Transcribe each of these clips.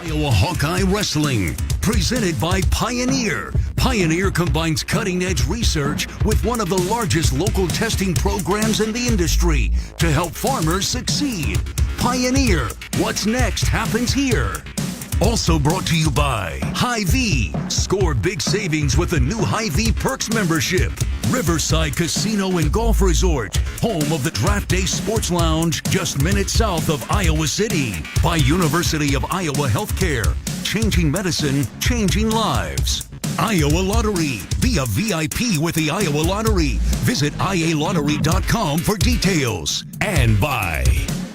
Iowa Hawkeye Wrestling, presented by Pioneer. Pioneer combines cutting-edge research with one of the largest local testing programs in the industry to help farmers succeed. Pioneer, what's next happens here. Also brought to you by Hy-Vee. Score big savings with a new Hy-Vee Perks membership. Riverside Casino and Golf Resort, home of the Draft Day Sports Lounge, just minutes south of Iowa City. By University of Iowa Healthcare, changing medicine, changing lives. Iowa Lottery, be a VIP with the Iowa Lottery. Visit ialottery.com for details. And by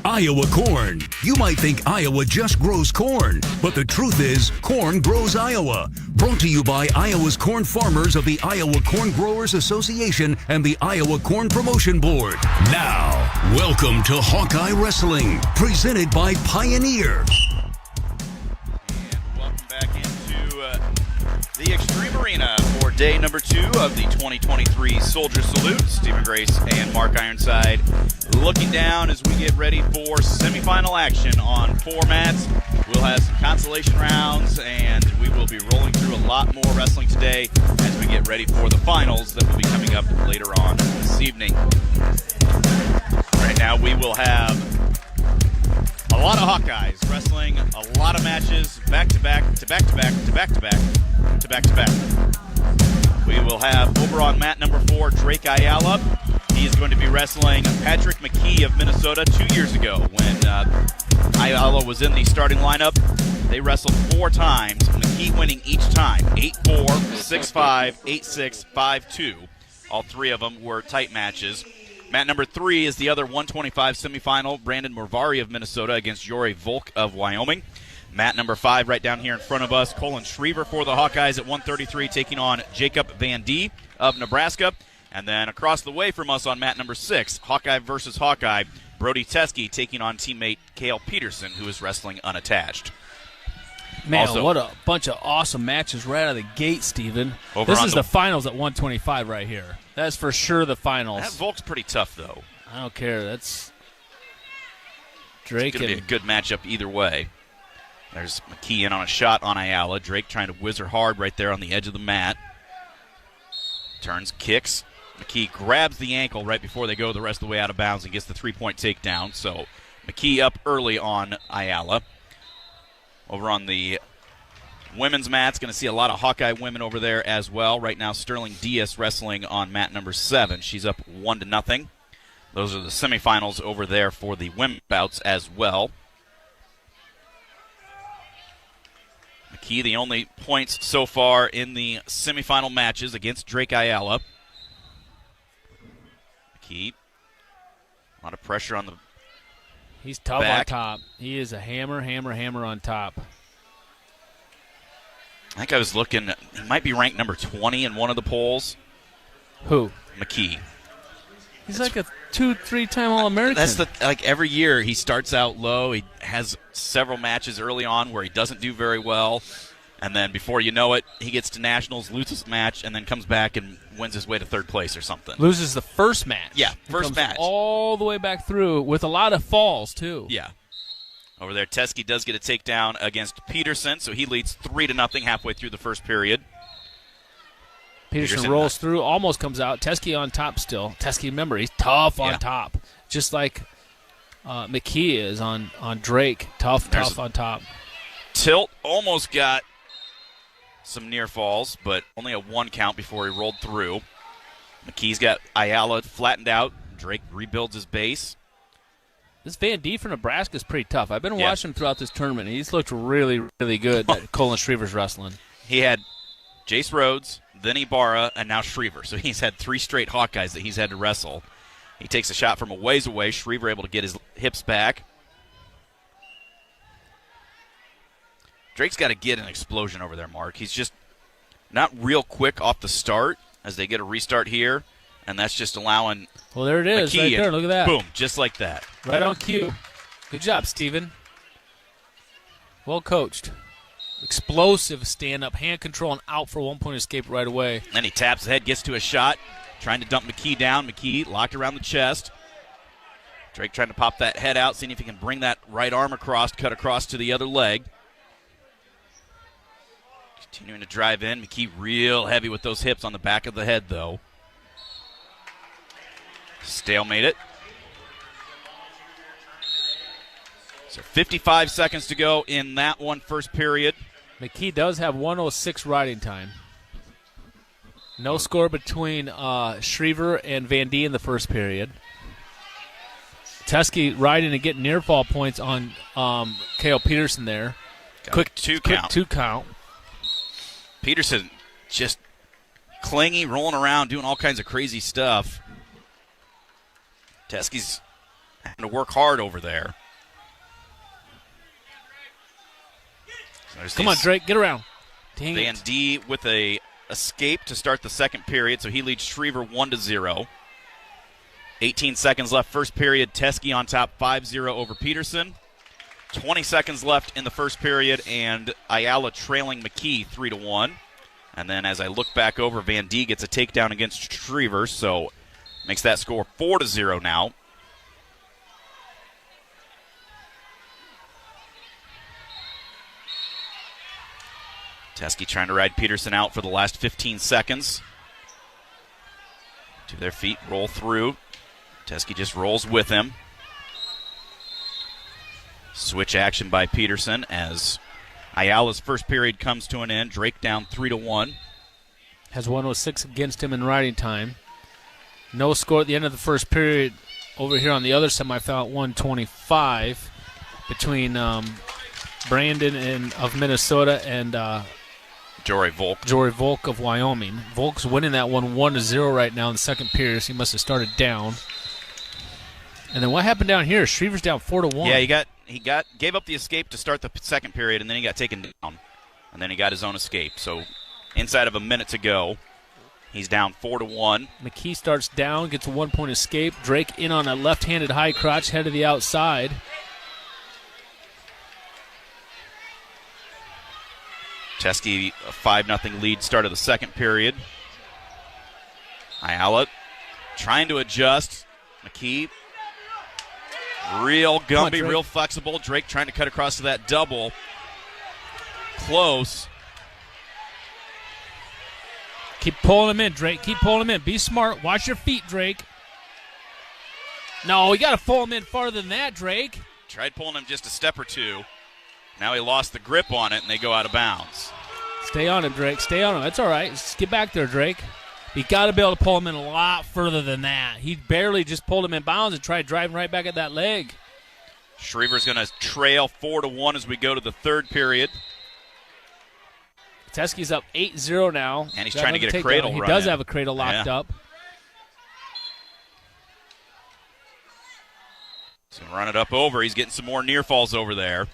Iowa Corn. You might think Iowa just grows corn, but the truth is, corn grows Iowa. Brought to you by Iowa's corn farmers of the Iowa Corn Growers Association and the Iowa Corn Promotion Board. Now, welcome to Hawkeye Wrestling, presented by Pioneer. And welcome back into the Extreme Arena for day number 2 of the 2023 Soldier Salute. Stephen Grace and Mark Ironside looking down as we get ready for semifinal action on 4 mats. We'll have some consolation rounds, and we will be rolling through a lot more wrestling today as we get ready for the finals that will be coming up later on this evening. Right now we will have a lot of Hawkeyes wrestling, a lot of matches, back-to-back, to back-to-back, to back-to-back, to back-to-back. We will have over on mat number 4, Drake Ayala. He is going to be wrestling Patrick McKee of Minnesota 2 years ago when Ayala was in the starting lineup. They wrestled 4 times, McKee winning each time, 8-4, 6-5, 8-6, 5-2. All 3 of them were tight matches. Mat number 3 is the other 125 semifinal, Brandon Morvari of Minnesota against Yori Volk of Wyoming. Mat number 5 right down here in front of us, Colin Schriever for the Hawkeyes at 133 taking on Jacob Van D of Nebraska. And then across the way from us on mat number 6, Hawkeye versus Hawkeye, Brody Teskey taking on teammate Cale Peterson, who is wrestling unattached. Man, Also, what a bunch of awesome matches right out of the gate, Steven. This is the finals at 125 right here. That's for sure the finals. That Volk's pretty tough, though. I don't care. That's Drake. It's going to be a good matchup either way. There's McKee in on a shot on Ayala. Drake trying to whiz her hard right there on the edge of the mat. Turns, kicks. McKee grabs the ankle right before they go the rest of the way out of bounds and gets the 3-point takedown. So McKee up early on Ayala. Over on the women's mats, going to see a lot of Hawkeye women over there as well. Right now, Sterling Diaz wrestling on mat number 7. She's up 1-0. Those are the semifinals over there for the women bouts as well. McKee, the only points so far in the semifinal matches against Drake Ayala. McKee, a lot of pressure on the He's tough back. on top. He is a hammer on top. I think I was looking, he might be ranked number 20 in one of the polls. Who? McKee. He's like a 2-3 time All-American. That's like every year he starts out low. He has several matches early on where he doesn't do very well. And then before you know it, he gets to nationals, loses a match, and then comes back and wins his way to 3rd place or something. Loses the first match. Yeah, He first comes match. all the way back through with a lot of falls, too. Yeah. Over there, Teskey does get a takedown against Peterson, so he leads 3-0 halfway through the first period. Peterson rolls through, almost comes out. Teskey on top still. Teskey, remember, he's tough on top. Just like McKee is on Drake. Tough on top. Tilt almost got some near falls, but only a 1 count before he rolled through. McKee's got Ayala flattened out. Drake rebuilds his base. This Van D from Nebraska is pretty tough. I've been watching him throughout this tournament. He's looked really, really good that Colin Schriever's wrestling. He had Jace Rhodes, then Ibarra, and now Schriever. So he's had 3 straight Hawkeyes that he's had to wrestle. He takes a shot from a ways away. Schriever able to get his hips back. Drake's got to get an explosion over there, Mark. He's just not real quick off the start as they get a restart here, and that's just allowing Well, there it is, McKee right there. Look at that. Boom, just like that. Right on cue. Good job, Steven. Well coached. Explosive stand-up, hand control, and out for 1-point escape right away. Then he taps the head, gets to a shot, trying to dump McKee down. McKee locked around the chest. Drake trying to pop that head out, seeing if he can bring that right arm across, cut across to the other leg. Continuing to drive in. McKee real heavy with those hips on the back of the head, though. Stalemate it. So 55 seconds to go in that one, first period. McKee does have 1:06 riding time. No score between Schriever and Van D in the first period. Teskey riding and getting near fall points on K.O. Peterson there. Quick two count. Peterson just clingy, rolling around, doing all kinds of crazy stuff. Teskey's having to work hard over there. So come on, Drake, get around. Dang Van it. D with a escape to start the second period, so he leads Schriever 1-0. 18 seconds left first period. Teskey on top 5-0 over Peterson. 20 seconds left in the first period, and Ayala trailing McKee 3-1. And then as I look back over, Van D gets a takedown against Schriever, so makes that score 4-0 now. Teskey trying to ride Peterson out for the last 15 seconds. To their feet, roll through. Teskey just rolls with him. Switch action by Peterson as Ayala's first period comes to an end. Drake down 3-1. Has 1:06 against him in riding time. No score at the end of the first period over here on the other semifinal at 1:25 between Brandon of Minnesota and Jory Volk of Wyoming. Volk's winning that one 1-0 right now in the second period, so he must have started down. And then what happened down here? Schriever's down 4-1. Yeah, he gave up the escape to start the second period, and then he got taken down. And then he got his own escape. So inside of a minute to go, he's down 4-1. McKee starts down, gets a 1-point escape. Drake in on a left-handed high crotch, head to the outside. Teskey, a 5-0 lead start of the second period. Ayala trying to adjust. McKee, real Gumby, real flexible. Drake trying to cut across to that double. Close. Keep pulling him in, Drake. Keep pulling him in. Be smart. Watch your feet, Drake. No, you got to pull him in farther than that, Drake. Tried pulling him just a step or two. Now he lost the grip on it, and they go out of bounds. Stay on him, Drake. Stay on him. That's all right. Just get back there, Drake. You got to be able to pull him in a lot further than that. He barely just pulled him in bounds and tried driving right back at that leg. Schriever's going to trail 4-1 as we go to the third period. Teskey's up 8-0 now. And he's trying to get a cradle He run does in. have a cradle locked up. So run it up over. He's getting some more near falls over there.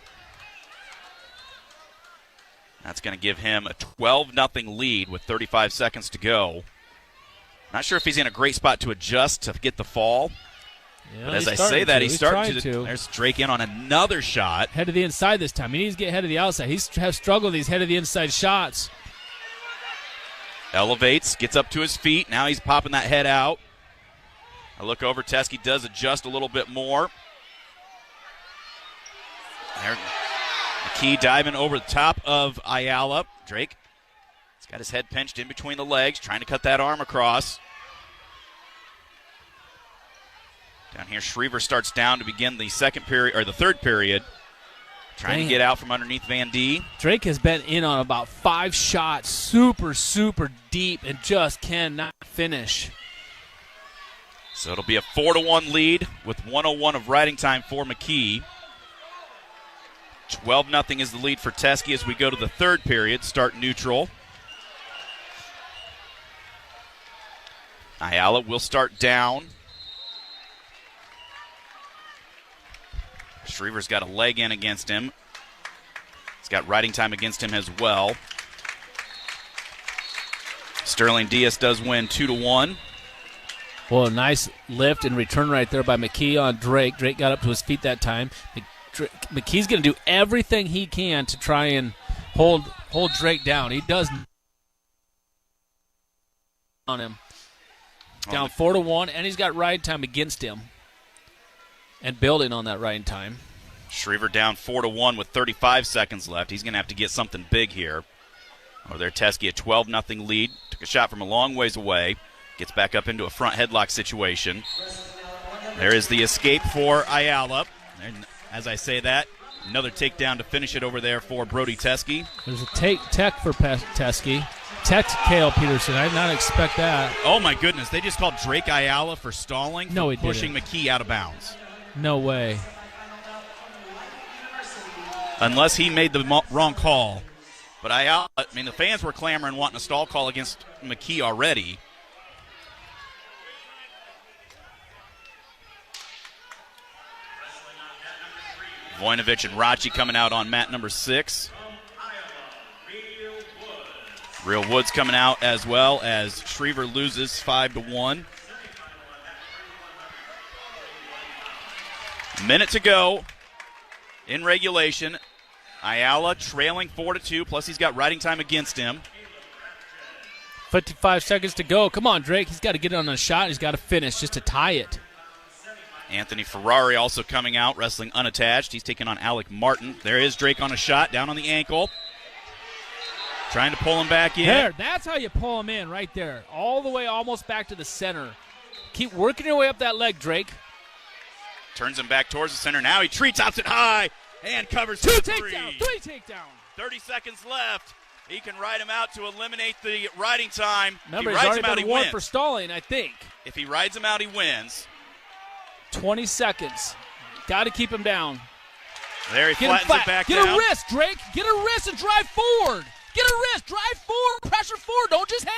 That's going to give him a 12-0 lead with 35 seconds to go. Not sure if he's in a great spot to adjust to get the fall. Yeah, but as I say that, he's starting to. to. There's Drake in on another shot. Head to the inside this time. He needs to get head to the outside. He's has struggled with these head to the inside shots. Elevates, gets up to his feet. Now he's popping that head out. I look over. Teskey does adjust a little bit more. There, McKee diving over the top of Ayala. Drake, he's got his head pinched in between the legs, trying to cut that arm across. Down here, Schriever starts down to begin the second period or the third period, trying to get out from underneath Van D. Drake has been in on about 5 shots, super deep, and just cannot finish. So it'll be a 4-1 lead with 1:01 of riding time for McKee. 12-0 is the lead for Teskey as we go to the third period. Start neutral. Ayala will start down. Schriever's got a leg in against him. He's got riding time against him as well. Sterling Diaz does win 2-1. Well, a nice lift and return right there by McKee on Drake. Drake got up to his feet that time. McKee's going to do everything he can to try and hold Drake down. He does on him. Down 4-1, and he's got ride time against him. And building on that ride time. Schriever down 4-1 with 35 seconds left. He's going to have to get something big here. Over there, Teskey, a 12-0 lead. Took a shot from a long ways away. Gets back up into a front headlock situation. There is the escape for Ayala. And as I say that, another takedown to finish it over there for Brody Teskey. There's a tech for Teskey. Tech to Kale Peterson. I did not expect that. Oh, my goodness. They just called Drake Ayala for stalling, No, he pushing didn't. McKee out of bounds. No way. Unless he made the wrong call. But Ayala, I mean, the fans were clamoring, wanting a stall call against McKee already. Voinovich and Rachi coming out on mat number 6. Real Woods coming out as well as Schriever loses 5-1. Minute to go in regulation. Ayala trailing 4-2, plus he's got riding time against him. 55 seconds to go. Come on, Drake. He's got to get on a shot. He's got to finish just to tie it. Anthony Ferrari also coming out, wrestling unattached. He's taking on Alec Martin. There is Drake on a shot, down on the ankle. Trying to pull him back in. There, that's how you pull him in right there. All the way almost back to the center. Keep working your way up that leg, Drake. Turns him back towards the center. Now he treetops it high and covers 2 for takedowns, 3 takedowns. 30 seconds left. He can ride him out to eliminate the riding time. Remember, if he's he rides already him out, been he warned wins. for stalling, I think. If he rides him out, he wins. 20 seconds. Got to keep him down. There he Get him flattens flat. it back Get down. a wrist, Drake. Get a wrist and drive forward. Get a wrist. Drive forward. Pressure forward. Don't just hang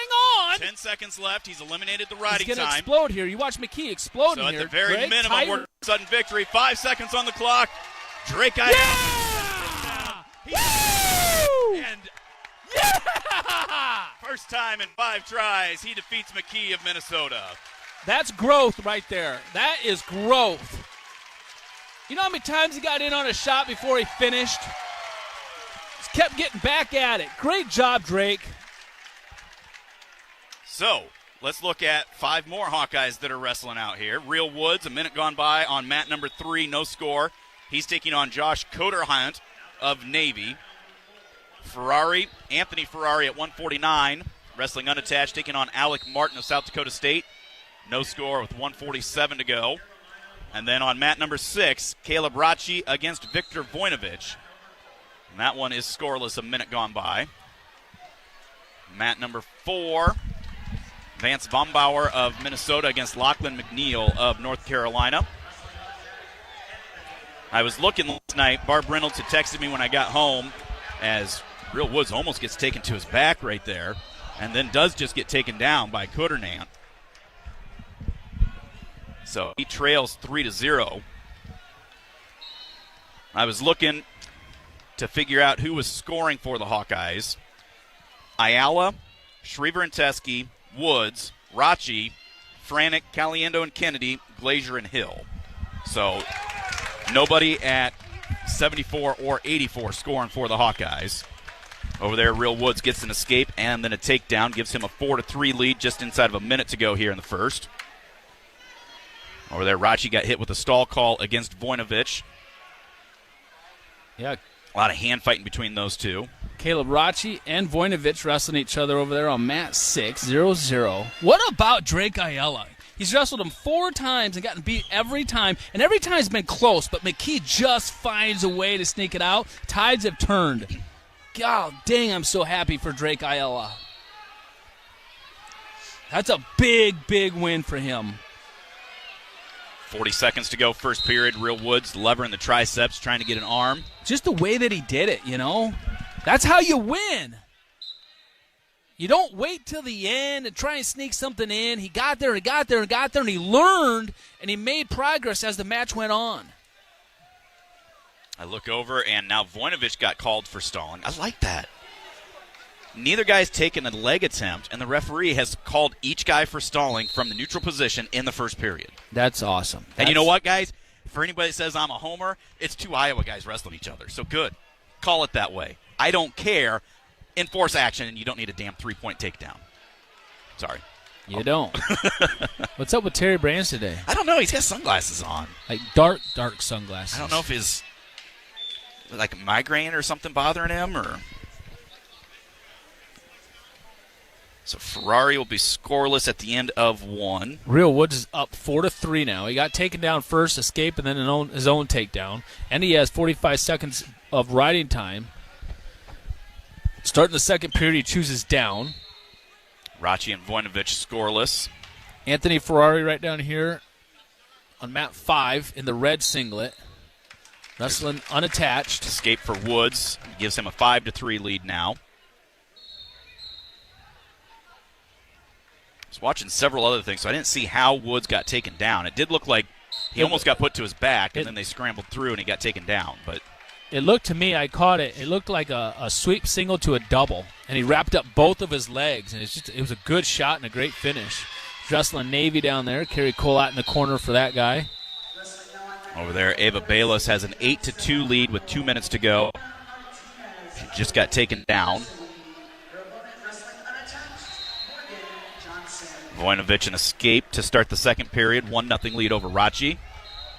on. 10 seconds left. He's eliminated the He's riding going to time. explode here. You watch McKee exploding So at here. the very Drake, minimum, tighter. we're sudden victory. 5 seconds on the clock. Drake Yeah! Woo! And Yeah! first time in 5 tries, he defeats McKee of Minnesota. That's growth right there. That is growth. You know how many times he got in on a shot before he finished? Just kept getting back at it. Great job, Drake. So, let's look at 5 more Hawkeyes that are wrestling out here. Real Woods, a minute gone by on mat number 3, no score. He's taking on Josh Coderhunt of Navy. Ferrari, Anthony Ferrari at 149, wrestling unattached, taking on Alec Martin of South Dakota State. No score with 147 to go. And then on mat number 6, Caleb Rachi against Victor Voinovich. And that one is scoreless, a minute gone by. Mat number 4, Vance Bombauer of Minnesota against Lachlan McNeil of North Carolina. I was looking last night. Barb Reynolds had texted me when I got home as Real Woods almost gets taken to his back right there and then does just get taken down by Coderhunt. So he trails 3-0. I was looking to figure out who was scoring for the Hawkeyes. Ayala, Schriever and Teskey, Woods, Rachi, Franick, Caliendo and Kennedy, Glazier and Hill. So nobody at 74 or 84 scoring for the Hawkeyes. Over there, Real Woods gets an escape and then a takedown, gives him a 4-3 lead just inside of a minute to go here in the first. Over there, Rachi got hit with a stall call against Voinovich. Yeah, A lot of hand fighting between those two. Caleb Rachi and Voinovich wrestling each other over there on mat 6, 0-0. What about Drake Ayala? He's wrestled him 4 times and gotten beat every time, and every time has been close, but McKee just finds a way to sneak it out. Tides have turned. God dang, I'm so happy for Drake Ayala. That's a big, big win for him. 40 seconds to go, first period. Real Woods levering the triceps, trying to get an arm. Just the way that he did it, you know? That's how you win. You don't wait till the end and try and sneak something in. He got there and got there and got there, and he learned, and he made progress as the match went on. I look over, and now Voinovich got called for stalling. I like that. Neither guy's taken a leg attempt, and the referee has called each guy for stalling from the neutral position in the first period. That's awesome. And you know what, guys? For anybody that says I'm a homer, it's 2 Iowa guys wrestling each other. So good. Call it that way. I don't care. Enforce action, and you don't need a damn 3-point takedown. Sorry. You don't. What's up with Terry Brands today? I don't know. He's got sunglasses on. Like dark sunglasses. I don't know if his like migraine or something bothering him, or So Ferrari will be scoreless at the end of one. Real Woods is up 4-3 now. He got taken down first, escape, and then his own takedown. And he has 45 seconds of riding time. Starting the second period, he chooses down. Rachi and Vojinovic scoreless. Anthony Ferrari right down here on mat 5 in the red singlet. Wrestling unattached. Escape for Woods. Gives him a 5-3 lead now. I was watching several other things, so I didn't see how Woods got taken down. It did look like he almost got put to his back, and then they scrambled through, and he got taken down. But it looked to me, I caught it, it looked like a sweep single to a double, and he wrapped up both of his legs, and it was a good shot and a great finish. Wrestling Navy down there. Kerry Colat in the corner for that guy. Over there, Ava Bayless has an 8-2 lead with 2 minutes to go. She just got taken down. Vojinovic an escape to start the second period. 1-0 lead over Rachi.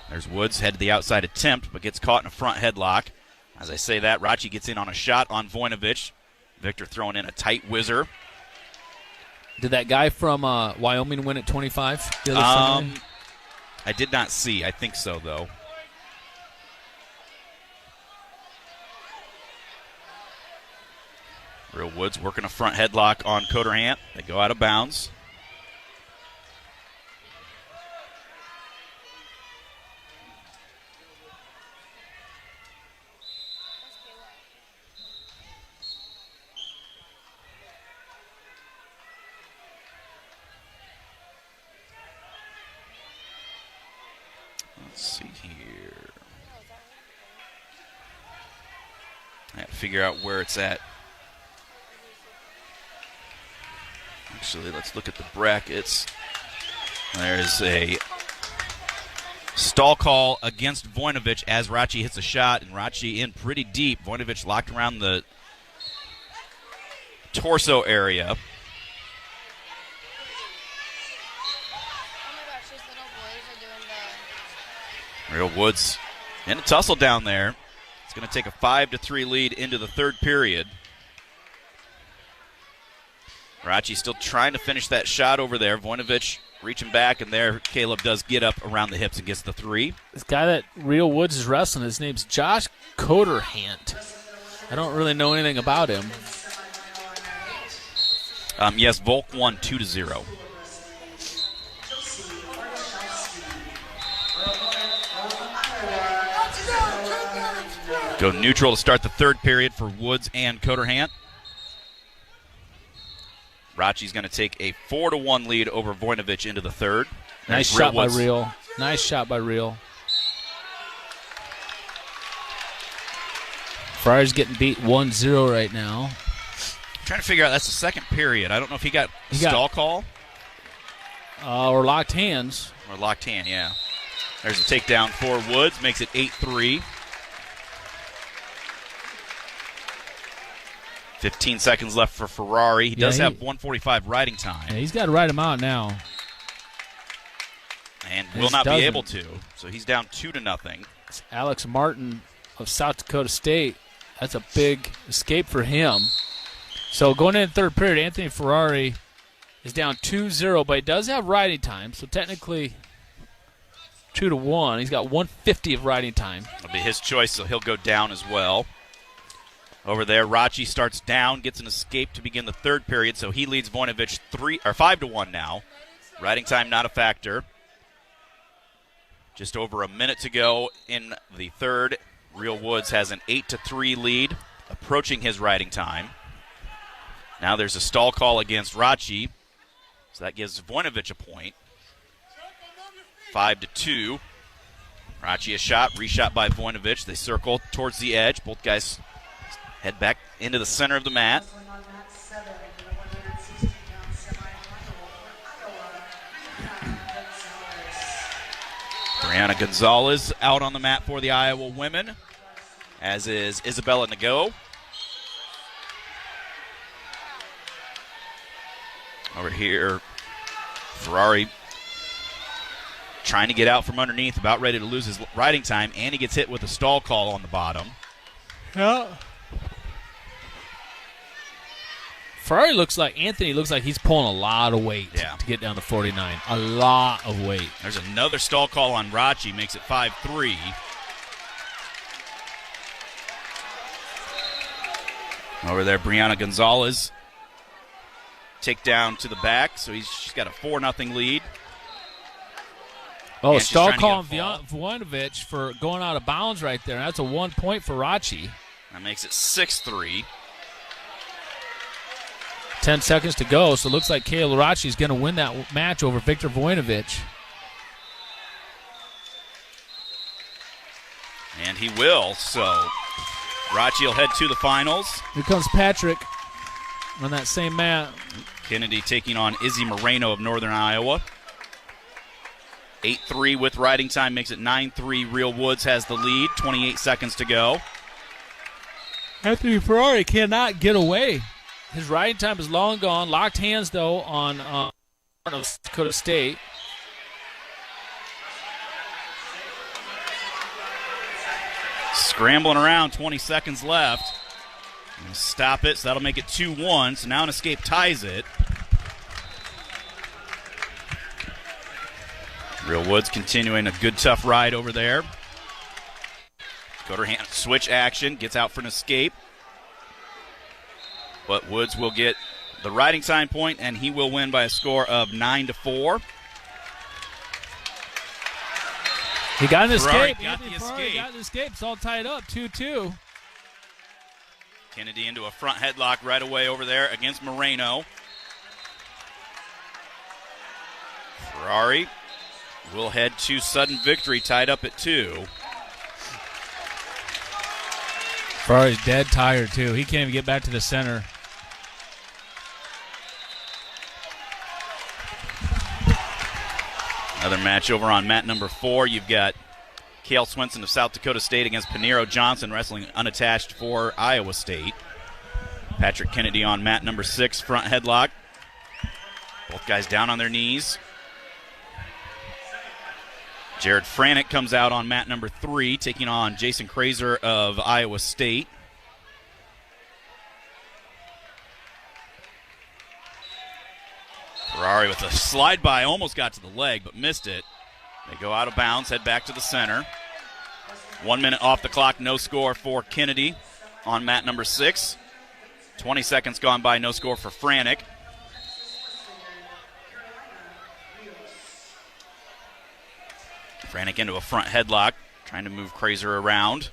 There's Woods, head to the outside attempt, but gets caught in a front headlock. As I say that, Rachi gets in on a shot on Vojinovic. Victor throwing in a tight whizzer. Did that guy from Wyoming win at 25 the other Sunday? I did not see. I think so, though. Real Woods working a front headlock on Coderhant. They go out of bounds. Let's see here. I have to figure out where it's at. Actually, let's look at the brackets. There's a stall call against Vojinovic as Rachi hits a shot, and Rachi in pretty deep. Vojinovic locked around the torso area. Real Woods in a tussle down there. It's going to take a 5-3 lead into the third period. Rachi still trying to finish that shot over there. Vojinovic reaching back, and there Caleb does get up around the hips and gets the three. This guy that Real Woods is wrestling, his name's Josh Coderhant. I don't really know anything about him. Yes, Volk won 2-0. Go neutral to start the third period for Woods and Coderhant. Rachi's going to take a 4-1 lead over Vojinovic into the third. Nice shot by Real. Nice shot by Real. Ferrari's getting beat 1-0 right now. I'm trying to figure out, that's the second period. I don't know if he got a stall call. Or locked hands. Or locked hand, yeah. There's a takedown for Woods, makes it 8-3. 15 seconds left for Ferrari. He does have 1:45 riding time. Yeah, he's got to ride him out now. And will not be able to. So he's down 2-0. It's Alex Martin of South Dakota State. That's a big escape for him. So going into the third period, Anthony Ferrari is down 2-0, but he does have riding time. So technically 2-1. He's got 150 of riding time. It'll be his choice, so he'll go down as well. Over there, Rachi starts down, gets an escape to begin the third period, so he leads Vojinovic 5-1 now. Riding time not a factor. Just over a minute to go in the third. Real Woods has an 8-3 lead, approaching his riding time. Now there's a stall call against Rachi, so that gives Vojinovic a point. 5-2. Rachi a shot, reshot by Vojinovic. They circle towards the edge. Both guys head back into the center of the mat. Brianna Gonzalez out on the mat for the Iowa women, as is Isabella Nago. Over here, Ferrari trying to get out from underneath, about ready to lose his riding time, and he gets hit with a stall call on the bottom. Yeah. Ferrari Anthony looks like he's pulling a lot of weight to get down to 49. A lot of weight. There's another stall call on Rachi, makes it 5-3. Over there, Brianna Gonzalez. Take down to the back, so she's got a 4-0 lead. Oh, stall call on Vojinovic for going out of bounds right there. That's a 1 point for Rachi. That makes it 6-3. 10 seconds to go, so it looks like Kale Rachi is going to win that match over Victor Vojinovic. And he will, so Rachi will head to the finals. Here comes Patrick on that same mat. Kennedy taking on Izzy Moreno of Northern Iowa. 8-3 with riding time makes it 9-3. Real Woods has the lead. 28 seconds to go. Anthony Ferrari cannot get away. His riding time is long gone. Locked hands, though, on South Dakota State. Scrambling around, 20 seconds left. Stop it, so that'll make it 2-1. So now an escape ties it. Real Woods continuing a good, tough ride over there. Got her hand, switch action, gets out for an escape. But Woods will get the riding time point, and he will win by a score of 9-4. He got an escape. Got an escape. It's all tied up, 2-2. Kennedy into a front headlock right away over there against Moreno. Ferrari will head to sudden victory, tied up at 2. Ferrari's dead tired, too. He can't even get back to the center. Another match over on mat number 4. You've got Cale Swenson of South Dakota State against Panero Johnson wrestling unattached for Iowa State. Patrick Kennedy on mat number 6, front headlock. Both guys down on their knees. Jared Franick comes out on mat number 3, taking on Jason Kraser of Iowa State. Ferrari with a slide by, almost got to the leg, but missed it. They go out of bounds, head back to the center. 1 minute off the clock, no score for Kennedy on mat number 6. 20 seconds gone by, no score for Franick. Franick into a front headlock, trying to move Kraser around.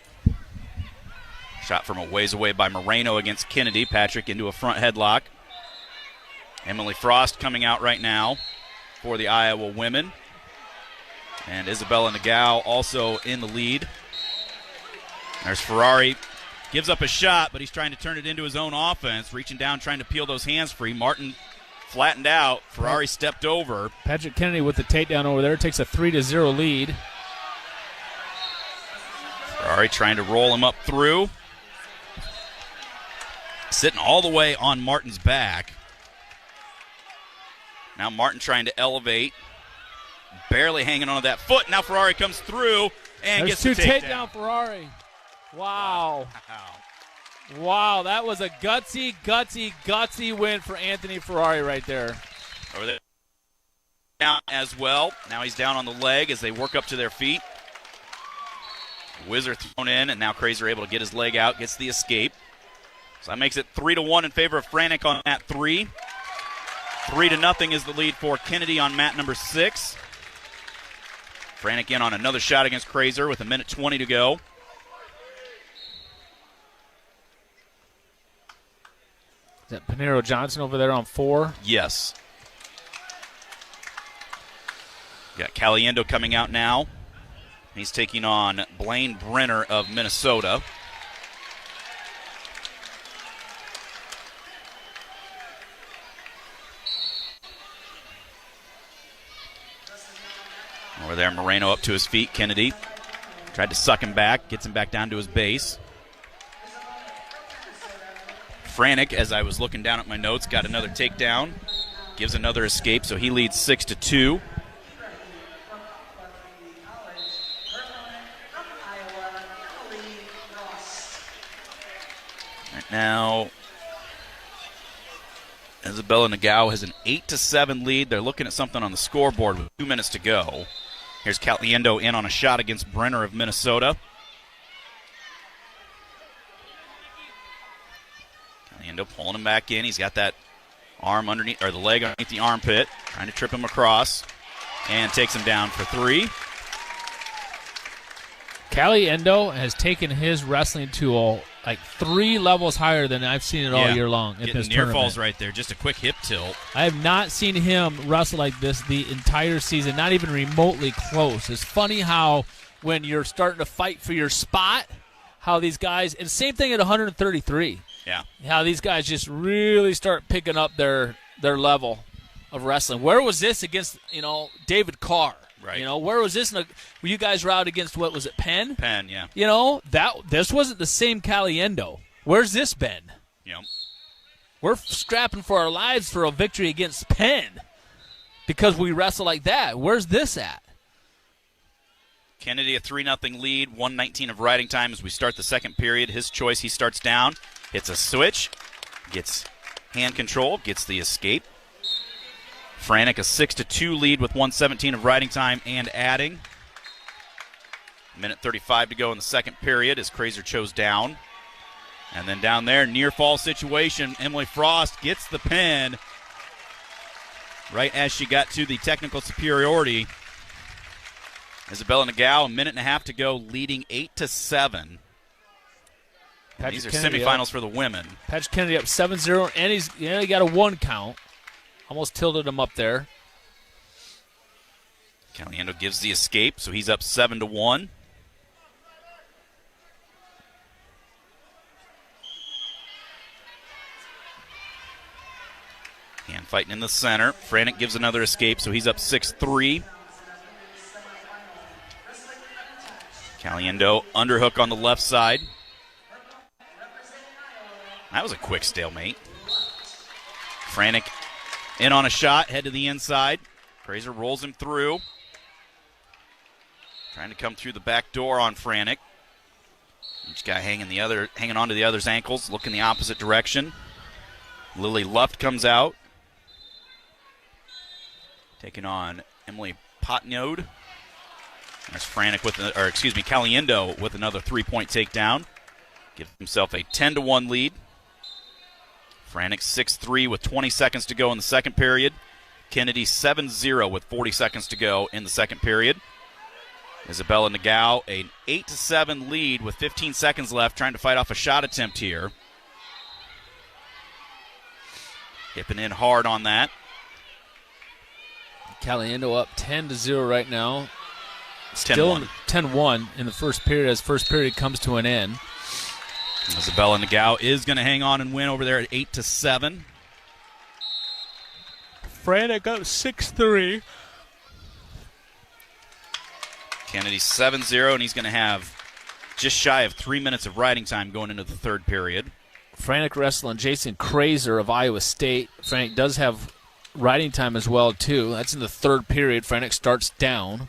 Shot from a ways away by Moreno against Kennedy. Patrick into a front headlock. Emily Frost coming out right now for the Iowa women. And Isabella Nagao also in the lead. There's Ferrari. Gives up a shot, but he's trying to turn it into his own offense. Reaching down, trying to peel those hands free. Martin flattened out. Ferrari stepped over. Patrick Kennedy with the takedown over there. Takes a 3-0 lead. Ferrari trying to roll him up through. Sitting all the way on Martin's back. Now Martin trying to elevate. Barely hanging on to that foot. Now Ferrari comes through and There's gets the takedown. Ferrari. Wow. Wow, that was a gutsy win for Anthony Ferrari right there. Over there. Down as well. Now he's down on the leg as they work up to their feet. Whizzer thrown in, and now Kraser able to get his leg out, gets the escape. So that makes it 3-1 in favor of Franick on mat 3. 3-0 is the lead for Kennedy on mat number 6. Franick in on another shot against Kraser with 1:20 to go. Is that Panero Johnson over there on 4? Yes. Got Caliendo coming out now. He's taking on Blaine Brenner of Minnesota. Over there, Moreno up to his feet. Kennedy tried to suck him back, gets him back down to his base. Franick, as I was looking down at my notes, got another takedown, gives another escape, so he leads 6-2. Right now, Isabella Nagao has an 8-7 lead. They're looking at something on the scoreboard with 2 minutes to go. Here's Caliendo in on a shot against Brenner of Minnesota. Caliendo pulling him back in. He's got that arm underneath, or the leg underneath the armpit, trying to trip him across, and takes him down for 3. Caliendo has taken his wrestling to like 3 levels higher than I've seen it all year long. Getting near falls right there, just a quick hip tilt. I have not seen him wrestle like this the entire season, not even remotely close. It's funny how when you're starting to fight for your spot, how these guys, and same thing at 133. Yeah. How these guys just really start picking up their level of wrestling. Where was this against, David Carr? Right. Where was this? Were you guys routed against, what was it, Penn? Penn, yeah. This wasn't the same Caliendo. Where's this been? Yep. We're scrapping for our lives for a victory against Penn because we wrestle like that. Where's this at? Kennedy a 3-0 lead, 1:19 of riding time as we start the second period. His choice, he starts down, hits a switch, gets hand control, gets the escape. Franek a 6-2 lead with 1:17 of riding time and adding. Minute 35 to go in the second period as Glazier chose down. And then down there, near fall situation, Emily Frost gets the pin right as she got to the technical superiority. Isabella Nagao, a minute and a half to go, leading 8-7. These are semifinals for the women. Patrick Kennedy up 7-0, and he got a 1 count. Almost tilted him up there. Caliendo gives the escape, so he's up 7-1. Hand fighting in the center. Franek gives another escape, so he's up 6-3. Caliendo underhook on the left side. That was a quick stalemate. Franek in on a shot, head to the inside. Glazier rolls him through. Trying to come through the back door on Franek. Each guy hanging onto the other's ankles, looking the opposite direction. Lily Luft comes out. Taking on Emily Potnode. There's Franek Caliendo with another 3-point takedown. Gives himself a 10-1 lead. Franek 6-3 with 20 seconds to go in the second period. Kennedy 7-0 with 40 seconds to go in the second period. Isabella Nagao, an 8-7 lead with 15 seconds left, trying to fight off a shot attempt here. Hipping in hard on that. Caliendo up 10-0 right now. 10-1. Still 10-1 in the first period as first period comes to an end. Isabella Nagao is going to hang on and win over there at 8-7. Franek up 6-3. Kennedy 7-0, and he's going to have just shy of 3 minutes of riding time going into the third period. Franek wrestling Jason Glazier of Iowa State. Franek does have riding time as well, too. That's in the third period. Franek starts down.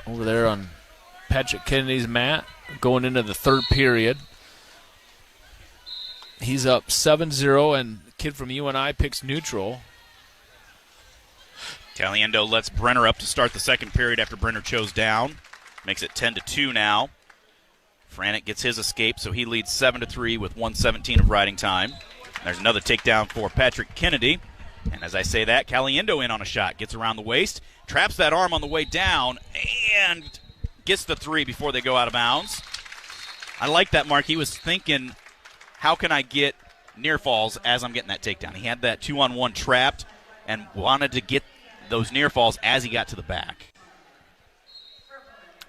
Over there on Patrick Kennedy's mat, going into the third period. He's up 7-0, and the kid from UNI picks neutral. Caliendo lets Brenner up to start the second period after Brenner chose down. Makes it 10-2 now. Franek gets his escape, so he leads 7-3 with 1:17 of riding time. There's another takedown for Patrick Kennedy. And as I say that, Caliendo in on a shot. Gets around the waist, traps that arm on the way down, and gets the 3 before they go out of bounds. I like that, Mark. He was thinking, how can I get near falls as I'm getting that takedown? He had that 2-on-1 trapped and wanted to get those near falls as he got to the back.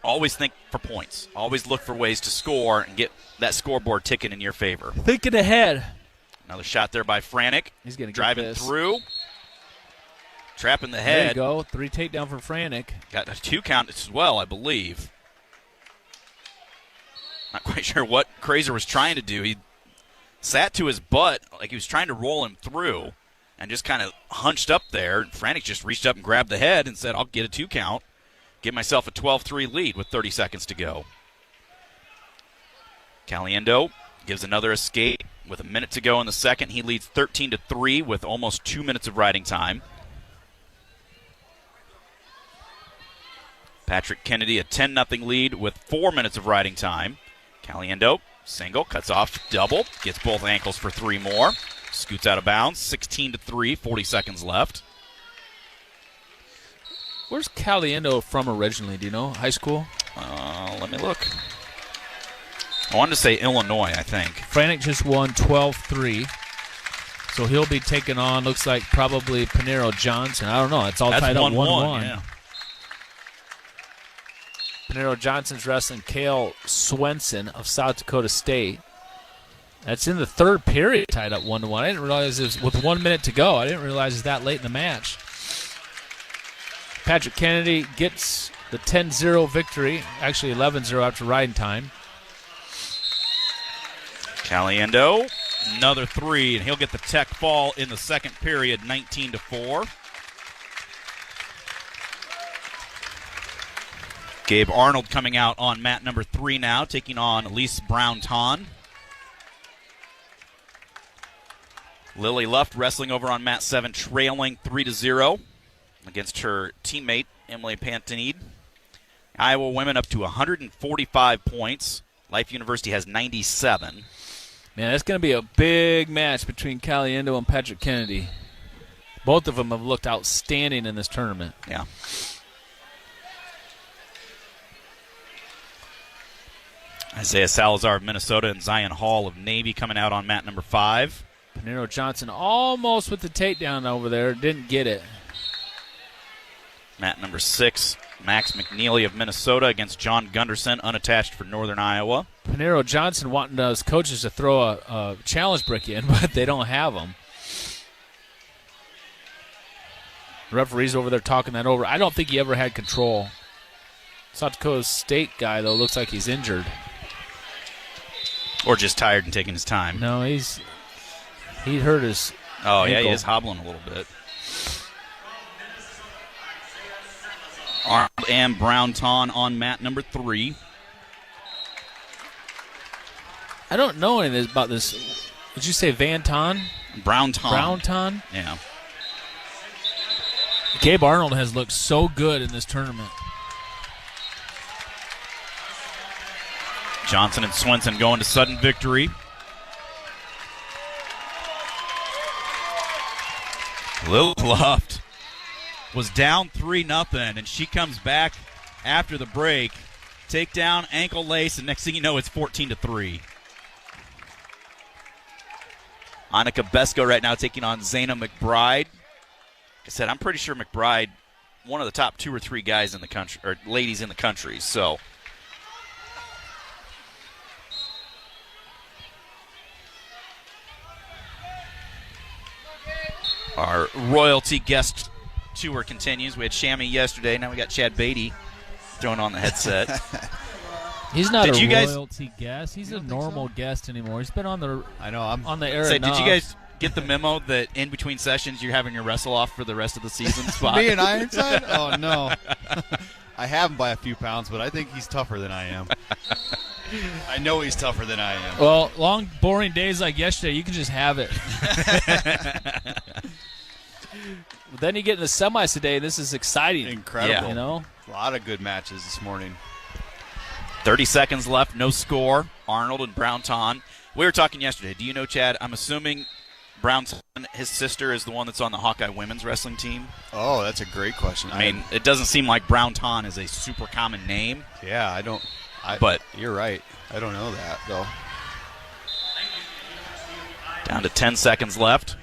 Always think for points. Always look for ways to score and get that scoreboard ticking in your favor. Thinking ahead. Another shot there by Franek. He's going to driving through. Trapping the head. There you go. 3 takedown for Franek. Got a 2 count as well, I believe. Not quite sure what Glazier was trying to do. He sat to his butt like he was trying to roll him through and just kind of hunched up there. And Franek just reached up and grabbed the head and said, I'll get a 2 count. Give myself a 12-3 lead with 30 seconds to go. Caliendo Gives another escape with a minute to go in the second. He leads 13-3 with almost 2 minutes of riding time. Patrick Kennedy, a 10-0 lead with 4 minutes of riding time. Caliendo, single, cuts off double, gets both ankles for 3 more. Scoots out of bounds, 16-3, 40 seconds left. Where's Caliendo from originally? Do you know? High school? Let me look. I wanted to say Illinois, I think. Franek just won 12-3. So he'll be taking on, looks like, probably Pinero Johnson. I don't know. It's all tied up 1-1. Yeah. Pinero Johnson's wrestling Cale Swenson of South Dakota State. That's in the third period, tied up 1-1. I didn't realize it was with 1 minute to go. I didn't realize it was that late in the match. Patrick Kennedy gets the 10-0 victory, actually 11-0 after riding time. Caliendo, another 3, and he'll get the tech fall in the second period, 19-4. Gabe Arnold coming out on mat number 3 now, taking on Elise Brown-Ton. Lily Luft wrestling over on mat 7, trailing 3-0 against her teammate, Emily Pantanide. Iowa women up to 145 points. Life University has 97. Man, that's going to be a big match between Caliendo and Patrick Kennedy. Both of them have looked outstanding in this tournament. Yeah. Isaiah Salazar of Minnesota and Zion Hall of Navy coming out on mat number 5. Pinero Johnson almost with the takedown over there. Didn't get it. Mat number 6, Max McNeely of Minnesota against John Gunderson, unattached for Northern Iowa. Pinero Johnson wanting his coaches to throw a challenge brick in, but they don't have them. The referee's over there talking that over. I don't think he ever had control. South Dakota State guy, though, looks like he's injured. Or just tired and taking his time. No, he hurt his ankle. Yeah, he is hobbling a little bit. Arnold and Brown-Ton on mat number 3. I don't know anything about this. Did you say Van-Ton? Brown-Ton. Brown-Ton? Yeah. Gabe Arnold has looked so good in this tournament. Johnson and Swenson going to sudden victory. Lil Luft was down 3-0, and she comes back after the break. Takedown, ankle lace, and next thing you know, it's 14-3. Annika Besko right now taking on Zayna McBride. Like I said, I'm pretty sure McBride, one of the top 2 or 3 guys in the country, or ladies in the country, so. Our royalty guest tour continues. We had Shammy yesterday. Now we got Chad Beatty throwing on the headset. He's not royalty guest. He's a normal guest anymore. He's been on the on the air enough. Did you guys get the memo that in between sessions you're having your wrestle off for the rest of the season spot? Me and Ironside? Oh, no. I have him by a few pounds, but I think he's tougher than I am. I know he's tougher than I am. Well, long, boring days like yesterday, you can just have it. Then you get in the semis today. This is exciting. Incredible. Yeah. You know? A lot of good matches this morning. 30 seconds left, no score. Arnold and Brown-Ton. We were talking yesterday. Do you know, Chad, I'm assuming Brown-Ton, his sister, is the one that's on the Hawkeye women's wrestling team? Oh, that's a great question. I mean, it doesn't seem like Brown-Ton is a super common name. Yeah, I don't. But you're right. I don't know that, though. Down to 10 seconds left.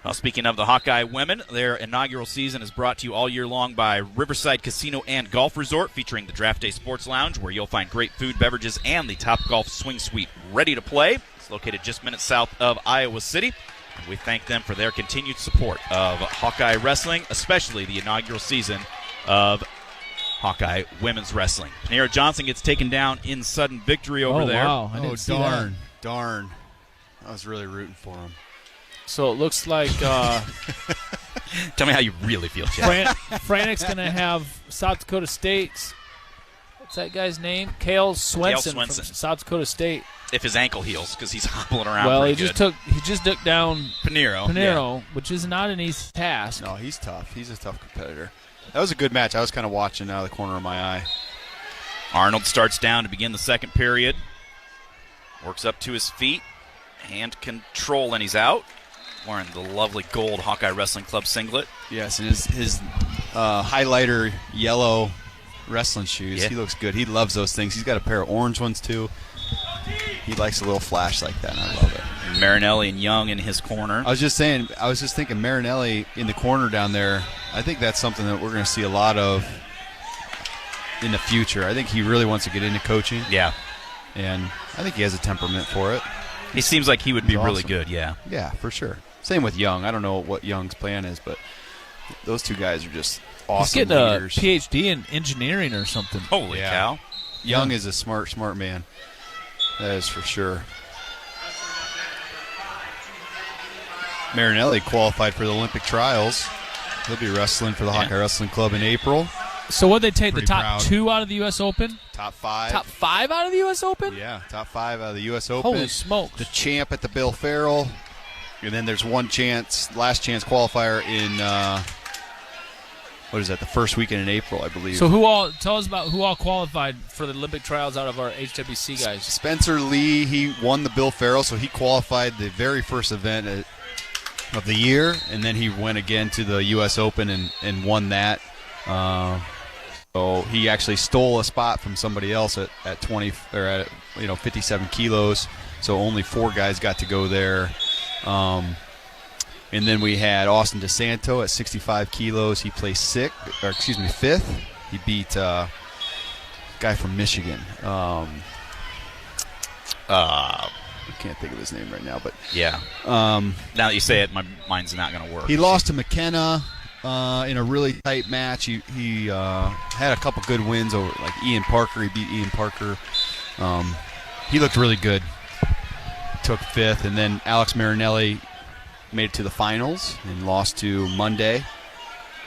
Well, speaking of the Hawkeye women, their inaugural season is brought to you all year long by Riverside Casino and Golf Resort, featuring the Draft Day Sports Lounge, where you'll find great food, beverages, and the Top Golf Swing Suite ready to play. It's located just minutes south of Iowa City. And we thank them for their continued support of Hawkeye Wrestling, especially the inaugural season of Hawkeye Women's Wrestling. Pinero Johnson gets taken down in sudden victory over there. Wow. I didn't see that. Darn. I was really rooting for him. So it looks like Tell me how you really feel, Chad. Franek's going to have South Dakota State's What's that guy's name? Cale Swenson from South Dakota State. If his ankle heals, because he's hobbling around. Well, he just took down Pinheiro, which is not an easy task. No, he's tough. He's a tough competitor. That was a good match. I was kind of watching out of the corner of my eye. Arnold starts down to begin the second period. Works up to his feet. Hand control, and he's out. Wearing the lovely gold Hawkeye Wrestling Club singlet. Yes, and his highlighter yellow wrestling shoes. Yeah. He looks good. He loves those things. He's got a pair of orange ones, too. He likes a little flash like that, and I love it. Marinelli and Young in his corner. I was just thinking Marinelli in the corner down there, I think that's something that we're going to see a lot of in the future. I think he really wants to get into coaching. Yeah. And I think he has a temperament for it. He seems like he would be really awesome. good, yeah. Yeah, for sure. Same with Young. I don't know what Young's plan is, but those two guys are just awesome He's getting leaders. a PhD in engineering or something. Holy cow. Young is a smart man. That is for sure. Marinelli qualified for the Olympic trials. He'll be wrestling for the Hawkeye Wrestling Club in April. So what they take, Pretty the top proud. 2 out of the U.S. Open? Top 5. Top 5 out of the U.S. Open? Yeah, top 5 out of the U.S. Open. Holy smokes. The champ at the Bill Farrell. And then there's last chance qualifier in, the first weekend in April, I believe. So tell us about who all qualified for the Olympic trials out of our HWC guys. Spencer Lee, he won the Bill Farrell, so he qualified the very first event of the year, and then he went again to the U.S. Open and won that. So he actually stole a spot from somebody else at 20 or at 57 kilos. So only 4 guys got to go there. And then we had Austin DeSanto at 65 kilos. He placed 5th. He beat a guy from Michigan. I can't think of his name right now, but yeah. Now that you say it, my mind's not going to work. He lost to McKenna in a really tight match. He had a couple good wins over like Ian Parker. He beat Ian Parker. He looked really good. Took 5th, and then Alex Marinelli made it to the finals and lost to Monday.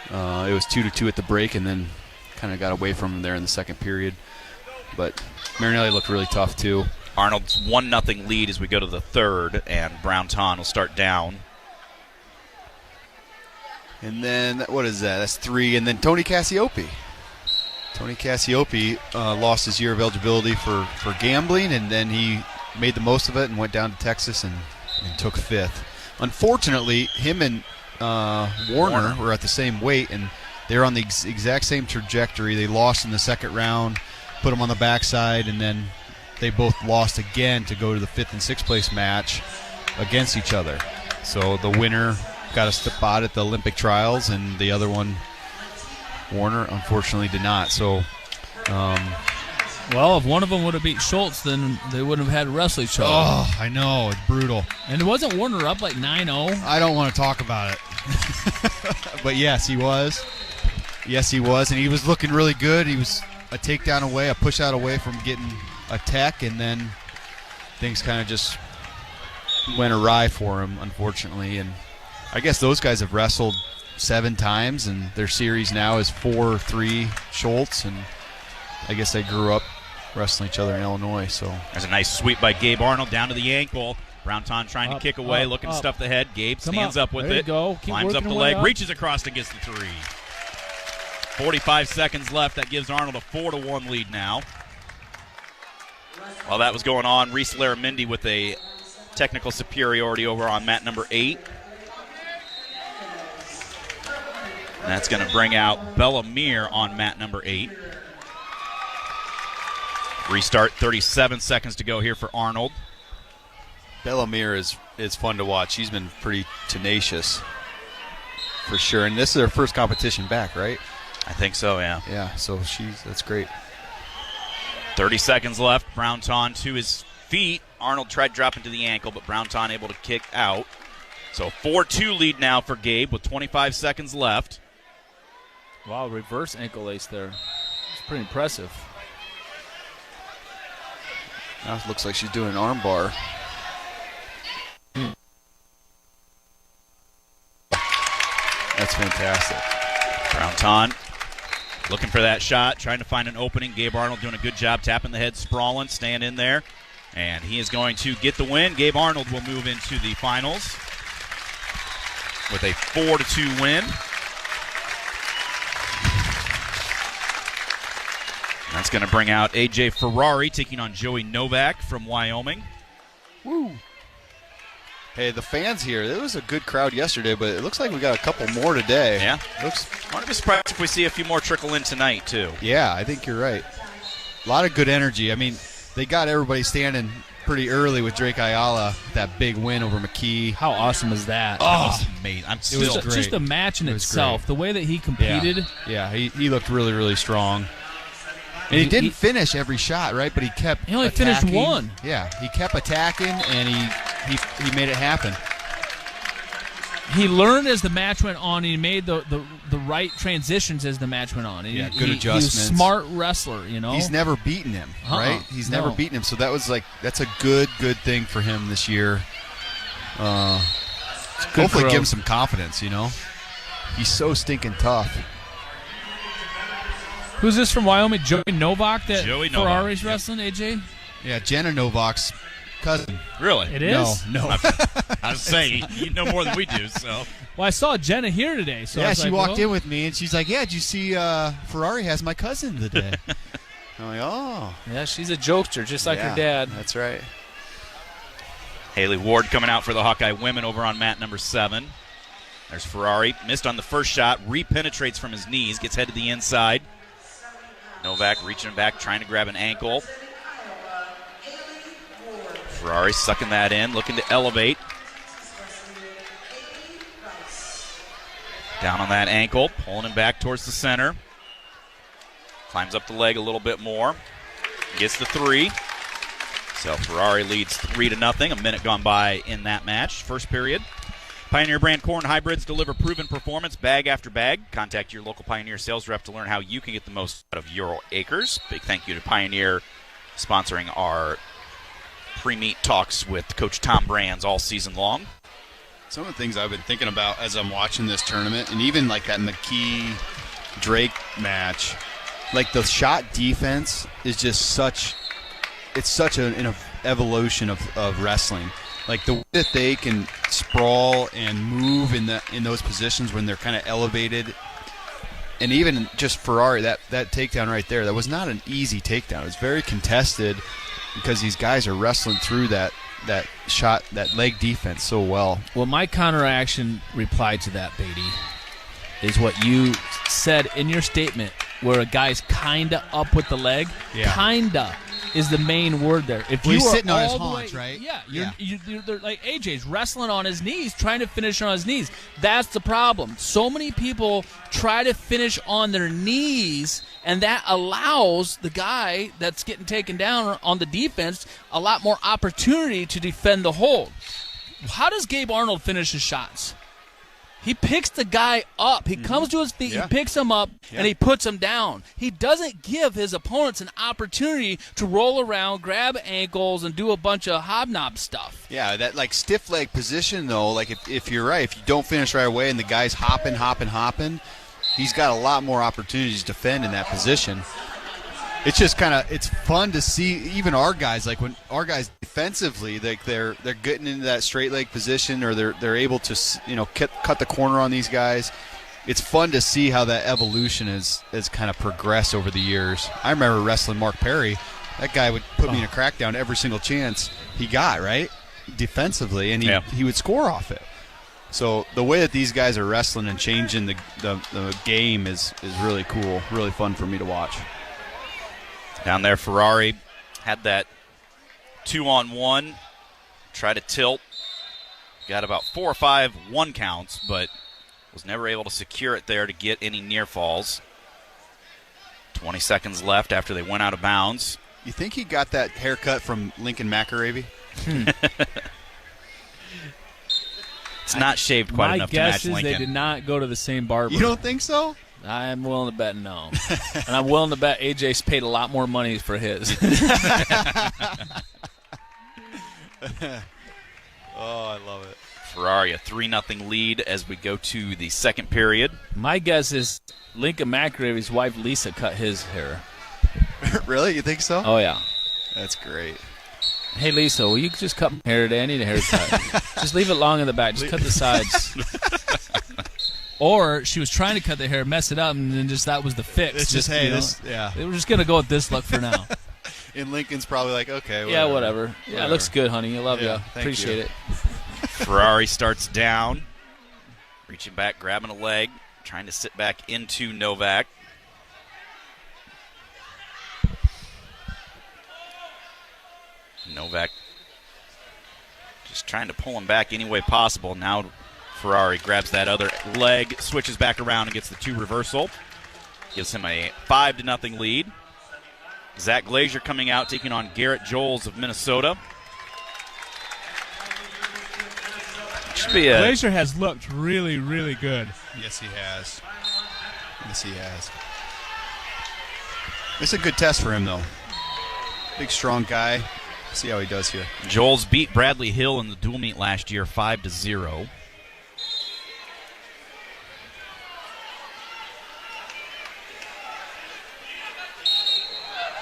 It was 2-2 at the break, and then kind of got away from him there in the second period. But Marinelli looked really tough too. Arnold's 1-0 lead as we go to the third, and Brown-Ton will start down. And then, what is that? That's 3. And then Tony Cassiope. Tony Cassiope lost his year of eligibility for gambling, and then he made the most of it and went down to Texas and took 5th. Unfortunately, him and Warner were at the same weight, and they were on the exact same trajectory. They lost in the second round, put him on the backside, and then they both lost again to go to the 5th and 6th place match against each other. So the winner got a spot at the Olympic trials, and the other one, Warner, unfortunately did not. So, well, if one of them would have beat Schultz, then they wouldn't have had to wrestle each other. oh, I know, it's brutal. And wasn't Warner up like 9-0? I don't want to talk about it. But yes, he was. Yes, he was, and he was looking really good. He was a takedown away, a push out away from getting a tech, and then things kind of just went awry for him, unfortunately. And I guess those guys have wrestled 7 times, and their series now is 4-3 Schultz, and I guess they grew up wrestling each other in Illinois. So There's a nice sweep by Gabe Arnold down to the ankle. Brown-Ton trying to kick away, looking to stuff the head. Gabe stands up with there it, you go. Keep climbs up working the your way leg, up. reaches across and gets the 3. 45 seconds left. That gives Arnold a 4-1 lead now. While that was going on, Reese Laramendi with a technical superiority over on mat number 8. And that's going to bring out Bellamere on mat number 8. Restart, 37 seconds to go here for Arnold. Bellamere is fun to watch. She's been pretty tenacious for sure. And this is her first competition back, right? I think so, yeah. Yeah, so that's great. 30 seconds left. Brown-Ton to his feet. Arnold tried dropping to the ankle, but Brown-Ton able to kick out. So 4-2 lead now for Gabe with 25 seconds left. Wow, reverse ankle ace there. It's pretty impressive. Now it looks like she's doing an arm bar. That's fantastic. Brown-Ton Looking for that shot, trying to find an opening. Gabe Arnold doing a good job tapping the head, sprawling, staying in there. And he is going to get the win. Gabe Arnold will move into the finals with a 4-2 win. That's going to bring out A.J. Ferrari taking on Joey Novak from Wyoming. Woo. Hey, the fans here, it was a good crowd yesterday, but it looks like we got a couple more today. Yeah. Wouldn't be surprised if we see a few more trickle in tonight, too. Yeah, I think you're right. A lot of good energy. I mean, they got everybody standing pretty early with Drake Ayala, that big win over McKee. How awesome is that? Oh, mate, I'm still was great. Just the match in It was itself, great. the way that he competed. Yeah, he looked really, really strong. And he didn't finish every shot, right? But he kept He only attacking. finished one. Yeah, he kept attacking, and he made it happen. He learned as the match went on. He made the right transitions as the match went on. Yeah, He good adjustments. He was a smart wrestler, you know. He's never beaten him, right? He's never beaten him, so that's a good thing for him this year. Hopefully give him some confidence, you know. He's so stinking tough. Who's this from Wyoming? Joey Novak that Joey Novak, Ferrari's yep. wrestling, AJ? Yeah, Jenna Novak's cousin. Really? It is? No. I was saying, you know more than we do, so. Well, I saw Jenna here today. So I Yeah, was she like, walked well, in with me, and she's like, yeah, did you see Ferrari has my cousin today? I'm like, oh. Yeah, she's a jokester, just like Yeah, her dad. That's right. Haley Ward coming out for the Hawkeye women over on mat number 7. There's Ferrari. Missed on the first shot. Re-penetrates from his knees. Gets head to the inside. Novak reaching back, trying to grab an ankle. Ferrari sucking that in, looking to elevate. Down on that ankle, pulling him back towards the center. Climbs up the leg a little bit more. Gets the 3. So Ferrari leads 3-0. A minute gone by in that match. First period. Pioneer brand corn hybrids deliver proven performance bag after bag. Contact your local Pioneer sales rep to learn how you can get the most out of your acres. Big thank you to Pioneer sponsoring our pre-meet talks with Coach Tom Brands all season long. Some of the things I've been thinking about as I'm watching this tournament, and even like that McKee-Drake match, like the shot defense is just such an evolution of wrestling. Like the way that they can sprawl and move in those positions when they're kind of elevated. And even just Ferrari, that takedown right there, that was not an easy takedown. It was very contested because these guys are wrestling through that shot, that leg defense so well. Well, my counteraction reply to that, Beatty, is what you said in your statement, where a guy's kinda up with the leg. Yeah. Kinda is the main word there. If Well, you he's are sitting on his all the haunch, right? Yeah, they're like AJ's wrestling on his knees, trying to finish on his knees. That's the problem. So many people try to finish on their knees, and that allows the guy that's getting taken down on the defense a lot more opportunity to defend the hold. How does Gabe Arnold finish his shots? He picks the guy up. He comes to his feet, Yeah. he picks him up, and he puts him down. He doesn't give his opponents an opportunity to roll around, grab ankles, and do a bunch of hobnob stuff. Yeah, that like stiff leg position though, like if you're right, if you don't finish right away and the guy's hopping, he's got a lot more opportunities to defend in that position. It's just it's fun to see even our guys, like when our guys defensively, like they're getting into that straight leg position, or they're able to cut the corner on these guys. It's fun to see how that evolution has kind of progressed over the years. I remember wrestling Mark Perry. That guy would put me in a crackdown every single chance he got, right? Defensively, and he would score off it. So the way that these guys are wrestling and changing the game is really cool, really fun for me to watch. Down there, Ferrari had that 2-on-1, try to tilt. Got about 4 or 5 one counts, but was never able to secure it there to get any near falls. 20 seconds left after they went out of bounds. You think he got that haircut from Lincoln McElravy? It's not shaved quite enough to match My guess is Lincoln. they did not go to the same barber. You don't think so? I'm willing to bet no. And I'm willing to bet AJ's paid a lot more money for his. Oh, I love it. Ferrari a 3-0 lead as we go to the second period. My guess is Lincoln McGravy's wife Lisa cut his hair. Really? You think so? Oh, yeah. That's great. Hey, Lisa, will you just cut my hair today? I need a haircut. Just leave it long in the back. Just cut the sides. Or she was trying to cut the hair, mess it up, and then just that was the fix. It's just, hey, you know, this, yeah. We're just going to go with this look for now. And Lincoln's probably like, okay, whatever. Yeah, whatever. Yeah, it looks good, honey. I love Yeah, you. thank Appreciate you. it. Ferrari starts down, reaching back, grabbing a leg, trying to sit back into Novak. Novak just trying to pull him back any way possible. Now Ferrari grabs that other leg, switches back around and gets the 2 reversal. Gives him a 5-0 lead. Zach Glazier coming out, taking on Garrett Joles of Minnesota. Should be a Glazier has looked really, really good. Yes, he has. Yes, he has. It's a good test for him, though. Big, strong guy. See how he does here. Joles beat Bradley Hill in the dual meet last year 5-0.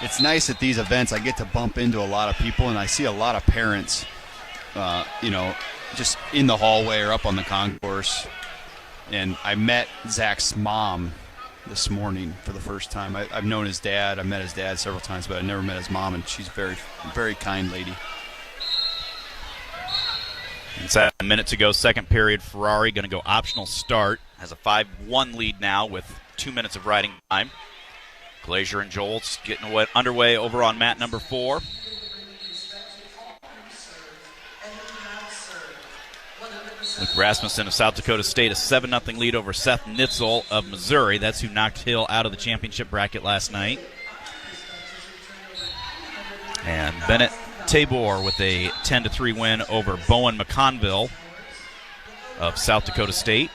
It's nice at these events I get to bump into a lot of people, and I see a lot of parents, just in the hallway or up on the concourse. And I met Zach's mom this morning for the first time. I've known his dad. I've met his dad several times, but I've never met his mom, and she's a very, very kind lady. It's at a minute to go, second period. Ferrari going to go optional start. Has a 5-1 lead now with 2 minutes of riding time. Glazier and Joles getting underway over on mat number 4. Luke Rasmussen of South Dakota State, a 7-0 lead over Seth Nitzel of Missouri. That's who knocked Hill out of the championship bracket last night. And Bennett Tabor with a 10-3 win over Bowen McConville of South Dakota State.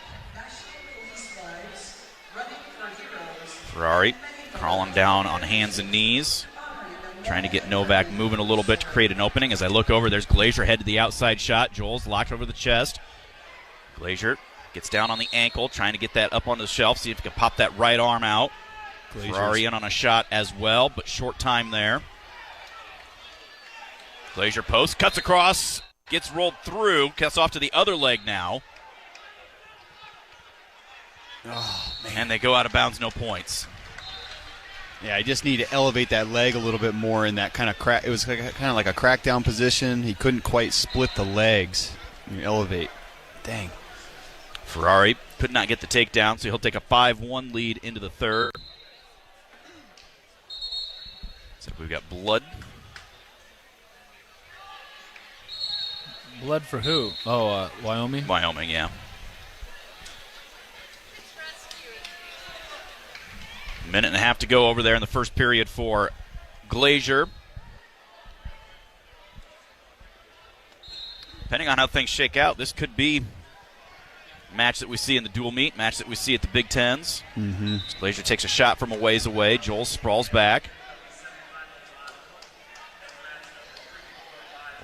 Ferrari crawling down on hands and knees, trying to get Novak moving a little bit to create an opening. As I look over, there's Glazier head to the outside shot. Joel's locked over the chest. Glazier gets down on the ankle, trying to get that up on the shelf, see if he can pop that right arm out. Ferrari in on a shot as well, but short time there. Glazier post, cuts across, gets rolled through, cuts off to the other leg now. Oh, man. And they go out of bounds, no points. Yeah, I just need to elevate that leg a little bit more in that kind of crack. It was kind of like a crackdown position. He couldn't quite split the legs. You elevate. Dang. Ferrari could not get the takedown, so he'll take a 5-1 lead into the third. So we've got blood. Blood for who? Oh, Wyoming? Wyoming, yeah. Minute and a half to go over there in the first period for Glazier. Depending on how things shake out, this could be a match that we see in the dual meet, match that we see at the Big Tens. Mm-hmm. Glazier takes a shot from a ways away. Joel sprawls back.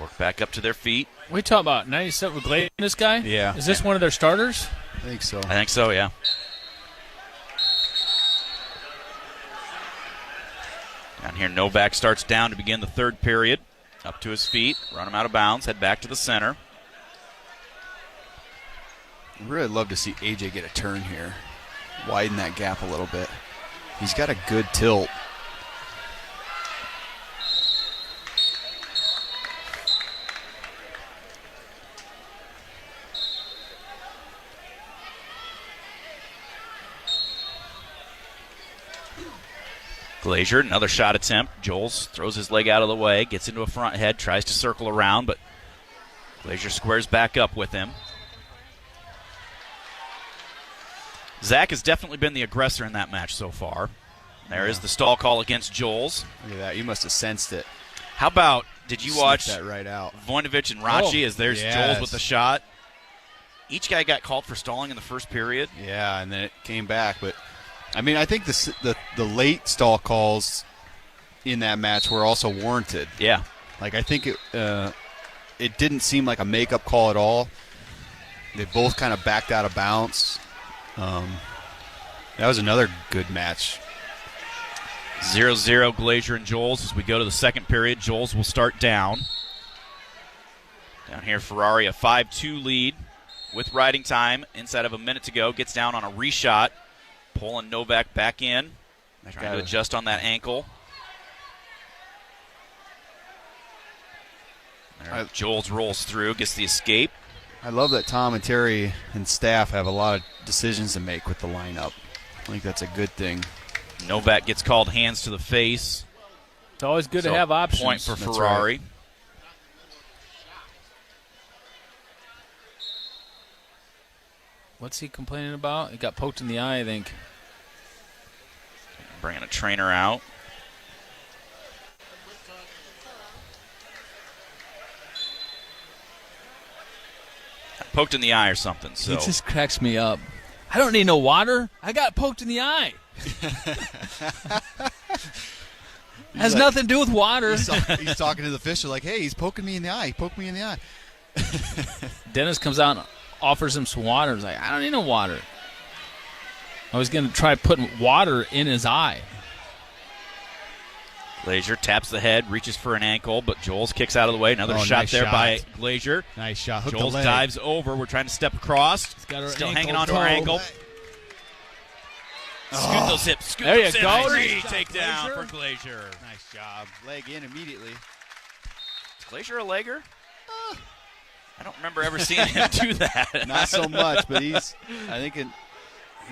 Work back up to their feet. We talking about 97 with Glazier, this guy? Yeah. Is this one of their starters? I think so. I think so, yeah. Down here, Novak starts down to begin the third period. Up to his feet, run him out of bounds, head back to the center. I'd really love to see AJ get a turn here. Widen that gap a little bit. He's got a good tilt. Glazier, another shot attempt. Joles throws his leg out of the way, gets into a front head, tries to circle around, but Glazier squares back up with him. Zach has definitely been the aggressor in that match so far. There is the stall call against Joles. Look at that. You must have sensed it. How about, did you watch that right out? Voinovich and Rachi as there's yes. Joles with the shot? Each guy got called for stalling in the first period. Yeah, and then it came back, but I mean, I think the late stall calls in that match were also warranted. Yeah. Like, I think it didn't seem like a makeup call at all. They both kind of backed out of bounds. That was another good match. 0-0 Glazier and Joels as we go to the second period. Joels will start down. Down here, Ferrari, a 5-2 lead with riding time. Inside of a minute to go. Gets down on a reshot. Pulling Novak back in. Trying to adjust on that ankle. Joels rolls through, gets the escape. I love that Tom and Terry and staff have a lot of decisions to make with the lineup. I think that's a good thing. Novak gets called hands to the face. It's always good to have options. Point for That's Ferrari. right. What's he complaining about? He got poked in the eye, I think. Bringing a trainer out. Poked in the eye or something. So It just cracks me up. I don't need no water. I got poked in the eye. Has like- nothing to do with water. He's talking to the official like, hey, he's poking me in the eye. He poked me in the eye. Dennis comes out and offers him some water. He's like, I don't need no water. I was going to try putting water in his eye. Glazier taps the head, reaches for an ankle, but Joels kicks out of the way. Another shot nice there shot. by Glazier. Nice shot. Hooked the Joels leg. dives over. We're trying to step across. Got her Still ankle hanging on to her toe. ankle. Scoot those hips. Scoot There those you hips. go. Free Nice job, takedown Glazier. for Glazier. Nice job. Leg in immediately. Is Glazier a legger? I don't remember ever seeing him do that. Not so much, but he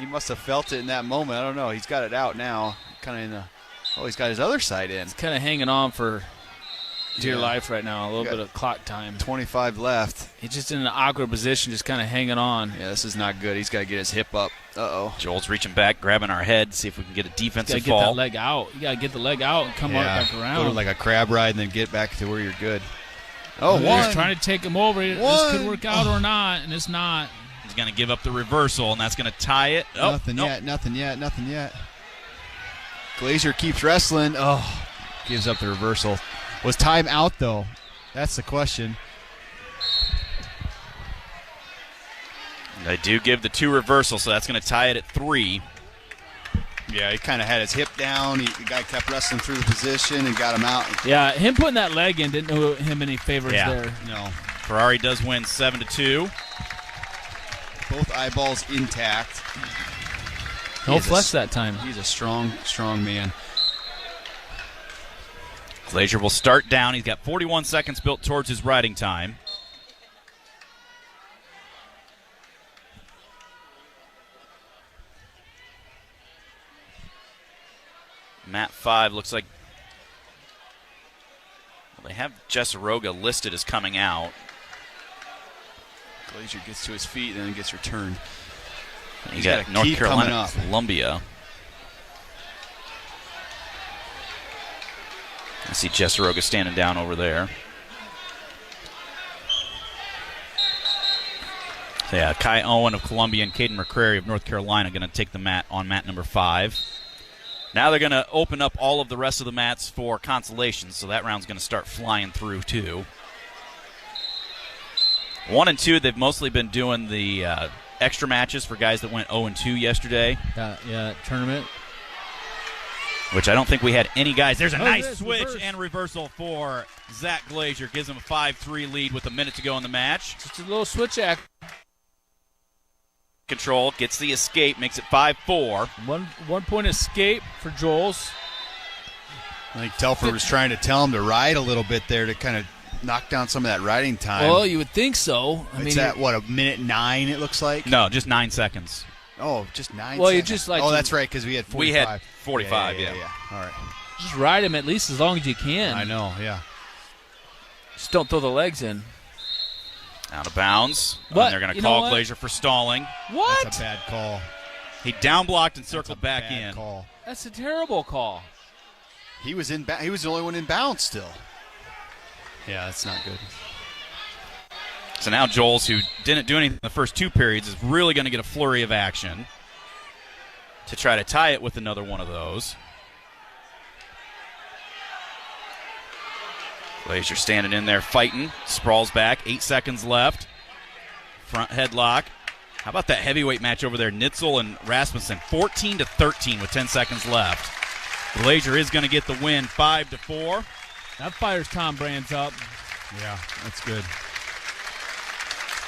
must have felt it in that moment. I don't know. He's got it out now. Kind of in the. Oh, he's got his other side in. It's kind of hanging on for dear Yeah. life right now. A little Got- bit of clock time. 25 left. He's just in an awkward position, just kind of hanging on. Yeah, this is not good. He's got to get his hip up. Uh-oh. Joel's reaching back, grabbing our head, see if we can get a Got defensive to get that fall. leg out. You got to get the leg out and come right back Go to around. like a crab ride and then get back to where you're good. Oh, He's one. trying to take him over. This One. could work out or not, and it's not. He's going to give up the reversal, and that's going to tie it. Oh, Nothing nope. yet. Nothing yet. Nothing yet. Glazier keeps wrestling. Oh, gives up the reversal. Was time out, though? That's the question. They do give the 2 reversal, so that's going to tie it at 3. Yeah, he kind of had his hip down. The guy kept wrestling through the position and got him out. Yeah, him putting that leg in didn't do him any favors there. No. Ferrari does win 7-2. Both eyeballs intact. No He's a- flex that time. He's a strong, strong man. Glazier will start down. He's got 41 seconds built towards his riding time. Mat 5 looks like they have Jessaroga listed as coming out. Glazier gets to his feet and then gets returned. You He's got got a North keep coming Carolina, up. Columbia. I see Jessaroga standing down over there. So yeah, Kai Owen of Columbia and Caden McCrary of North Carolina going to take the mat on mat number 5. Now they're going to open up all of the rest of the mats for Consolation, so that round's going to start flying through too. 1 and 2, they've mostly been doing the extra matches for guys that went 0-2 yesterday, Yeah, tournament. which I don't think we had any guys. There's a nice there's switch reverse. and reversal for Zach Glazier. Gives him a 5-3 lead with a minute to go in the match. Just a little switch act. Control, gets the escape, makes it 5-4. 1 point escape for Joels. I think Telfer was trying to tell him to ride a little bit there to kind of knock down some of that riding time. Well, you would think so. I It's mean, at, what, a minute 9 it looks like? No, just 9 seconds. Oh, just 9 Well, you seconds. just like Oh, to- that's right, because we had 45. We had 45, yeah. All right. just ride him at least as long as you can. I know, yeah. Just don't throw the legs in. Out of bounds. What? And they're going to You know call what? Glazier for stalling. What? That's a bad call. He down blocked and circled That's back a bad in. call. That's a terrible call. He was he was the only one in bounds still. Yeah, that's not good. So now Joels, who didn't do anything in the first 2 periods, is really going to get a flurry of action to try to tie it with another one of those. Glazier standing in there fighting. Sprawls back. 8 seconds left. front headlock. How about that heavyweight match over there? Nitzel and Rasmussen, 14-13 with 10 seconds left. Glazier is going to get the win, 5-4. That fires Tom Brands up. Yeah, that's good.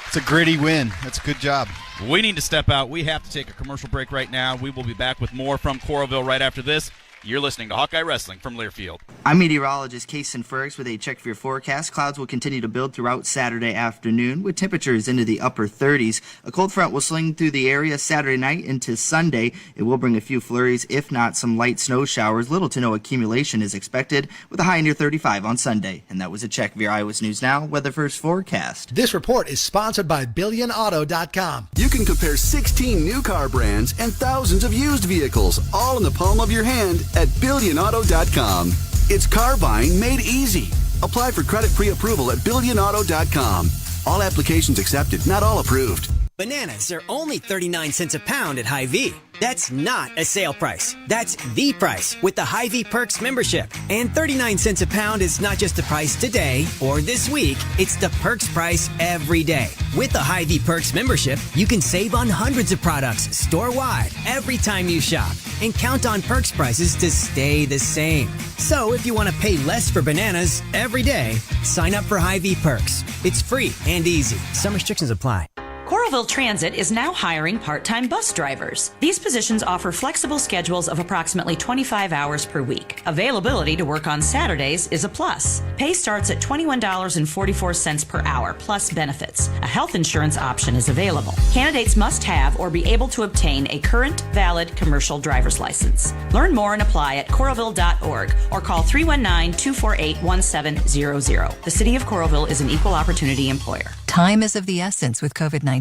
It's a gritty win. That's a good job. We need to step out. We have to take a commercial break right now. We will be back with more from Coralville right after this. You're listening to Hawkeye Wrestling from Learfield. I'm meteorologist Kason Fergus with a check for your forecast. Clouds will continue to build throughout Saturday afternoon with temperatures into the upper 30s. A cold front will swing through the area Saturday night into Sunday. It will bring a few flurries, if not some light snow showers. Little to no accumulation is expected with a high near 35 on Sunday. And that was a check for your Iowa News Now Weather First forecast. This report is sponsored by BillionAuto.com. You can compare 16 new car brands and thousands of used vehicles, all in the palm of your hand at BillionAuto.com. It's car buying made easy. Apply for credit pre-approval at BillionAuto.com. All applications accepted, not all approved. Bananas are only 39 cents a pound at Hy-Vee. That's not a sale price. That's the price with the Hy-Vee Perks membership. And 39 cents a pound is not just the price today or this week. It's the Perks price every day. With the Hy-Vee Perks membership, you can save on hundreds of products store-wide every time you shop and count on Perks prices to stay the same. So if you want to pay less for bananas every day, sign up for Hy-Vee Perks. It's free and easy. Some restrictions apply. Coralville Transit is now hiring part-time bus drivers. These positions offer flexible schedules of approximately 25 hours per week. Availability to work on Saturdays is a plus. Pay starts at $21.44 per hour plus benefits. A health insurance option is available. Candidates must have or be able to obtain a current, valid commercial driver's license. Learn more and apply at coralville.org or call 319-248-1700. The City of Coralville is an equal opportunity employer. Time is of the essence with COVID-19.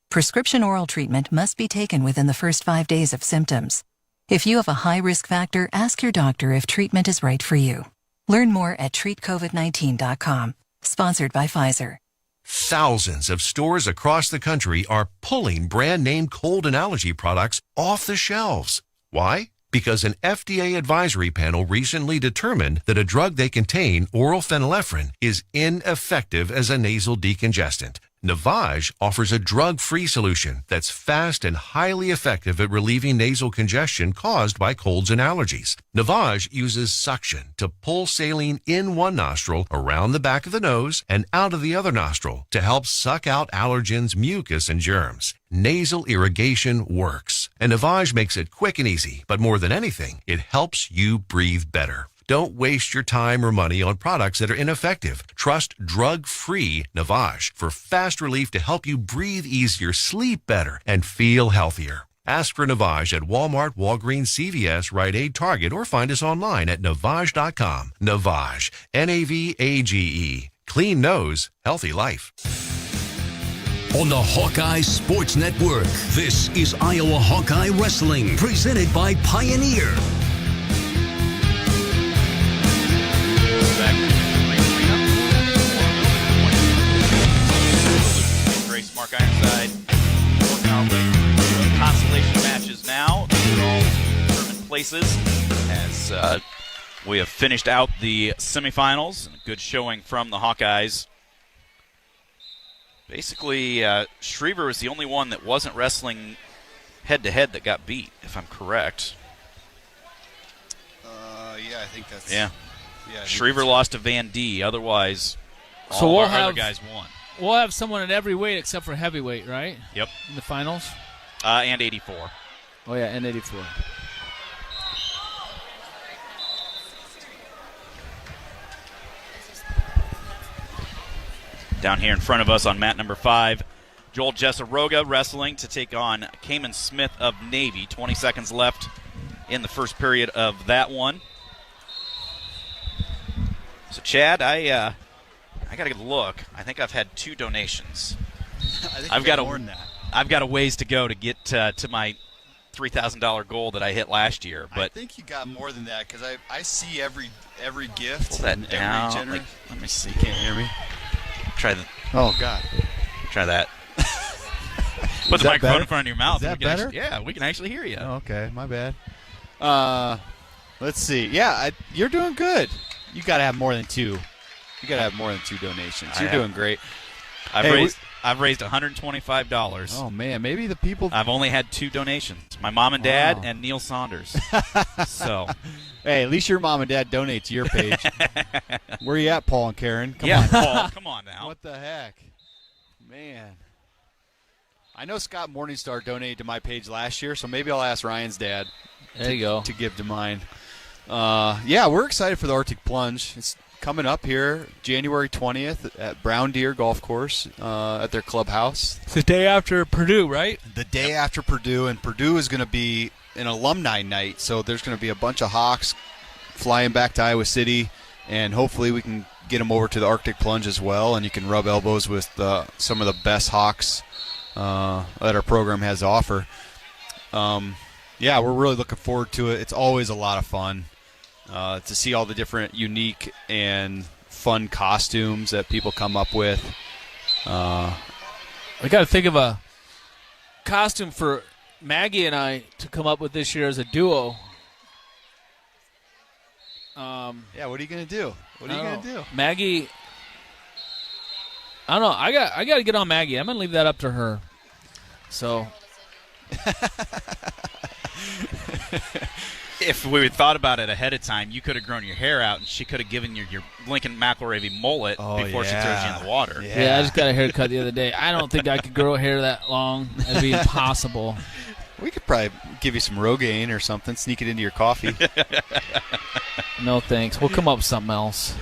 Prescription oral treatment must be taken within the first 5 days of symptoms. If you have a high risk factor, ask your doctor if treatment is right for you. Learn more at treatcovid19.com. Sponsored by Pfizer. Thousands of stores across the country are pulling brand name cold and allergy products off the shelves. Why? Because an FDA advisory panel recently determined that a drug they contain, oral phenylephrine, is ineffective as a nasal decongestant. Novage offers a drug-free solution that's fast and highly effective at relieving nasal congestion caused by colds and allergies. Novage uses suction to pull saline in one nostril, around the back of the nose, and out of the other nostril to help suck out allergens, mucus, and germs. Nasal irrigation works, and Novage makes it quick and easy, but more than anything, it helps you breathe better. Don't waste your time or money on products that are ineffective. Trust drug-free Novage for fast relief to help you breathe easier, sleep better, and feel healthier. Ask for Novage at Walmart, Walgreens, CVS, Rite Aid, Target, or find us online at Novage.com. Novage, N-A-V-A-G-E. Clean nose, healthy life. On the Hawkeye Sports Network, this is Iowa Hawkeye Wrestling, presented by Pioneer. Grace, Mark Ironside, working our way through consolation matches now. They're all determined places as we have finished out the semifinals. A good showing from the Hawkeyes. Basically, Schriever was the only one that wasn't wrestling head-to-head that got beat, if I'm correct. Yeah, I think that's... Yeah. Schriever lost to Van D. Otherwise, so all we'll our have, other guys won. We'll have someone at every weight except for heavyweight, right? Yep. In the finals? And 84. Oh, yeah, and 84. Down here in front of us on mat number 5, Joel Jessaroga wrestling to take on Cayman Smith of Navy. 20 seconds left in the first period of that one. So, Chad, I got to look. I think I've had 2 donations. I've got more than that. I've got a ways to go to get to my $3,000 goal that I hit last year. But I think you got more than that because I see every gift. Pull that and down. Every Let me see. You can't hear me? Try the. Oh God. Try that. Put the microphone better? in front of your mouth. Is that better? Yeah, we can actually hear you. Oh, okay, my bad. Let's see. Yeah, you're doing good. You got to have more than 2. You got to have more than 2 donations. You're doing great. I've raised $125. Oh man, maybe the people. I've only had 2 donations: my mom and dad and Neil Saunders. So, hey, at least your mom and dad donate to your page. Where you at, Paul and Karen? Come on. Paul, come on now. What the heck, man? I know Scott Morningstar donated to my page last year, so maybe I'll ask Ryan's dad. There you go. To give to mine. Yeah, we're excited for the Arctic Plunge. It's coming up here January 20th at Brown Deer Golf Course at their clubhouse. It's the day after Purdue, right? The day after Purdue, and Purdue is going to be an alumni night, so there's going to be a bunch of Hawks flying back to Iowa City, and hopefully we can get them over to the Arctic Plunge as well, and you can rub elbows with some of the best Hawks that our program has to offer. Yeah, we're really looking forward to it. It's always a lot of fun to see all the different unique and fun costumes that people come up with. I got to think of a costume for Maggie and I to come up with this year as a duo. Yeah, what are you going to do? What are you going to do? Maggie, I don't know. I got to get on Maggie. I'm going to leave that up to her. So. If we had thought about it ahead of time, you could have grown your hair out, and she could have given you your Lincoln McElravy mullet before she throws you in the water. Yeah, I just got a haircut the other day. I don't think I could grow hair that long. It'd be impossible. We could probably give you some Rogaine or something, sneak it into your coffee. No thanks. We'll come up with something else.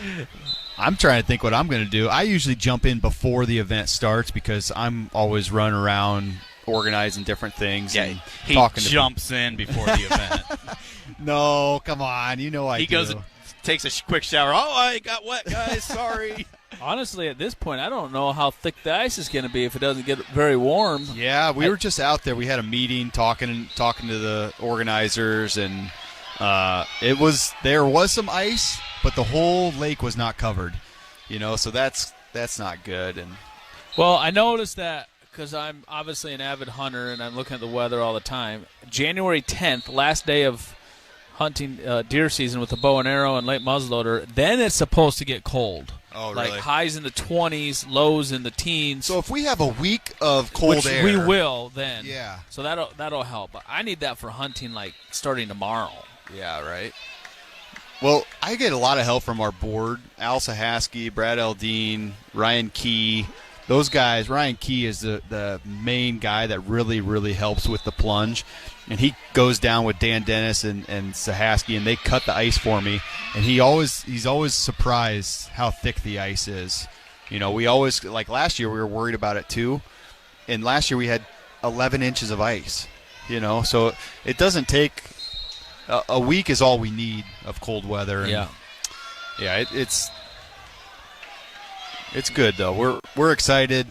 I'm trying to think what I'm going to do. I usually jump in before the event starts because I'm always running around organizing different things. Yeah, and he talking jumps in before the event. No, come on. You know I do. He goes and takes a quick shower. Oh, I got wet, guys. Sorry. Honestly, at this point, I don't know how thick the ice is going to be if it doesn't get very warm. Yeah, we were just out there. We had a meeting talking to the organizers, and there was some ice, but the whole lake was not covered. So that's not good. And well, I noticed that because I'm obviously an avid hunter and I'm looking at the weather all the time. January 10th, last day of hunting deer season with the bow and arrow and late muzzleloader, then it's supposed to get cold. Oh, like really? Highs in the 20s, lows in the teens. So if we have a week of cold which air, we will then. Yeah. So that'll help. But I need that for hunting, like starting tomorrow. Yeah, right. Well, I get a lot of help from our board: Al Sahaski, Brad Eldine, Ryan Key. Those guys. Ryan Key is the main guy that really, really helps with the plunge. And he goes down with Dan Dennis and Sahaski, and they cut the ice for me. And he's always surprised how thick the ice is. We always, like last year, we were worried about it too. And last year we had 11 inches of ice. So it doesn't take a week is all we need of cold weather. And yeah, it's good though. We're excited.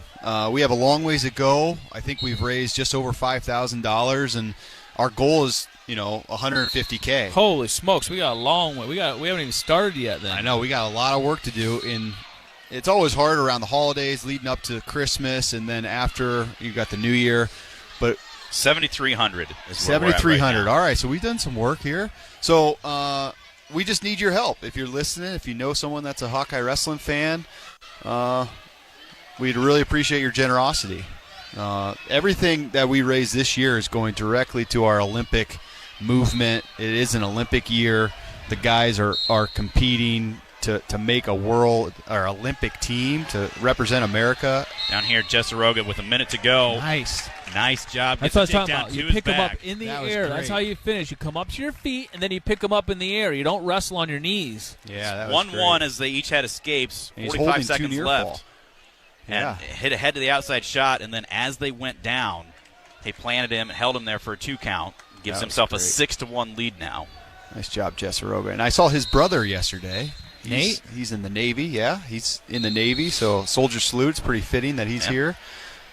We have a long ways to go. I think we've raised just over $5,000, and our goal is, $150K. Holy smokes, we got a long way. We haven't even started yet. Then I know we got a lot of work to do. It's always hard around the holidays, leading up to Christmas, and then after you got the New Year. But 7,300 is 7,300. Right, all right, so we've done some work here. So we just need your help. If you're listening, if you know someone that's a Hawkeye wrestling fan, we'd really appreciate your generosity. Everything that we raise this year is going directly to our Olympic movement. It is an Olympic year. The guys are competing to make a world or Olympic team to represent America. Down here, Jessaroga with a minute to go. Nice job. That's what I was talking about. You pick them up in the air. Great. That's how you finish. You come up to your feet, and then you pick them up in the air. You don't wrestle on your knees. Yeah, that was 1-1 as they each had escapes. 45 seconds left. And hit a head to the outside shot, and then as they went down, they planted him, held him there for a 2 count. Gives himself a 6-1 lead now. Nice job, Jessaroga. And I saw his brother yesterday. Nate? He's in the Navy, yeah. He's in the Navy, so soldier salute. It's pretty fitting that he's here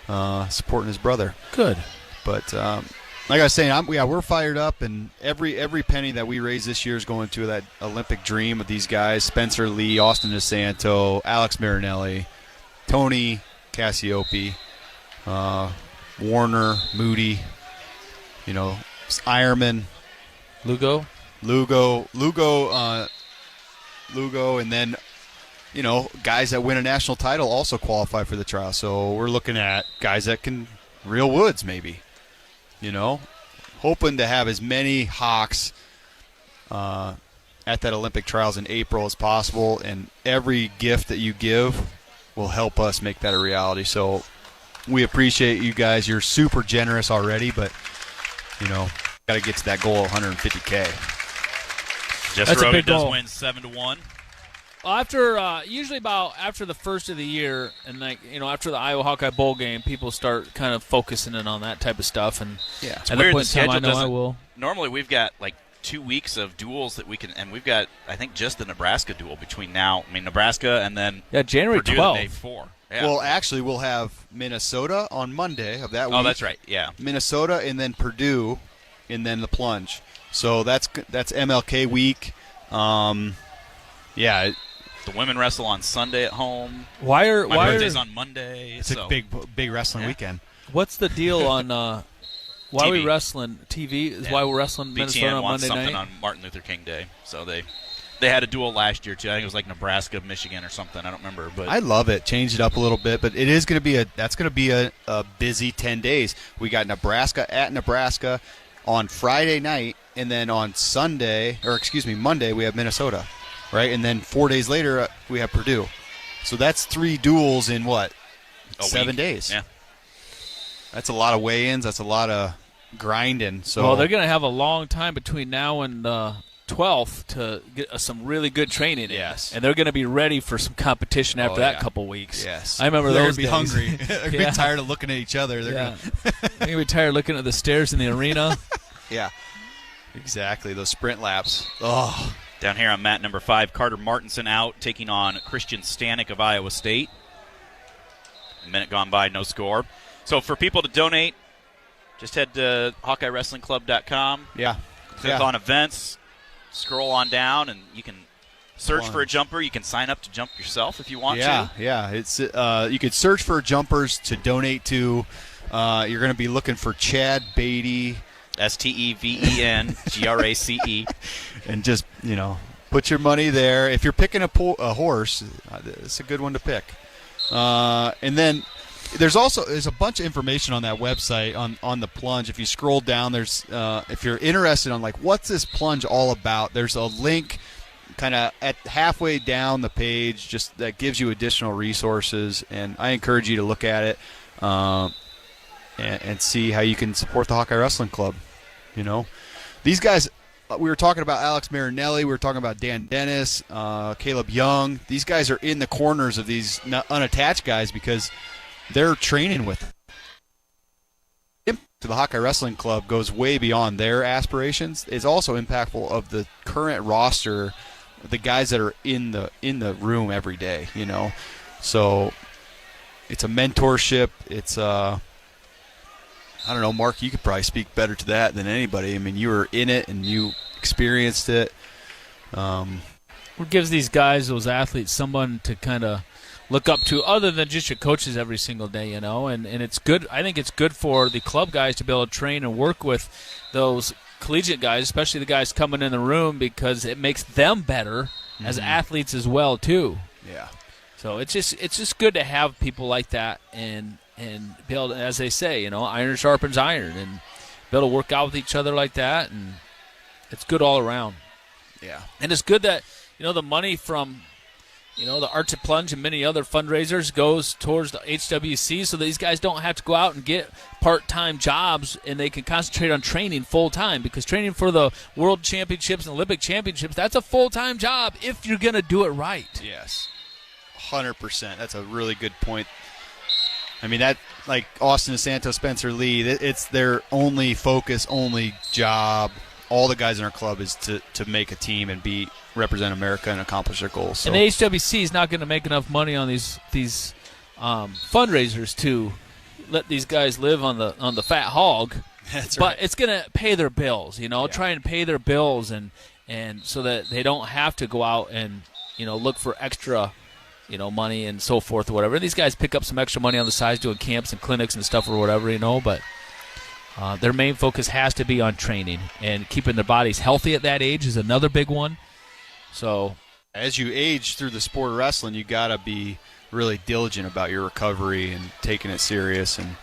supporting his brother. Good. But like I was saying, we're fired up, and every penny that we raise this year is going to that Olympic dream of these guys: Spencer Lee, Austin DeSanto, Alex Marinelli, Tony Cassiope, Warner, Moody, Ironman, Lugo, and then guys that win a national title also qualify for the trial. So we're looking at guys that can real woods maybe. Hoping to have as many Hawks at that Olympic trials in April as possible, and every gift that you give will help us make that a reality. So we appreciate you guys. You're super generous already, but got to get to that goal of 150K. Jess Rogan does win 7-1. Usually after the first of the year, and after the Iowa Hawkeye Bowl game, people start kind of focusing in on that type of stuff. And yeah, it's at weird. The point in time, I know I will. Normally, we've got 2 weeks of duels that we can, and we've got I think just the Nebraska duel between now. Nebraska and then January Purdue 12th. The day before. Yeah. Well, actually, we'll have Minnesota on Monday of that week. Oh, that's right. Yeah, Minnesota and then Purdue, and then the Plunge. So that's MLK week. Yeah. The women wrestle on Sunday at home. My birthday's on Monday. It's a big wrestling weekend. What's the deal on why we wrestling TV? Is why we're wrestling Minnesota BTN on wants Monday something night? on Martin Luther King Day, so they had a duel last year too. I think it was Nebraska, Michigan, or something. I don't remember, but I love it. Change it up a little bit, but it is going to be a busy 10 days. We got Nebraska at Nebraska on Friday night, and then on Monday we have Minnesota. Right, and then 4 days later we have Purdue. So that's 3 duels in 7 days. Yeah, that's a lot of weigh-ins. That's a lot of grinding. So they're going to have a long time between now and 12th to get some really good training. Yes, and they're going to be ready for some competition after that couple weeks. Yes, I remember they're those going to be hungry. They're going to be tired of looking at each other. They're going to be tired of looking at the stairs in the arena. Yeah, exactly. Those sprint laps. Oh. Down here on mat number 5, Carter Martinson out, taking on Christian Stanek of Iowa State. A minute gone by, no score. So for people to donate, just head to HawkeyeWrestlingClub.com. Yeah. Click on events, scroll on down, and you can search for a jumper. You can sign up to jump yourself if you want to. Yeah. It's you could search for jumpers to donate to. You're going to be looking for Chad Beatty. STEVENGRACE. And just, put your money there. If you're picking a horse, it's a good one to pick. And then there's a bunch of information on that website on the Plunge. If you scroll down, there's if you're interested on what's this Plunge all about, there's a link kind of at halfway down the page just that gives you additional resources, and I encourage you to look at it and see how you can support the Hawkeye Wrestling Club. These guys, we were talking about Alex Marinelli, we were talking about Dan Dennis, Caleb Young. These guys are in the corners of these unattached guys because they're training with them. To the Hawkeye Wrestling Club goes way beyond their aspirations. It's also impactful of the current roster, the guys that are in the room every day. So it's a mentorship. It's I don't know, Mark, you could probably speak better to that than anybody. You were in it and you experienced it. What gives these guys, those athletes, someone to kind of look up to other than just your coaches every single day, and it's good. I think it's good for the club guys to be able to train and work with those collegiate guys, especially the guys coming in the room, because it makes them better as athletes as well too. Yeah. So it's just good to have people like that and be able to, as they say, iron sharpens iron, and be able to work out with each other like that, and it's good all around. Yeah. And it's good that, the money from, the Arts at Plunge and many other fundraisers goes towards the HWC, so that these guys don't have to go out and get part-time jobs, and they can concentrate on training full-time, because training for the World Championships and Olympic Championships, that's a full-time job if you're going to do it right. Yes. 100%. That's a really good point. That, like Austin DeSanto, Spencer Lee, it's their only focus, only job. All the guys in our club is to make a team and represent America and accomplish their goals. So. And the HWC is not going to make enough money on these fundraisers to let these guys live on the fat hog. That's but right. It's going to pay their bills, try and pay their bills, and so that they don't have to go out and look for extra money and so forth or whatever. These guys pick up some extra money on the side doing camps and clinics and stuff or whatever, but their main focus has to be on training, and keeping their bodies healthy at that age is another big one. So as you age through the sport of wrestling, you got to be really diligent about your recovery and taking it serious, and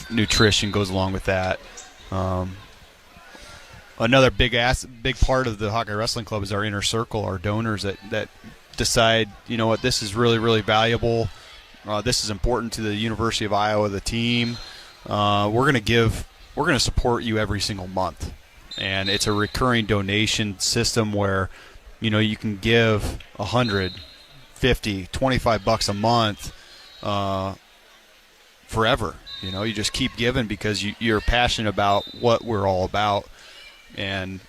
nutrition goes along with that. Another big part of the Hawkeye Wrestling Club is our inner circle, our donors that decide, you know what, this is really, really valuable. This is important to the University of Iowa, the team. We're going to support you every single month. And it's a recurring donation system where, you know, you can give $100, $50, $25 a month forever. You know, you just keep giving because you're passionate about what we're all about. And,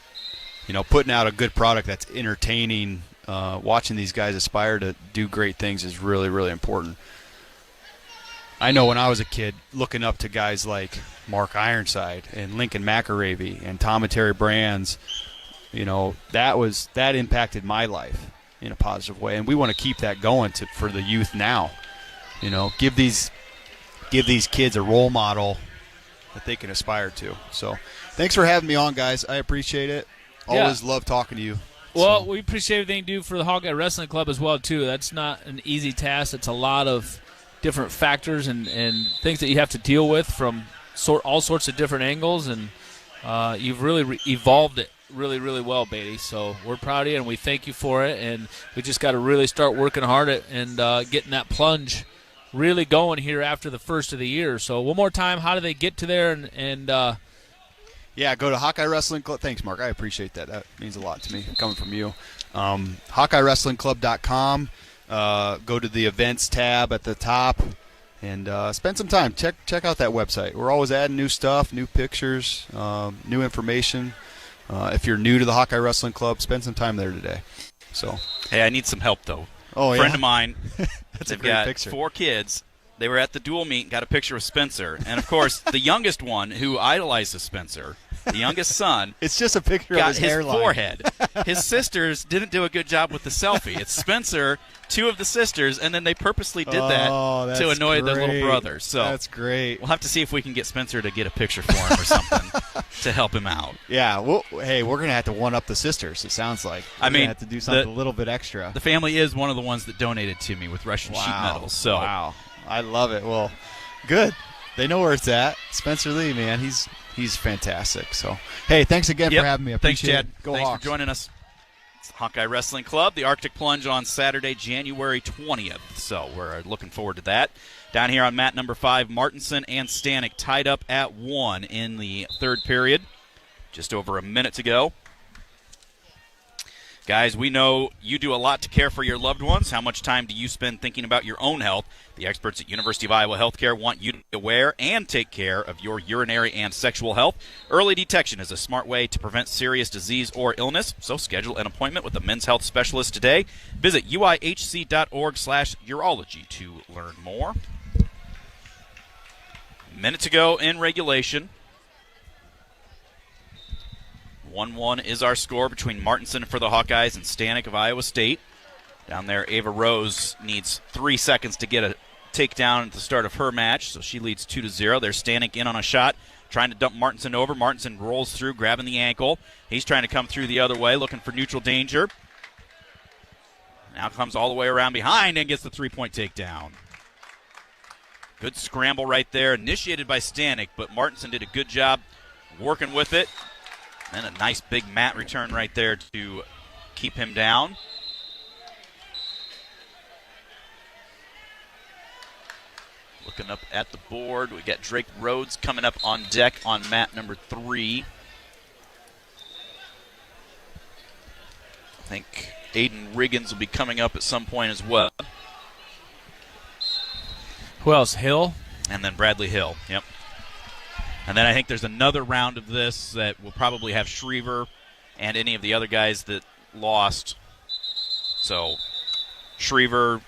you know, putting out a good product that's entertaining, watching these guys aspire to do great things is really, really important. I know when I was a kid, looking up to guys like Mark Ironside and Lincoln McEravy and Tom and Terry Brands, you know, that impacted my life in a positive way. And we want to keep that going for the youth now. You know, give these kids a role model that they can aspire to. So thanks for having me on, guys. I appreciate it. Always love talking to you. Well, we appreciate everything you do for the Hawkeye Wrestling Club as well, too. That's not an easy task. It's a lot of different factors and things that you have to deal with from all sorts of different angles, and you've really evolved it really, really well, Beatty. So we're proud of you, and we thank you for it, and we just got to really start working hard and getting that plunge really going here after the first of the year. So one more time, how do they get to there? Yeah, go to Hawkeye Wrestling Club. Thanks, Mark. I appreciate that. That means a lot to me coming from you. HawkeyeWrestlingClub.com. Go to the events tab at the top and spend some time. Check out that website. We're always adding new stuff, new pictures, new information. If you're new to the Hawkeye Wrestling Club, spend some time there today. So, hey, I need some help, though. Oh, yeah? Friend of mine, That's a they've great got picture. 4 kids. They were at the dual meet and got a picture with Spencer. And, of course, the youngest one, who idolizes Spencer, the youngest son, it's just a picture got of his hairline. Forehead. His sisters didn't do a good job with the selfie. It's Spencer, 2 of the sisters, and then they purposely did that to annoy their little brother. So that's great. We'll have to see if we can get Spencer to get a picture for him or something to help him out. Yeah, well, hey, we're going to have to one-up the sisters, it sounds like. We're going to have to do something a little bit extra. The family is one of the ones that donated to me with Russian sheet metals. So. Wow. I love it. Well, good. They know where it's at. Spencer Lee, man, he's fantastic. So, hey, thanks again for having me. I Thanks, appreciate Chad. it. Go Thanks Hawks. for joining us. It's Hawkeye Wrestling Club, the Arctic Plunge on Saturday, January 20th. So we're looking forward to that. Down here on mat number 5, Martinson and Stanek tied up at 1 in the third period. Just over a minute to go. Guys, we know you do a lot to care for your loved ones. How much time do you spend thinking about your own health? The experts at University of Iowa Healthcare want you to be aware and take care of your urinary and sexual health. Early detection is a smart way to prevent serious disease or illness, so schedule an appointment with a men's health specialist today. Visit uihc.org/urology to learn more. Minute to go in regulation. 1-1 is our score between Martinson for the Hawkeyes and Stanek of Iowa State. Down there, Ava Rose needs 3 seconds to get a takedown at the start of her match, so she leads 2-0. There's Stanek in on a shot, trying to dump Martinson over. Martinson rolls through, grabbing the ankle. He's trying to come through the other way, looking for neutral danger. Now comes all the way around behind and gets the 3-point takedown. Good scramble right there, initiated by Stanek, but Martinson did a good job working with it. And a nice big mat return right there to keep him down. Looking up at the board, we got Drake Rhodes coming up on deck on mat number 3. I think Aiden Riggins will be coming up at some point as well. Who else? Hill? And then Bradley Hill, yep. And then I think there's another round of this that will probably have Schriever and any of the other guys that lost. So Schriever,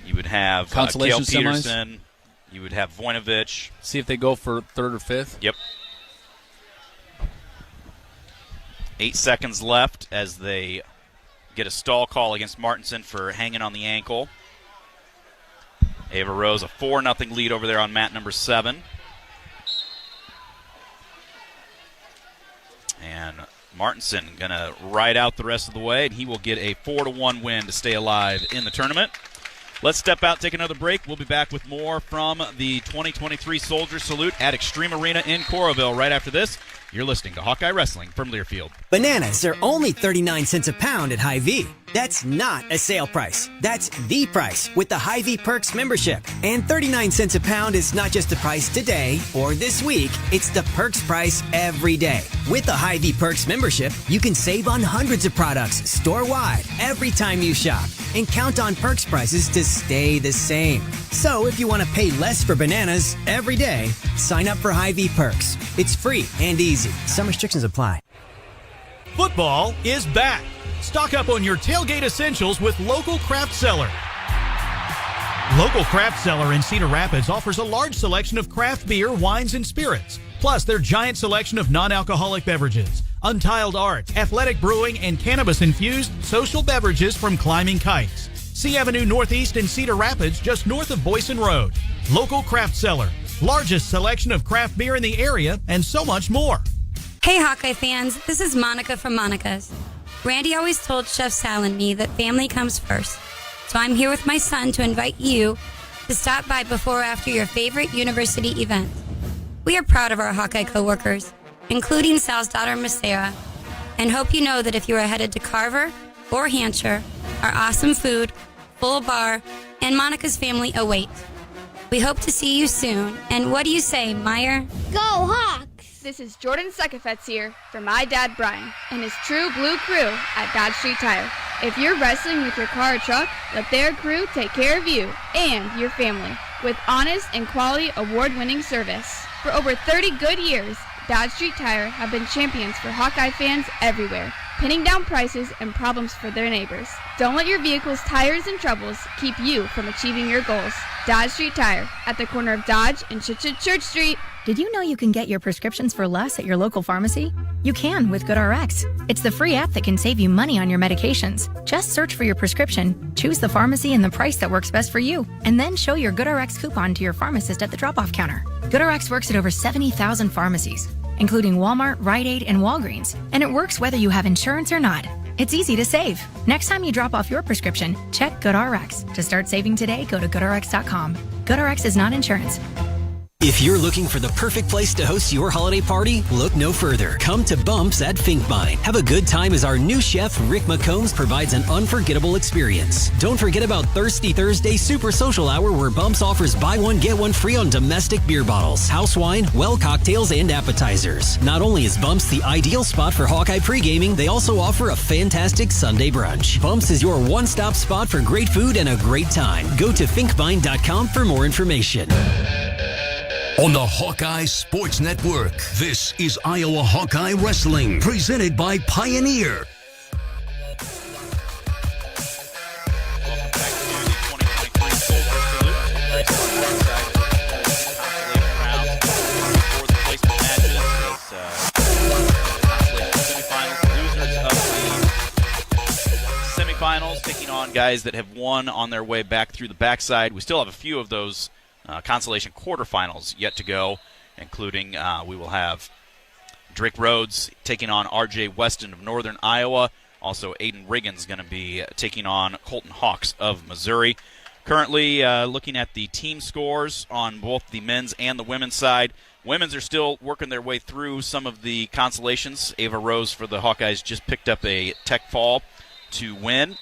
you would have Consolation Cale Peterson, you would have Voinovich. See if they go for 3rd or 5th. Yep. 8 seconds left as they get a stall call against Martinson for hanging on the ankle. Ava Rose, a 4-0 lead over there on mat number 7. And Martinson going to ride out the rest of the way, and he will get a 4-1 win to stay alive in the tournament. Let's step out, take another break. We'll be back with more from the 2023 Soldier Salute at Extreme Arena in Coralville right after this. You're listening to Hawkeye Wrestling from Learfield. Bananas are only 39 cents a pound at Hy-Vee. That's not a sale price. That's the price with the Hy-Vee Perks membership. And 39 cents a pound is not just the price today or this week. It's the Perks price every day. With the Hy-Vee Perks membership, you can save on hundreds of products store-wide every time you shop. And count on Perks prices to stay the same. So if you want to pay less for bananas every day, sign up for Hy-Vee Perks. It's free and easy. Some restrictions apply. Football is back. Stock up on your tailgate essentials with Local Craft Cellar. Local Craft Cellar in Cedar Rapids offers a large selection of craft beer, wines, and spirits, plus their giant selection of non-alcoholic beverages, untiled art, athletic brewing, and cannabis-infused social beverages from Climbing Kites. C Avenue Northeast in Cedar Rapids, just north of Boyson Road. Local Craft Cellar, largest selection of craft beer in the area, and so much more. Hey Hawkeye fans, this is Monica from Monica's. Randy always told Chef Sal and me that family comes first. So I'm here with my son to invite you to stop by before or after your favorite university event. We are proud of our Hawkeye coworkers, including Sal's daughter, Miss Sarah, and hope you know that if you are headed to Carver or Hampshire, our awesome food, full bar, and Monica's family await. We hope to see you soon. And what do you say, Meyer? Go Hawks! This is Jordan Sekafetz here for my dad, Brian, and his True Blue crew at Dodge Street Tire. If you're wrestling with your car or truck, let their crew take care of you and your family with honest and quality award-winning service. For over 30 good years, Dodge Street Tire have been champions for Hawkeye fans everywhere, pinning down prices and problems for their neighbors. Don't let your vehicle's tires and troubles keep you from achieving your goals. Dodge Street Tire, at the corner of Dodge and Church Street. Did you know you can get your prescriptions for less at your local pharmacy? You can with GoodRx. It's the free app that can save you money on your medications. Just search for your prescription, choose the pharmacy and the price that works best for you, and then show your GoodRx coupon to your pharmacist at the drop-off counter. GoodRx works at over 70,000 pharmacies, including Walmart, Rite Aid, and Walgreens, and it works whether you have insurance or not. It's easy to save. Next time you drop off your prescription, check GoodRx. To start saving today, go to GoodRx.com. GoodRx is not insurance. If you're looking for the perfect place to host your holiday party, look no further. Come to Bumps at Finkbine. Have a good time as our new chef, Rick McCombs, provides an unforgettable experience. Don't forget about Thirsty Thursday Super Social Hour, where Bumps offers buy one, get one free on domestic beer bottles, house wine, well cocktails, and appetizers. Not only is Bumps the ideal spot for Hawkeye pre-gaming, they also offer a fantastic Sunday brunch. Bumps is your one-stop spot for great food and a great time. Go to finkbine.com for more information. On the Hawkeye Sports Network, this is Iowa Hawkeye Wrestling, presented by Pioneer. Welcome back to the 2023 Soldier Salute. For the placement matches, semifinals, taking on guys that have won on their way back through the backside. We still have a few of those consolation quarterfinals yet to go, including we will have Drake Rhodes taking on R.J. Weston of Northern Iowa. Also, Aiden Riggins going to be taking on Colton Hawks of Missouri. Currently, looking at the team scores on both the men's and the women's side. Women's are still working their way through some of the consolations. Ava Rose for the Hawkeyes just picked up a tech fall to win.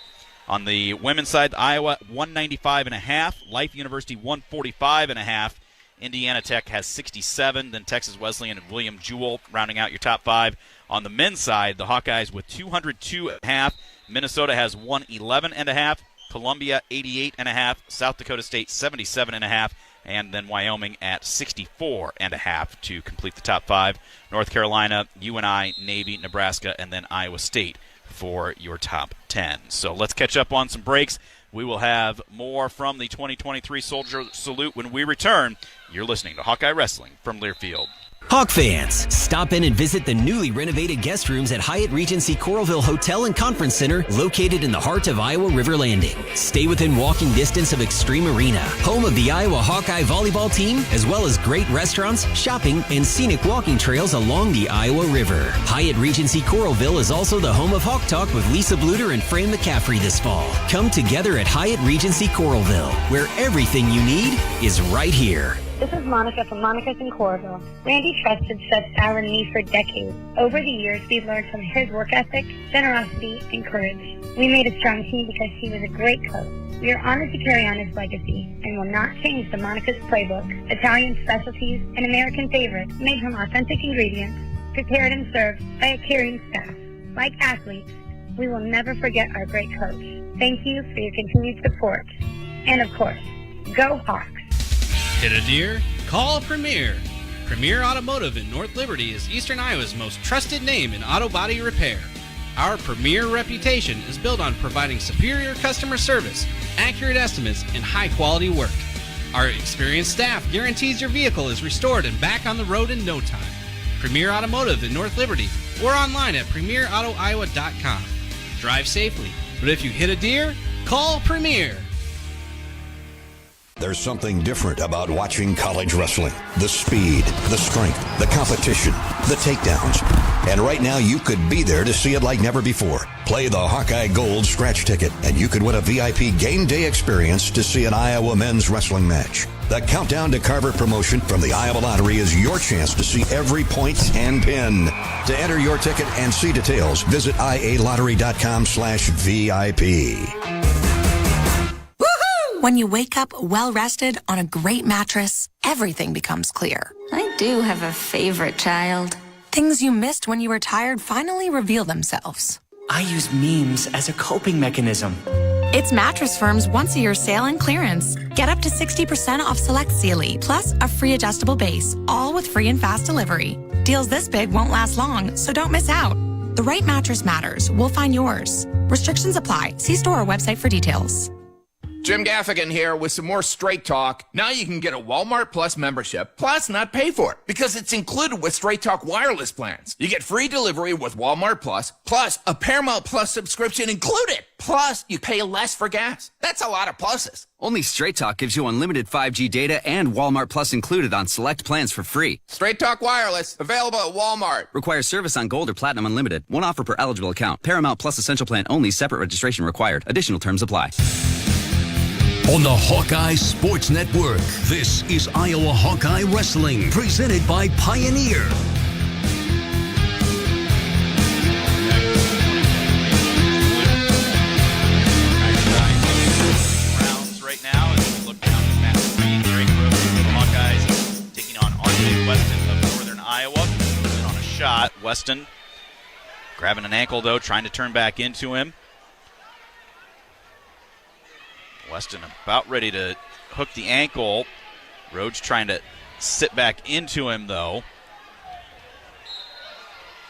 On the women's side, Iowa 195.5, Life University 145.5, Indiana Tech has 67, then Texas Wesleyan and William Jewell rounding out your top five. On the men's side, the Hawkeyes with 202.5, Minnesota has 111.5, Columbia 88.5, South Dakota State 77.5, and then Wyoming at 64.5 to complete the top five. North Carolina, UNI, Navy, Nebraska, and then Iowa State for your top 10. So let's catch up on some breaks. We will have more from the 2023 Soldier Salute when we return. You're listening to Hawkeye Wrestling from Learfield. Hawk fans, stop in and visit the newly renovated guest rooms at Hyatt Regency Coralville Hotel and Conference Center, located in the heart of Iowa River Landing. Stay within walking distance of Extreme Arena, home of the Iowa Hawkeye volleyball team, as well as great restaurants, shopping, and scenic walking trails along the Iowa River. Hyatt Regency Coralville is also the home of Hawk Talk with Lisa Bluter and Fran McCaffrey this fall. Come together at Hyatt Regency Coralville, where everything you need is right here. This is Monica from Monica's in Coralville. Randy trusted Chef Sal and me for decades. Over the years, we've learned from his work ethic, generosity, and courage. We made a strong team because he was a great cook. We are honored to carry on his legacy and will not change the Monica's playbook, Italian specialties, and American favorites made from authentic ingredients, prepared and served by a caring staff. Like athletes, we will never forget our great coach. Thank you for your continued support. And of course, go Hawks! Hit a deer? Call Premier. Premier Automotive in North Liberty is Eastern Iowa's most trusted name in auto body repair. Our premier reputation is built on providing superior customer service, accurate estimates, and high-quality work. Our experienced staff guarantees your vehicle is restored and back on the road in no time. Premier Automotive in North Liberty or online at premierautoiowa.com. Drive safely, but if you hit a deer, call Premier. There's something different about watching college wrestling. The speed, the strength, the competition, the takedowns. And right now you could be there to see it like never before. Play the Hawkeye Gold scratch ticket and you could win a VIP game day experience to see an Iowa men's wrestling match. The Countdown to Carver promotion from the Iowa Lottery is your chance to see every point and pin. To enter your ticket and see details, visit ialottery.com/VIP. When you wake up well-rested on a great mattress, everything becomes clear. I do have a favorite child. Things you missed when you were tired finally reveal themselves. I use memes as a coping mechanism. It's Mattress Firm's once-a-year sale and clearance. Get up to 60% off select Sealy, plus a free adjustable base, all with free and fast delivery. Deals this big won't last long, so don't miss out. The right mattress matters. We'll find yours. Restrictions apply. See store or website for details. Jim Gaffigan here with some more Straight Talk. Now you can get a Walmart Plus membership, plus not pay for it, because it's included with Straight Talk wireless plans. You get free delivery with Walmart Plus a Paramount Plus subscription included. Plus, you pay less for gas. That's a lot of pluses. Only Straight Talk gives you unlimited 5G data and Walmart Plus included on select plans for free. Straight Talk Wireless, available at Walmart. Requires service on Gold or Platinum Unlimited. One offer per eligible account. Paramount Plus Essential Plan only. Separate registration required. Additional terms apply. On the Hawkeye Sports Network, this is Iowa Hawkeye Wrestling, presented by Pioneer. Rounds right now as we look down the map 3. Great road for the Hawkeyes taking on RJ Weston of Northern Iowa. In on a shot. Weston grabbing an ankle, though, trying to turn back into him. Weston about ready to hook the ankle. Rhodes trying to sit back into him, though.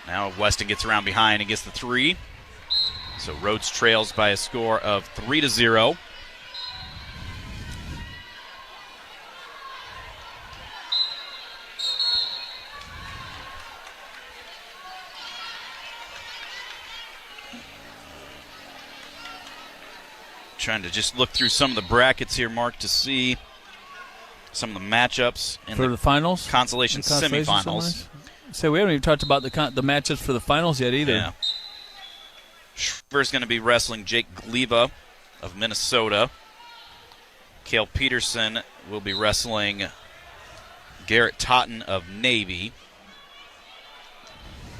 Now Weston gets around behind and gets the 3. So Rhodes trails by a score of 3-0. Trying to just look through some of the brackets here, Mark, to see some of the matchups in for the finals, consolation semifinals. So we haven't even talked about the matchups for the finals yet either. Yeah. First going to be wrestling Jake Gleva of Minnesota. Cale Peterson will be wrestling Garrett Totten of Navy.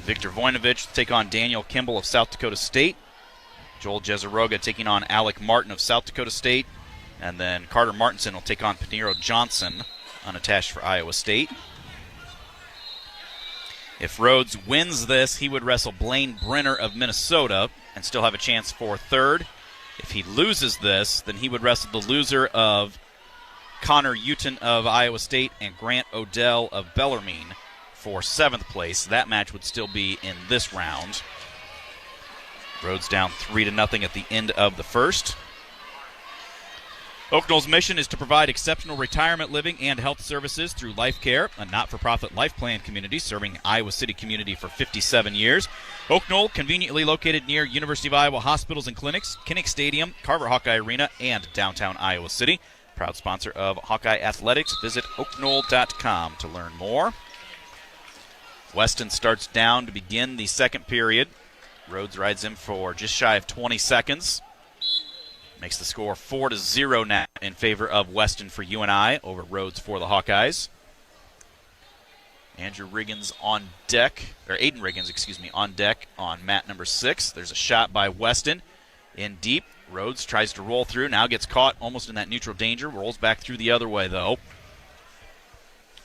Victor Voinovich will take on Daniel Kimball of South Dakota State. Joel Jezeroga taking on Alec Martin of South Dakota State. And then Carter Martinson will take on Paniro Johnson, unattached for Iowa State. If Rhodes wins this, he would wrestle Blaine Brenner of Minnesota and still have a chance for third. If he loses this, then he would wrestle the loser of Connor Uton of Iowa State and Grant Odell of Bellarmine for 7th place. That match would still be in this round. Rhodes down 3-0 at the end of the first. Oak Knoll's mission is to provide exceptional retirement living and health services through Life Care, a not-for-profit life plan community serving the Iowa City community for 57 years. Oak Knoll, conveniently located near University of Iowa hospitals and clinics, Kinnick Stadium, Carver Hawkeye Arena, and downtown Iowa City. Proud sponsor of Hawkeye Athletics. Visit oakknoll.com to learn more. Weston starts down to begin the second period. Rhodes rides him for just shy of 20 seconds. Makes the score 4-0 now in favor of Weston for UNI over Rhodes for the Hawkeyes. Andrew Riggins on deck, or Aiden Riggins, excuse me, on deck on mat number 6. There's a shot by Weston in deep. Rhodes tries to roll through, now gets caught almost in that neutral danger. Rolls back through the other way, though.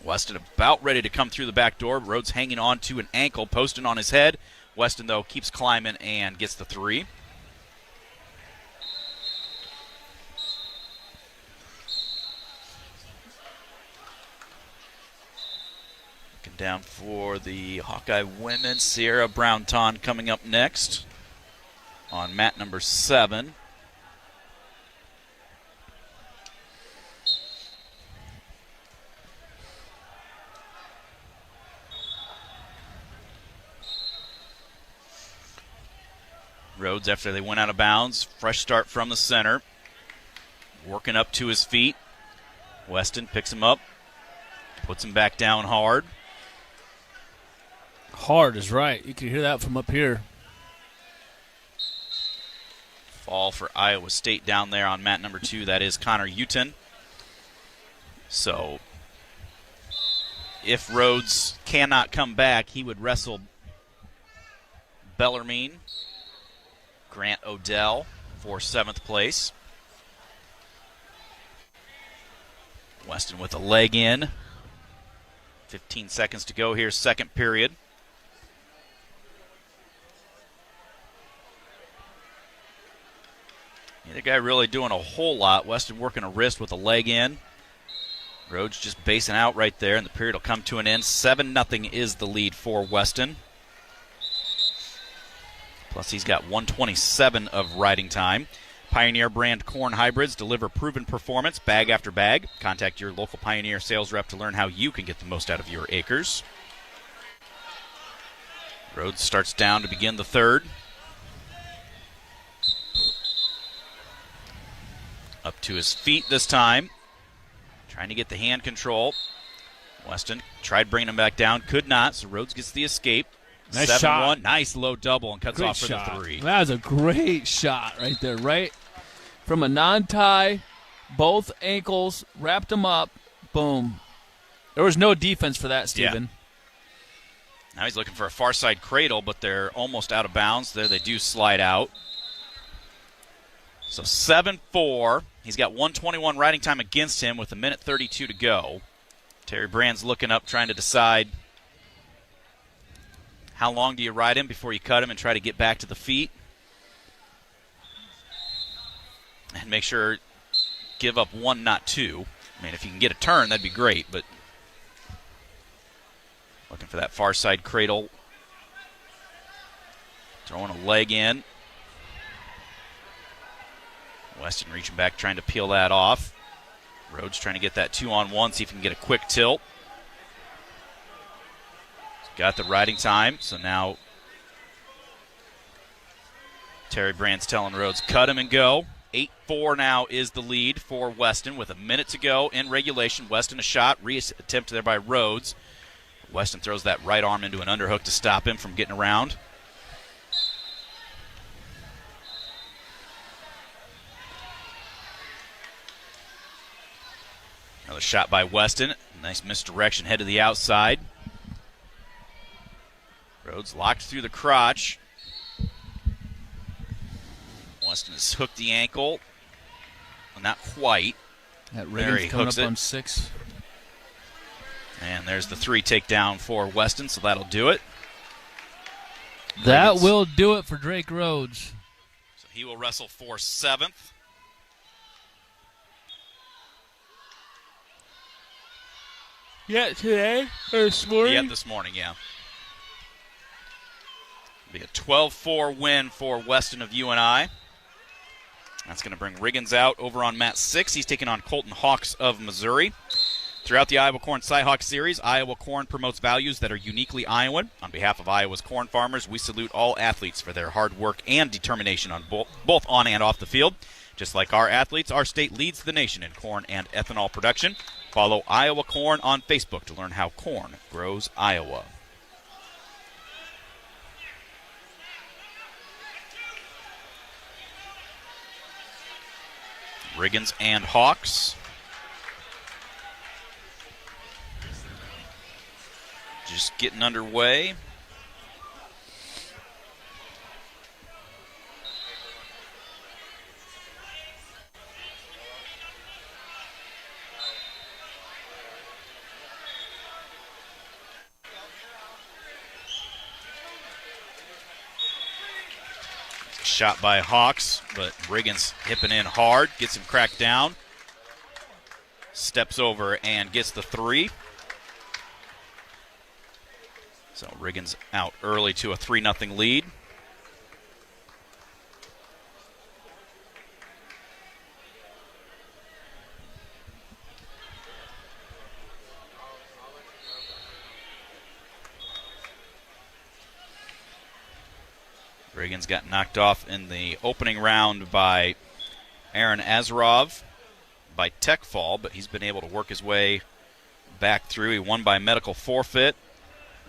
Weston about ready to come through the back door. Rhodes hanging on to an ankle, posting on his head. Weston, though, keeps climbing and gets the 3. Looking down for the Hawkeye women. Sierra Brown-Ton coming up next on mat number 7. Rhodes, after they went out of bounds, fresh start from the center. Working up to his feet. Weston picks him up, puts him back down hard. Hard is right. You can hear that from up here. Fall for Iowa State down there on mat number 2. That is Connor Uton. So if Rhodes cannot come back, he would wrestle Bellarmine, Grant Odell for 7th place. Weston with a leg in. 15 seconds to go here, second period. Neither guy really doing a whole lot. Weston working a wrist with a leg in. Rhodes just basing out right there, and the period will come to an end. 7-0 is the lead for Weston. Plus, he's got 127 of riding time. Pioneer brand corn hybrids deliver proven performance bag after bag. Contact your local Pioneer sales rep to learn how you can get the most out of your acres. Rhodes starts down to begin the third. Up to his feet this time. Trying to get the hand control. Weston tried bringing him back down. Could not, so Rhodes gets the escape. Nice 7-1. shot. Nice low double and cuts Great off for shot. the 3. That was a great shot right there, right? From a non-tie, both ankles, wrapped him up, boom. There was no defense for that, Steven. Yeah. Now he's looking for a far side cradle, but they're almost out of bounds. There they do slide out. So 7-4. He's got 121 riding time against him with 1:32 to go. Terry Brand's looking up, trying to decide how long do you ride him before you cut him and try to get back to the feet. And make sure, give up 1, not 2. I mean, if you can get a turn, that'd be great, but looking for that far side cradle. Throwing a leg in. Weston reaching back, trying to peel that off. Rhodes trying to get that 2-on-1, see if he can get a quick tilt. He's got the riding time, so now Terry Brand's telling Rhodes, cut him and go. 8-4 now is the lead for Weston with 1 minute to go in regulation. Weston a shot, attempt there by Rhodes. Weston throws that right arm into an underhook to stop him from getting around. Another shot by Weston. Nice misdirection, head to the outside. Rhodes locked through the crotch. Weston has hooked the ankle. Well, not quite. That there he Riggins coming hooks up it. on 6. And there's the 3 takedown for Weston, so that'll do it. That Riggins. will do it for Drake Rhodes. So he will wrestle for 7th. Yeah, today or this morning? Yeah, this morning, yeah. It'll be a 12-4 win for Weston of UNI. That's going to bring Riggins out over on mat 6. He's taking on Colton Hawks of Missouri. Throughout the Iowa Corn Cy-Hawk Series, Iowa Corn promotes values that are uniquely Iowan. On behalf of Iowa's corn farmers, we salute all athletes for their hard work and determination on both on and off the field. Just like our athletes, our state leads the nation in corn and ethanol production. Follow Iowa Corn on Facebook to learn how corn grows Iowa. Riggins and Hawks. Just getting underway. Shot by Hawks, but Riggins hipping in hard, gets him cracked down. Steps over and gets the 3. So Riggins out early to a 3-0 lead. Riggins got knocked off in the opening round by Aaron Azarov by tech fall, but he's been able to work his way back through. He won by medical forfeit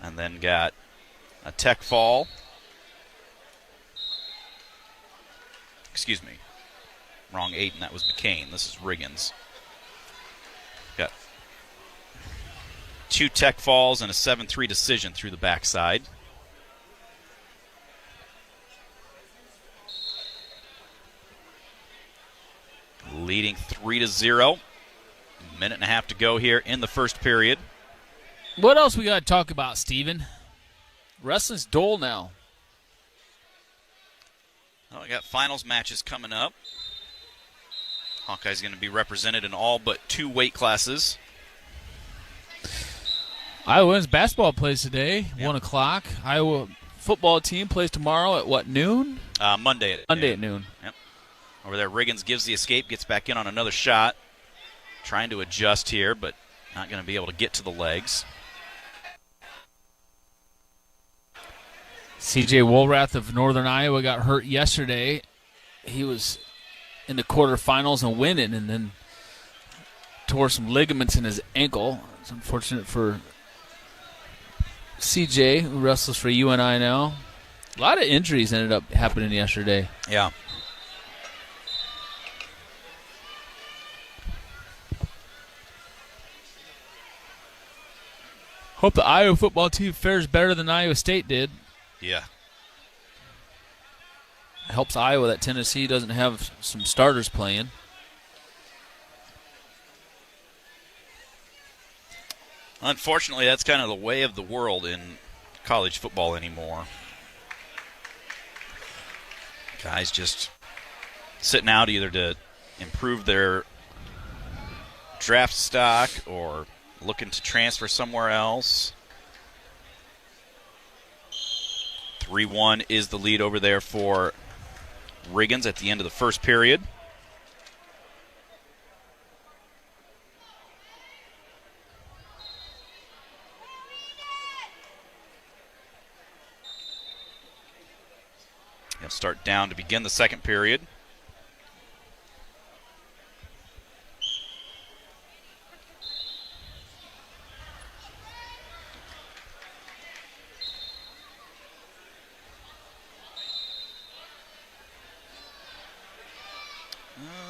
and then got a tech fall. Excuse me. Wrong 8, and that was McCain. This is Riggins. Got 2 tech falls and a 7-3 decision through the backside. Leading 3-0. Minute and a half to go here in the first period. What else we got to talk about, Steven? Wrestling's dull now. Well, we got finals matches coming up. Hawkeye's going to be represented in all but 2 weight classes. Iowa women's basketball plays today, Yep. 1 o'clock. Iowa football team plays tomorrow at what, noon? Monday at noon. Yep. Over there, Riggins gives the escape, gets back in on another shot. Trying to adjust here, but not going to be able to get to the legs. C.J. Woolrath of Northern Iowa got hurt yesterday. He was in the quarterfinals and winning, and then tore some ligaments in his ankle. It's unfortunate for C.J., who wrestles for UNI now. A lot of injuries ended up happening yesterday. Yeah. Hope the Iowa football team fares better than Iowa State did. Yeah. It helps Iowa that Tennessee doesn't have some starters playing. Unfortunately, that's kind of the way of the world in college football anymore. Guys just sitting out either to improve their draft stock or looking to transfer somewhere else. 3-1 is the lead over there for Riggins at the end of the first period. He'll start down to begin the second period.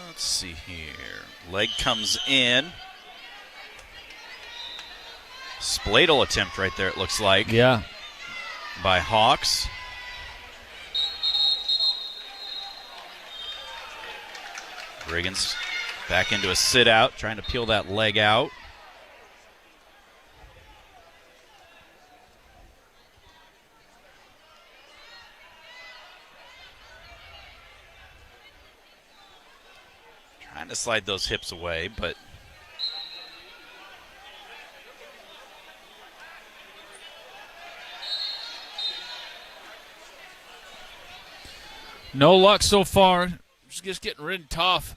Let's see here. Leg comes in. Spladle attempt right there, it looks like. Yeah. By Hawks. Riggins back into a sit-out, trying to peel that leg out. Trying to slide those hips away, but no luck so far. It's just getting really tough.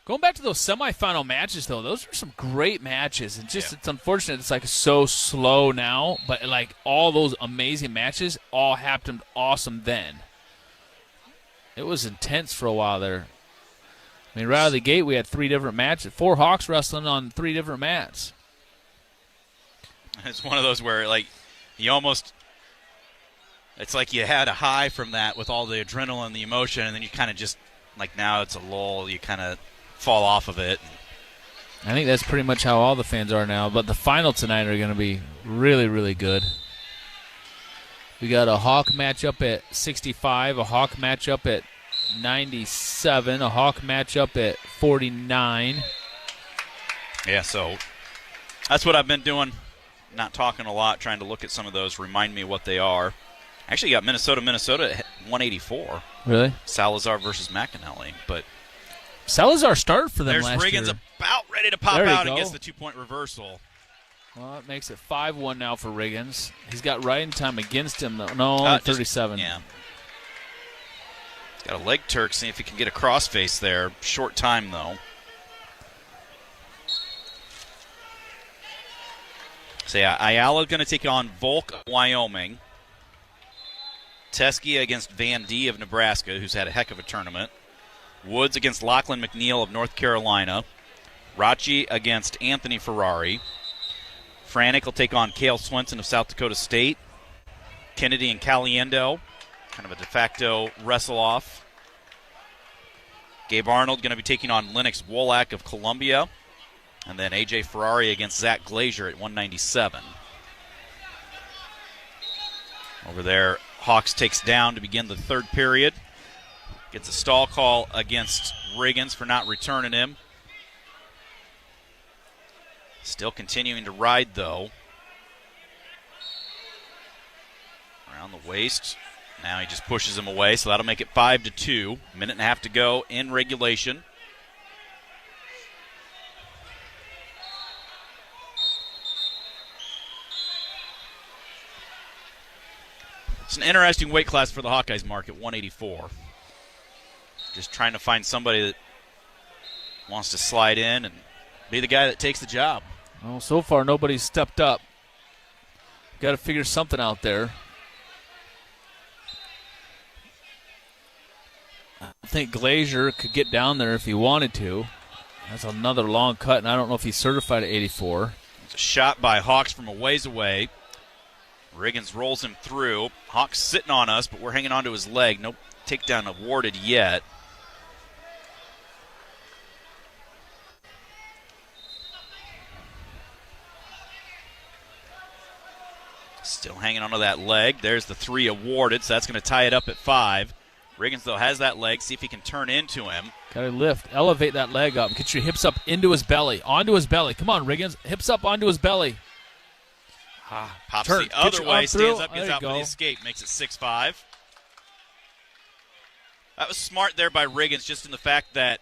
Going back to those semifinal matches, though, those are some great matches. And just it's unfortunate it's like so slow now, but like all those amazing matches all happened awesome then. It was intense for a while there. I mean, right out of the gate, we had 3 different matches. 4 Hawks wrestling on 3 different mats. It's one of those where, like, you almost – it's like you had a high from that with all the adrenaline, the emotion, and then you kind of just – like now it's a lull. You kind of fall off of it. I think that's pretty much how all the fans are now. But the final tonight are going to be really, really good. We got a Hawk matchup at 65, a Hawk matchup at 97, a Hawk matchup at 49. Yeah, so that's what I've been doing. Not talking a lot, trying to look at some of those, remind me what they are. Actually got Minnesota at 184. Really? Salazar versus McAnally. But Salazar started for them there's last Riggins year. about ready to pop out and gets the 2-point reversal. Well, it makes it 5-1 now for Riggins. He's got riding time against him, though. No, 37. Yeah. He's got a leg Turk, see if he can get a crossface there. Short time, though. So, yeah, Ayala going to take on Volk of Wyoming. Teskey against Van D of Nebraska, who's had a heck of a tournament. Woods against Lachlan McNeil of North Carolina. Rachi against Anthony Ferrari. Franek will take on Cale Swenson of South Dakota State. Kennedy and Caliendo, kind of a de facto wrestle-off. Gabe Arnold going to be taking on Lennox Wolak of Columbia. And then A.J. Ferrari against Zach Glazier at 197. Over there, Hawks takes down to begin the third period. Gets a stall call against Riggins for not returning him. Still continuing to ride, though. Around the waist. Now he just pushes him away, so that'll make it 5-2. Minute and a half to go in regulation. It's an interesting weight class for the Hawkeyes, Mark, at 184. Just trying to find somebody that wants to slide in and be the guy that takes the job. Well, so far nobody's stepped up. Got to figure something out there. I think Glazier could get down there if he wanted to. That's another long cut, and I don't know if he's certified at 84. It's a shot by Hawks from a ways away. Riggins rolls him through. Hawks sitting on us, but we're hanging on to his leg. No takedown awarded yet. Still hanging onto that leg. There's the 3 awarded, so that's going to tie it up at 5. Riggins, though, has that leg. See if he can turn into him. Got to lift, elevate that leg up. Get your hips up into his belly, onto his belly. Come on, Riggins. Hips up onto his belly. Pops Turn, the other way, stands up, there gets out for the escape, makes it 6-5. That was smart there by Riggins, just in the fact that,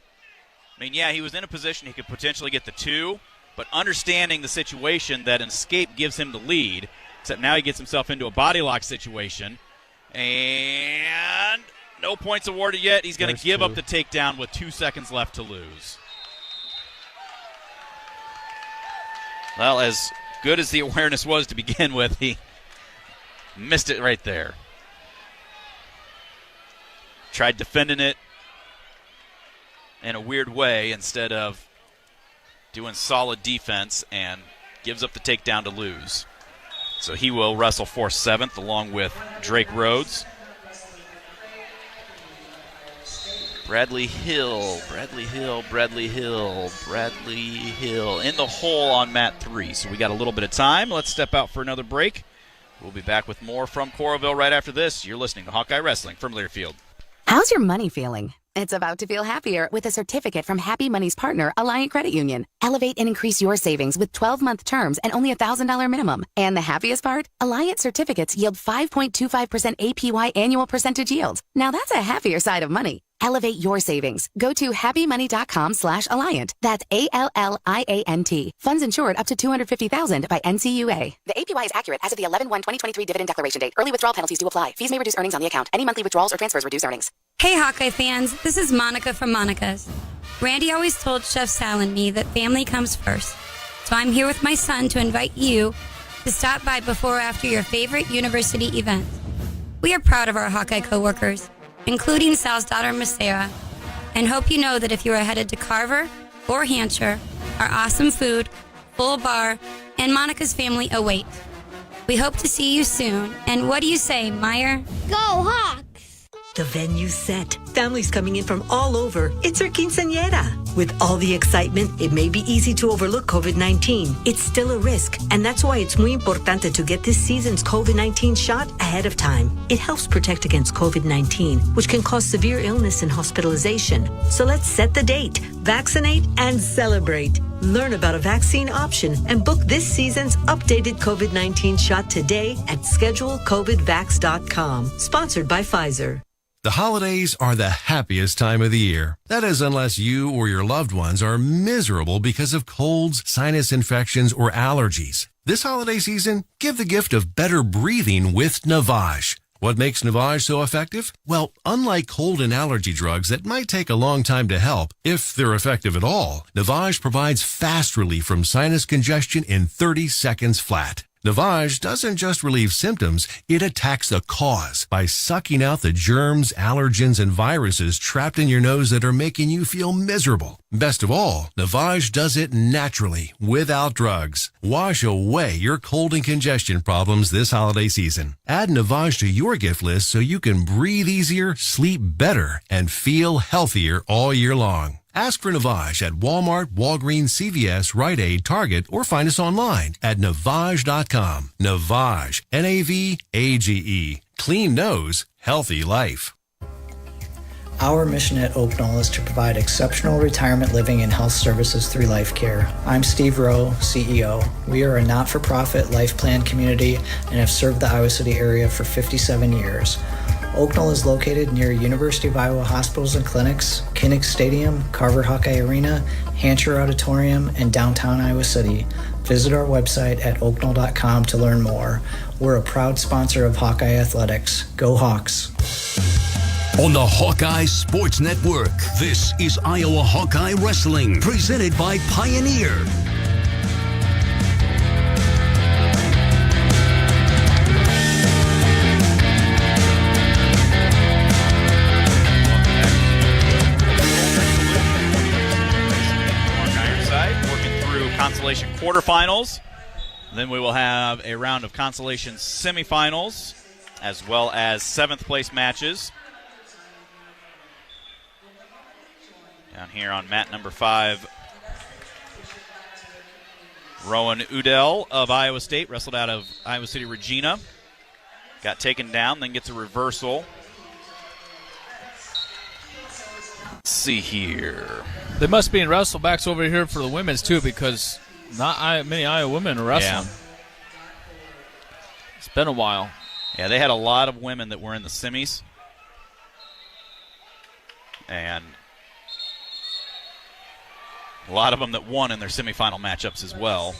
I mean, yeah, he was in a position he could potentially get the 2, but understanding the situation that an escape gives him the lead, except now he gets himself into a body lock situation, and no points awarded yet. He's going to give up the takedown with 2 seconds left to lose. Well, as good as the awareness was to begin with, he missed it right there. Tried defending it in a weird way instead of doing solid defense, and gives up the takedown to lose. So he will wrestle for 7th along with Drake Rhodes. Bradley Hill in the hole on mat 3. So we got a little bit of time. Let's step out for another break. We'll be back with more from Coralville right after this. You're listening to Hawkeye Wrestling from Learfield. How's your money feeling? It's about to feel happier with a certificate from Happy Money's partner, Alliant Credit Union. Elevate and increase your savings with 12-month terms and only $1,000 minimum. And the happiest part? Alliant certificates yield 5.25% APY annual percentage yield. Now that's a happier side of money. Elevate your savings. Go to happymoney.com/Alliant. That's ALLIANT. Funds insured up to $250,000 by NCUA. The APY is accurate as of the 11/1/2023 dividend declaration date. Early withdrawal penalties do apply. Fees may reduce earnings on the account. Any monthly withdrawals or transfers reduce earnings. Hey Hawkeye fans, this is Monica from Monica's. Randy always told Chef Sal and me that family comes first. So I'm here with my son to invite you to stop by before or after your favorite university event. We are proud of our Hawkeye coworkers, including Sal's daughter, Miss Sarah, and hope you know that if you are headed to Carver or Hampshire, our awesome food, full bar, and Monica's family await. We hope to see you soon. And what do you say, Meyer? Go Hawks! The venue's set. Families coming in from all over. It's our quinceañera. With all the excitement, it may be easy to overlook COVID-19. It's still a risk, and that's why it's muy importante to get this season's COVID-19 shot ahead of time. It helps protect against COVID-19, which can cause severe illness and hospitalization. So let's set the date, vaccinate, and celebrate. Learn about a vaccine option and book this season's updated COVID-19 shot today at schedulecovidvax.com. Sponsored by Pfizer. The holidays are the happiest time of the year. That is, unless you or your loved ones are miserable because of colds, sinus infections, or allergies. This holiday season, give the gift of better breathing with Navage. What makes Navage so effective? Well, unlike cold and allergy drugs that might take a long time to help, if they're effective at all, Navage provides fast relief from sinus congestion in 30 seconds flat. Navage doesn't just relieve symptoms, it attacks the cause by sucking out the germs, allergens, and viruses trapped in your nose that are making you feel miserable. Best of all, Navage does it naturally, without drugs. Wash away your cold and congestion problems this holiday season. Add Navage to your gift list so you can breathe easier, sleep better, and feel healthier all year long. Ask for Navage at Walmart, Walgreens, CVS, Rite Aid, Target, or find us online at Navage.com. Navage, Navage. Clean nose, healthy life. Our mission at Oak Knoll is to provide exceptional retirement living and health services through Life Care. I'm Steve Rowe, CEO. We are a not-for-profit life plan community and have served the Iowa City area for 57 years. Oak Knoll is located near University of Iowa hospitals and clinics, Kinnick Stadium, Carver Hawkeye Arena, Hampshire Auditorium, and downtown Iowa City. Visit our website at oakknoll.com to learn more. We're a proud sponsor of Hawkeye Athletics. Go Hawks! On the Hawkeye Sports Network, this is Iowa Hawkeye Wrestling, presented by Pioneer. Consolation quarterfinals. Then we will have a round of Consolation semifinals, as well as 7th place matches. Down here on mat number 5, Rowan Udell of Iowa State wrestled out of Iowa City Regina. Got taken down, then gets a reversal. Let's see here. They must be in wrestlebacks over here for the women's, too, because not many Iowa women are wrestling. Yeah. It's been a while. Yeah, they had a lot of women that were in the semis. And a lot of them that won in their semifinal matchups as well.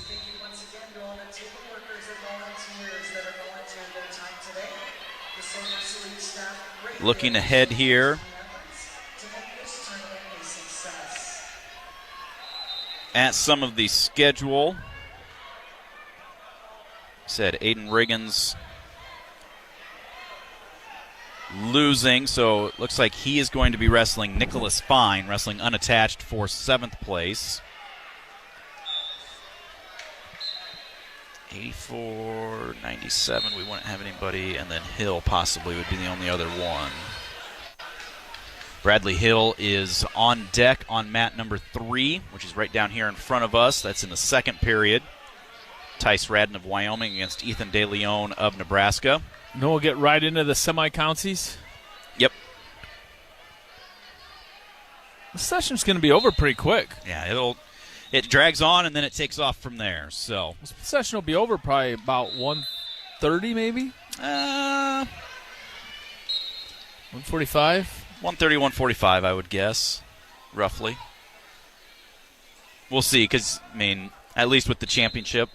Looking ahead here at some of the schedule. Said Aiden Riggins losing, so it looks like he is going to be wrestling Nicholas Fine, wrestling unattached for 7th place. 84, 97, we wouldn't have anybody, and then Hill possibly would be the only other one. Bradley Hill is on deck on mat number 3, which is right down here in front of us. That's in the 2nd period. Tice Radden of Wyoming against Ethan DeLeon of Nebraska. No, we'll get right into the semi-counties. Yep. The session's going to be over pretty quick. Yeah, it drags on and then it takes off from there. So the session will be over probably about 1:30 maybe? 1:45? 1:30, 1:45, I would guess, roughly. We'll see, because, I mean, at least with the championship,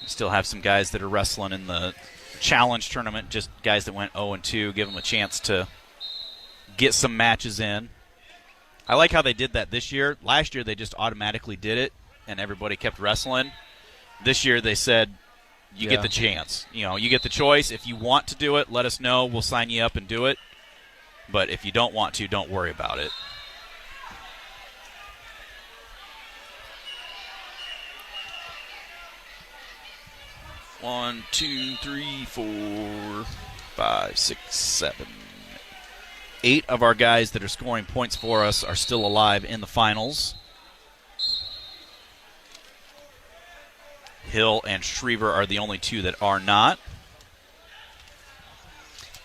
we still have some guys that are wrestling in the challenge tournament, just guys that went 0-2, give them a chance to get some matches in. I like how they did that this year. Last year they just automatically did it, and everybody kept wrestling. This year they said, you get the chance. You get the choice. If you want to do it, let us know. We'll sign you up and do it. But if you don't want to, don't worry about it. One, two, three, 4, 5, 6, 7. 8 of our guys that are scoring points for us are still alive in the finals. Hill and Schriever are the only 2 that are not.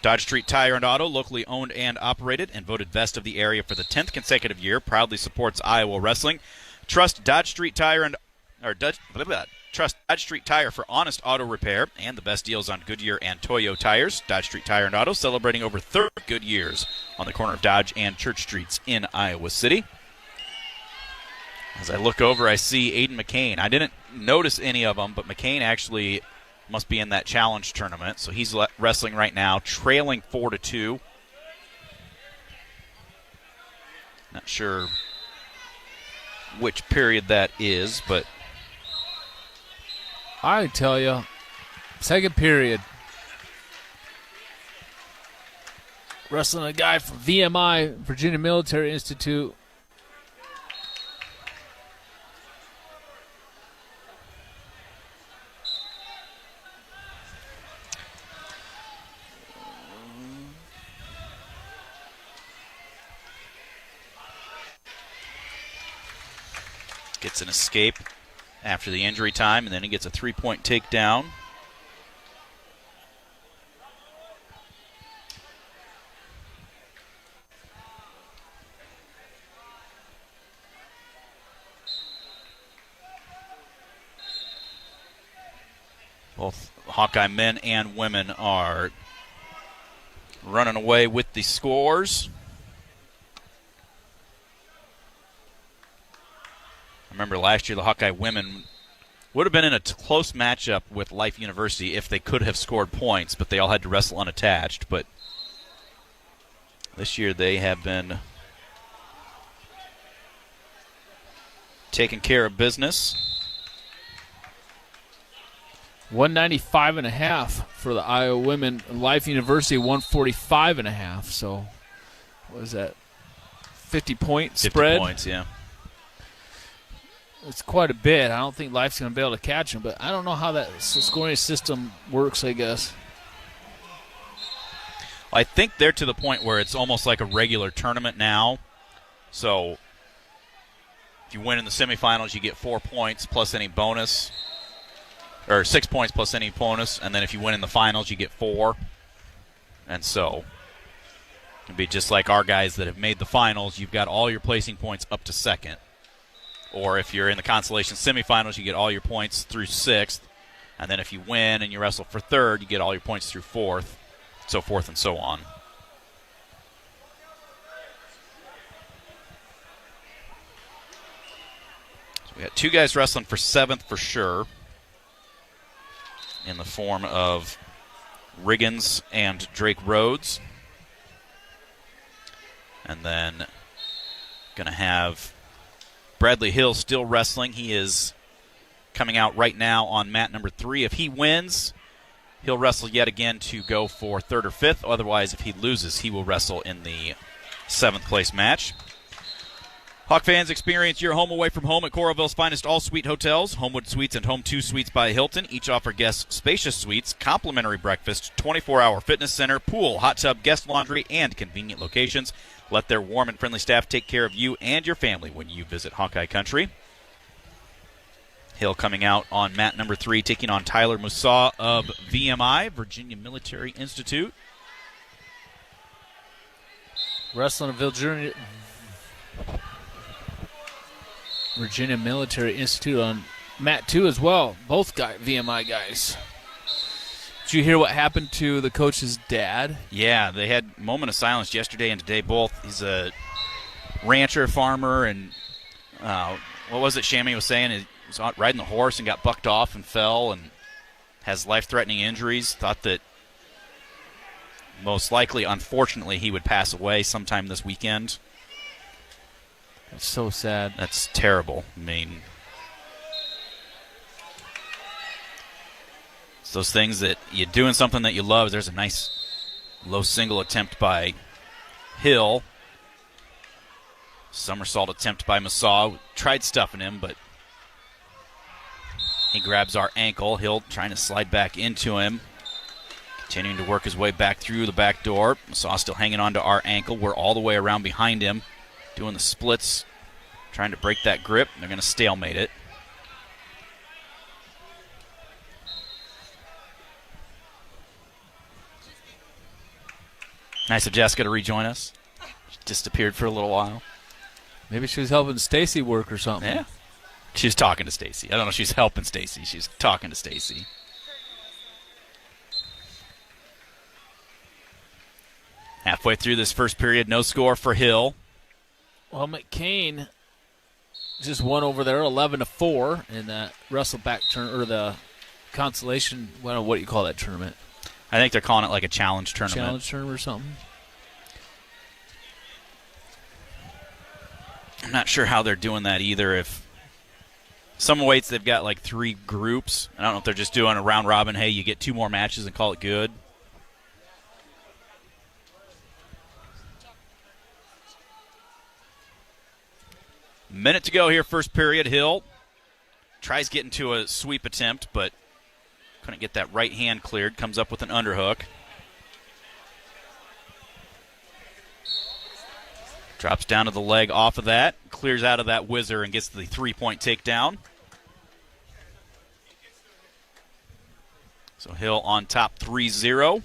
Dodge Street Tire and Auto, locally owned and operated and voted best of the area for the 10th consecutive year, proudly supports Iowa wrestling. Trust Dodge Street Tire Trust Dodge Street Tire for honest auto repair and the best deals on Goodyear and Toyo tires. Dodge Street Tire and Auto, celebrating over 30 good years on the corner of Dodge and Church Streets in Iowa City. As I look over, I see Aiden McCain. I didn't notice any of them, but McCain actually must be in that challenge tournament. So he's wrestling right now, trailing 4-2. Not sure which period that is, but I tell you, second period. Wrestling a guy from VMI, Virginia Military Institute. Gets an escape after the injury time, and then he gets a 3-point takedown. Both Hawkeye men and women are running away with the scores. I remember last year the Hawkeye women would have been in a close matchup with Life University if they could have scored points, but they all had to wrestle unattached. But this year they have been taking care of business. 195.5 for the Iowa women. Life University 145.5. So what is that? 50-point spread. 50 points, yeah. It's quite a bit. I don't think Life's going to be able to catch him, but I don't know how that scoring system works, I guess. I think they're to the point where it's almost like a regular tournament now. So if you win in the semifinals, you get 4 points plus any bonus, or 6 points plus any bonus, and then if you win in the finals, you get 4. And so it'd be just like our guys that have made the finals. You've got all your placing points up to second. Or if you're in the consolation semifinals, you get all your points through 6th. And then if you win and you wrestle for 3rd, you get all your points through 4th, so forth and so on. So we got 2 guys wrestling for 7th for sure, in the form of Riggins and Drake Rhodes. And then going to have Bradley Hill still wrestling. He is coming out right now on mat number 3. If he wins, he'll wrestle yet again to go for 3rd or 5th. Otherwise, if he loses, he will wrestle in the 7th place match. Hawk fans, experience your home away from home at Coralville's finest all-suite hotels, Homewood Suites and Home 2 Suites by Hilton. Each offer guests spacious suites, complimentary breakfast, 24-hour fitness center, pool, hot tub, guest laundry, and convenient locations. Let their warm and friendly staff take care of you and your family when you visit Hawkeye Country. Hill coming out on mat number 3, taking on Tyler Musa of VMI, Virginia Military Institute. Wrestling of Virginia Military Institute on mat 2 as well. Both VMI guys. Did you hear what happened to the coach's dad? Yeah, they had a moment of silence yesterday and today both. He's a rancher, farmer, and what was it Shammy was saying? He was out riding the horse and got bucked off and fell and has life-threatening injuries. Thought that most likely, unfortunately, he would pass away sometime this weekend. That's so sad. That's terrible. I mean, it's those things that you're doing something that you love. There's a nice low single attempt by Hill. Somersault attempt by Massaw. Tried stuffing him, but he grabs our ankle. Hill trying to slide back into him. Continuing to work his way back through the back door. Massaw still hanging on to our ankle. We're all the way around behind him, doing the splits, trying to break that grip. They're going to stalemate it. Nice of Jessica to rejoin us. She disappeared for a little while. Maybe she was helping Stacy work or something. Yeah. She was talking to Stacy. I don't know if she's helping Stacy. She's talking to Stacy. Halfway through this first period, no score for Hill. Well, McCain just won over there 11-4 in that wrestleback turn, or the consolation. What do you call that tournament? I think they're calling it like a challenge tournament. Challenge tournament or something. I'm not sure how they're doing that either. If some weights they've got like 3 groups. I don't know if they're just doing a round robin. Hey, you get 2 more matches and call it good. Minute to go here, first period. Hill tries getting to a sweep attempt, but couldn't get that right hand cleared. Comes up with an underhook. Drops down to the leg off of that. Clears out of that whizzer and gets the 3-point takedown. So Hill on top 3-0.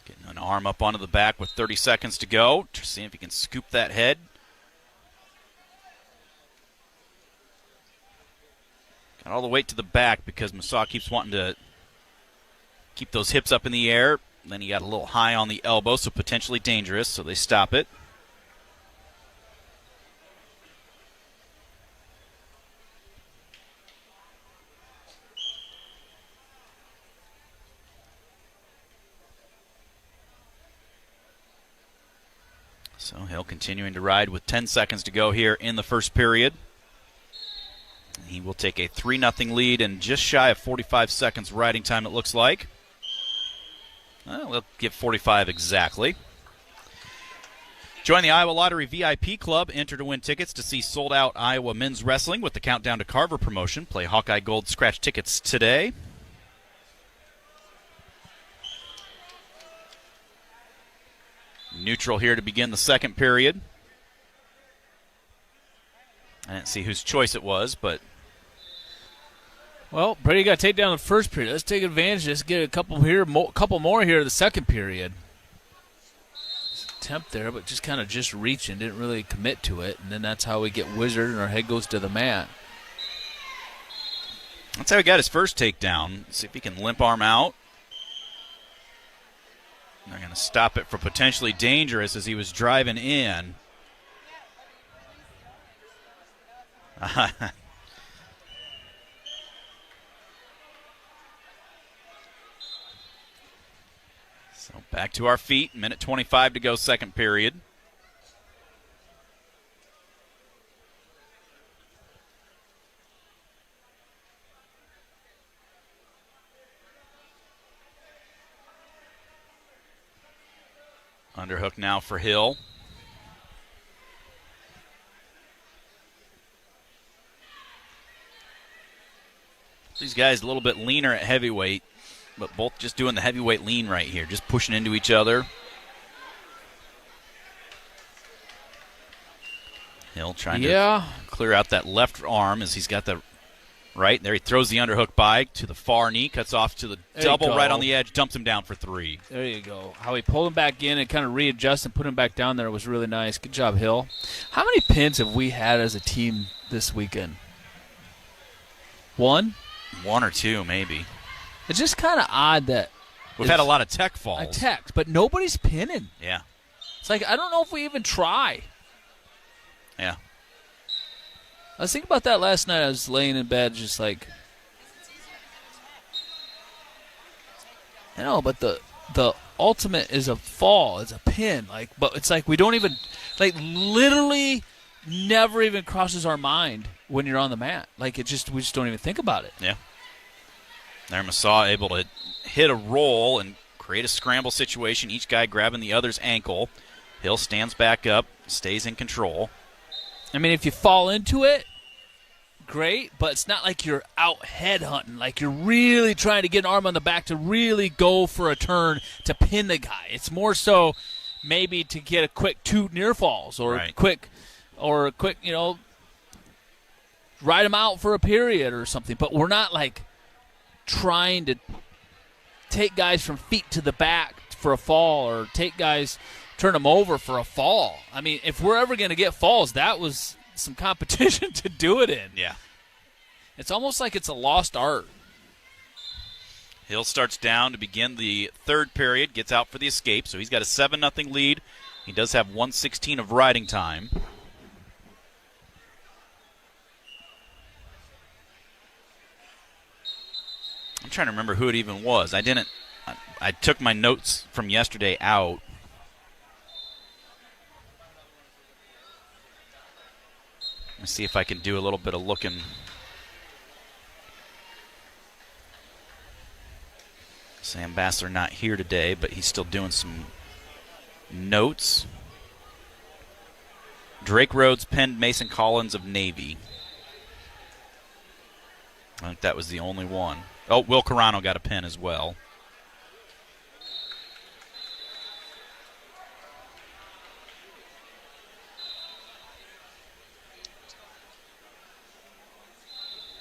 Getting an arm up onto the back with 30 seconds to go. Just seeing if he can scoop that head. Got all the weight to the back because Massaw keeps wanting to keep those hips up in the air. Then he got a little high on the elbow, so potentially dangerous, so they stop it. So Hill continuing to ride with 10 seconds to go here in the first period. He will take a 3-0 lead and just shy of 45 seconds riding time, it looks like. Well, we'll give 45 exactly. Join the Iowa Lottery VIP Club. Enter to win tickets to see sold-out Iowa men's wrestling with the Countdown to Carver promotion. Play Hawkeye Gold scratch tickets today. Neutral here to begin the second period. I didn't see whose choice it was, but... Well, Brady got to take down the first period. Let's take advantage of this. Get a couple more here in the second period. Attempt there, but just kind of reaching. Didn't really commit to it. And then that's how we get wizard and our head goes to the mat. That's how he got his first takedown. Let's see if he can limp arm out. They're going to stop it for potentially dangerous as he was driving in. So back to our feet. Minute 25 to go, second period. Underhook now for Hill. These guys a little bit leaner at heavyweight, but both just doing the heavyweight lean right here, just pushing into each other. Hill trying to clear out that left arm as he's got the right. There he throws the underhook by to the far knee, cuts off to the double right on the edge, dumps him down for 3. There you go. How he pulled him back in and kind of readjusted and put him back down there was really nice. Good job, Hill. How many pins have we had as a team this weekend? 1? 1 or 2, maybe. It's just kind of odd that we've had a lot of tech falls. But nobody's pinning. Yeah. It's like, I don't know if we even try. Yeah. I was thinking about that last night. I was laying in bed just like, but the ultimate is a fall, it's a pin. But it's like we don't even, literally never even crosses our mind when you're on the mat. We just don't even think about it. Yeah. There, Massaw able to hit a roll and create a scramble situation, each guy grabbing the other's ankle. Hill stands back up, stays in control. I mean, if you fall into it, great, but it's not like you're out head hunting, like you're really trying to get an arm on the back to really go for a turn to pin the guy. It's more so maybe to get a quick 2 near falls or a quick, ride them out for a period or something. But we're not trying to take guys from feet to the back for a fall or turn them over for a fall. I mean, if we're ever going to get falls, that was some competition to do it in. Yeah. It's almost like it's a lost art. Hill starts down to begin the third period, gets out for the escape, so he's got a 7-0 lead. He does have 1:16 of riding time. I'm trying to remember who it even was. I took my notes from yesterday out. Let's see if I can do a little bit of looking. Sam Bassler not here today, but he's still doing some notes. Drake Rhodes pinned Mason Collins of Navy. I think that was the only one. Oh, Will Carano got a pin as well.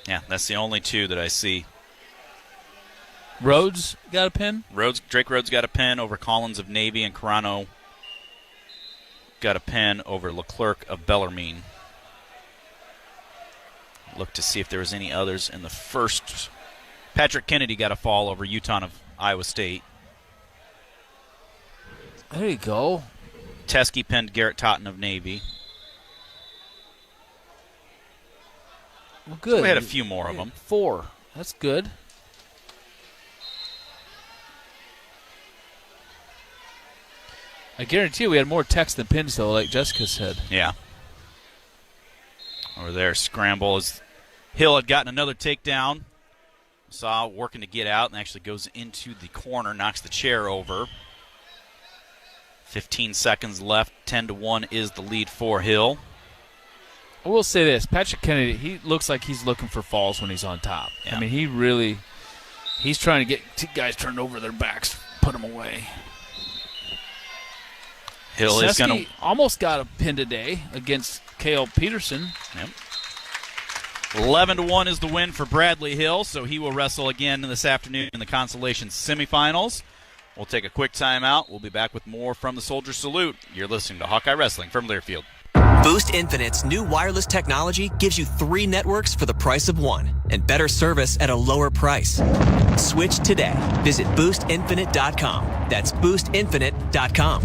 Yeah, that's the only two that I see. Rhodes got a pin? Drake Rhodes got a pin over Collins of Navy, and Carano got a pin over Leclerc of Bellarmine. Look to see if there was any others in the first. Patrick Kennedy got a fall over Utah of Iowa State. There you go. Teskey pinned Garrett Totten of Navy. Well, good. So we had a few more of them. 4. That's good. I guarantee you we had more text than pins, though, like Jessica said. Yeah. Over there, scramble as Hill had gotten another takedown. Saw working to get out and actually goes into the corner, knocks the chair over. 15 seconds left. 10-1 is the lead for Hill. I will say this. Patrick Kennedy, he looks like he's looking for falls when he's on top. Yeah. I mean, he's trying to get guys turned over their backs, put them away. Hill is going to almost got a pin today against Cale Peterson. Yep. 11-1 is the win for Bradley Hill, so he will wrestle again this afternoon in the Consolation semifinals. We'll take a quick timeout. We'll be back with more from the Soldier Salute. You're listening to Hawkeye Wrestling from Learfield. Boost Infinite's new wireless technology gives you 3 networks for the price of 1 and better service at a lower price. Switch today. Visit boostinfinite.com. That's boostinfinite.com.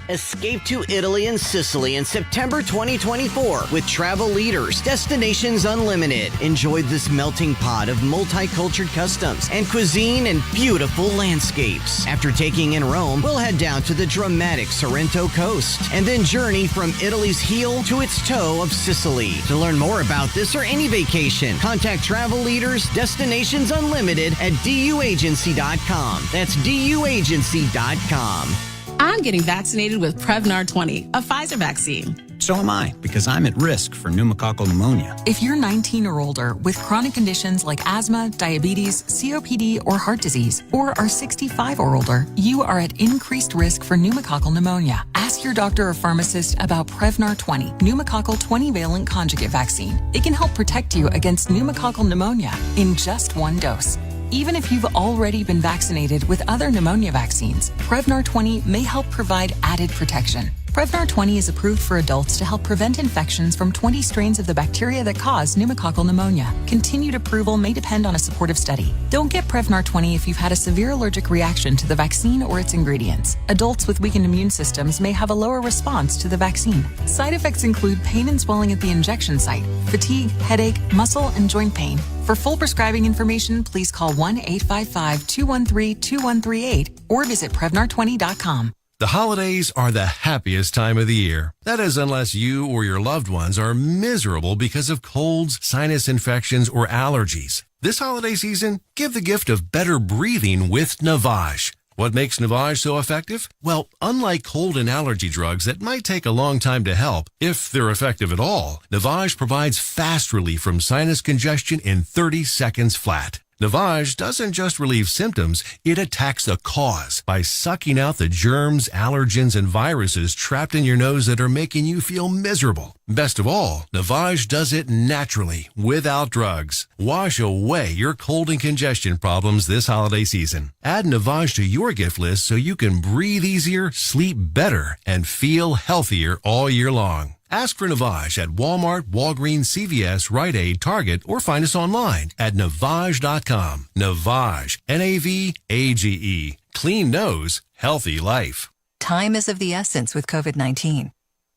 Escape to Italy and Sicily in September 2024 with Travel Leaders, Destinations Unlimited. Enjoy this melting pot of multicultural customs and cuisine and beautiful landscapes. After taking in Rome, we'll head down to the dramatic Sorrento coast and then journey from Italy's heel to its toe of Sicily. To learn more about this or any vacation, contact Travel Leaders, Destinations Unlimited at duagency.com. That's duagency.com. I'm getting vaccinated with Prevnar 20, a Pfizer vaccine. So am I, because I'm at risk for pneumococcal pneumonia. If you're 19 or older with chronic conditions like asthma, diabetes, COPD, or heart disease, or are 65 or older, you are at increased risk for pneumococcal pneumonia. Ask your doctor or pharmacist about Prevnar 20, pneumococcal 20-valent conjugate vaccine. It can help protect you against pneumococcal pneumonia in just 1 dose. Even if you've already been vaccinated with other pneumonia vaccines, Prevnar 20 may help provide added protection. Prevnar 20 is approved for adults to help prevent infections from 20 strains of the bacteria that cause pneumococcal pneumonia. Continued approval may depend on a supportive study. Don't get Prevnar 20 if you've had a severe allergic reaction to the vaccine or its ingredients. Adults with weakened immune systems may have a lower response to the vaccine. Side effects include pain and swelling at the injection site, fatigue, headache, muscle, and joint pain. For full prescribing information, please call 1-855-213-2138 or visit Prevnar20.com. The holidays are the happiest time of the year. That is, unless you or your loved ones are miserable because of colds, sinus infections, or allergies. This holiday season, give the gift of better breathing with Navage. What makes Navage so effective? Well, unlike cold and allergy drugs that might take a long time to help, if they're effective at all, Navage provides fast relief from sinus congestion in 30 seconds flat. Navage doesn't just relieve symptoms, it attacks the cause by sucking out the germs, allergens, and viruses trapped in your nose that are making you feel miserable. Best of all, Navage does it naturally, without drugs. Wash away your cold and congestion problems this holiday season. Add Navage to your gift list so you can breathe easier, sleep better, and feel healthier all year long. Ask for Navage at Walmart, Walgreens, CVS, Rite Aid, Target, or find us online at Navage.com. Navage, Navage. Clean nose, healthy life. Time is of the essence with COVID-19.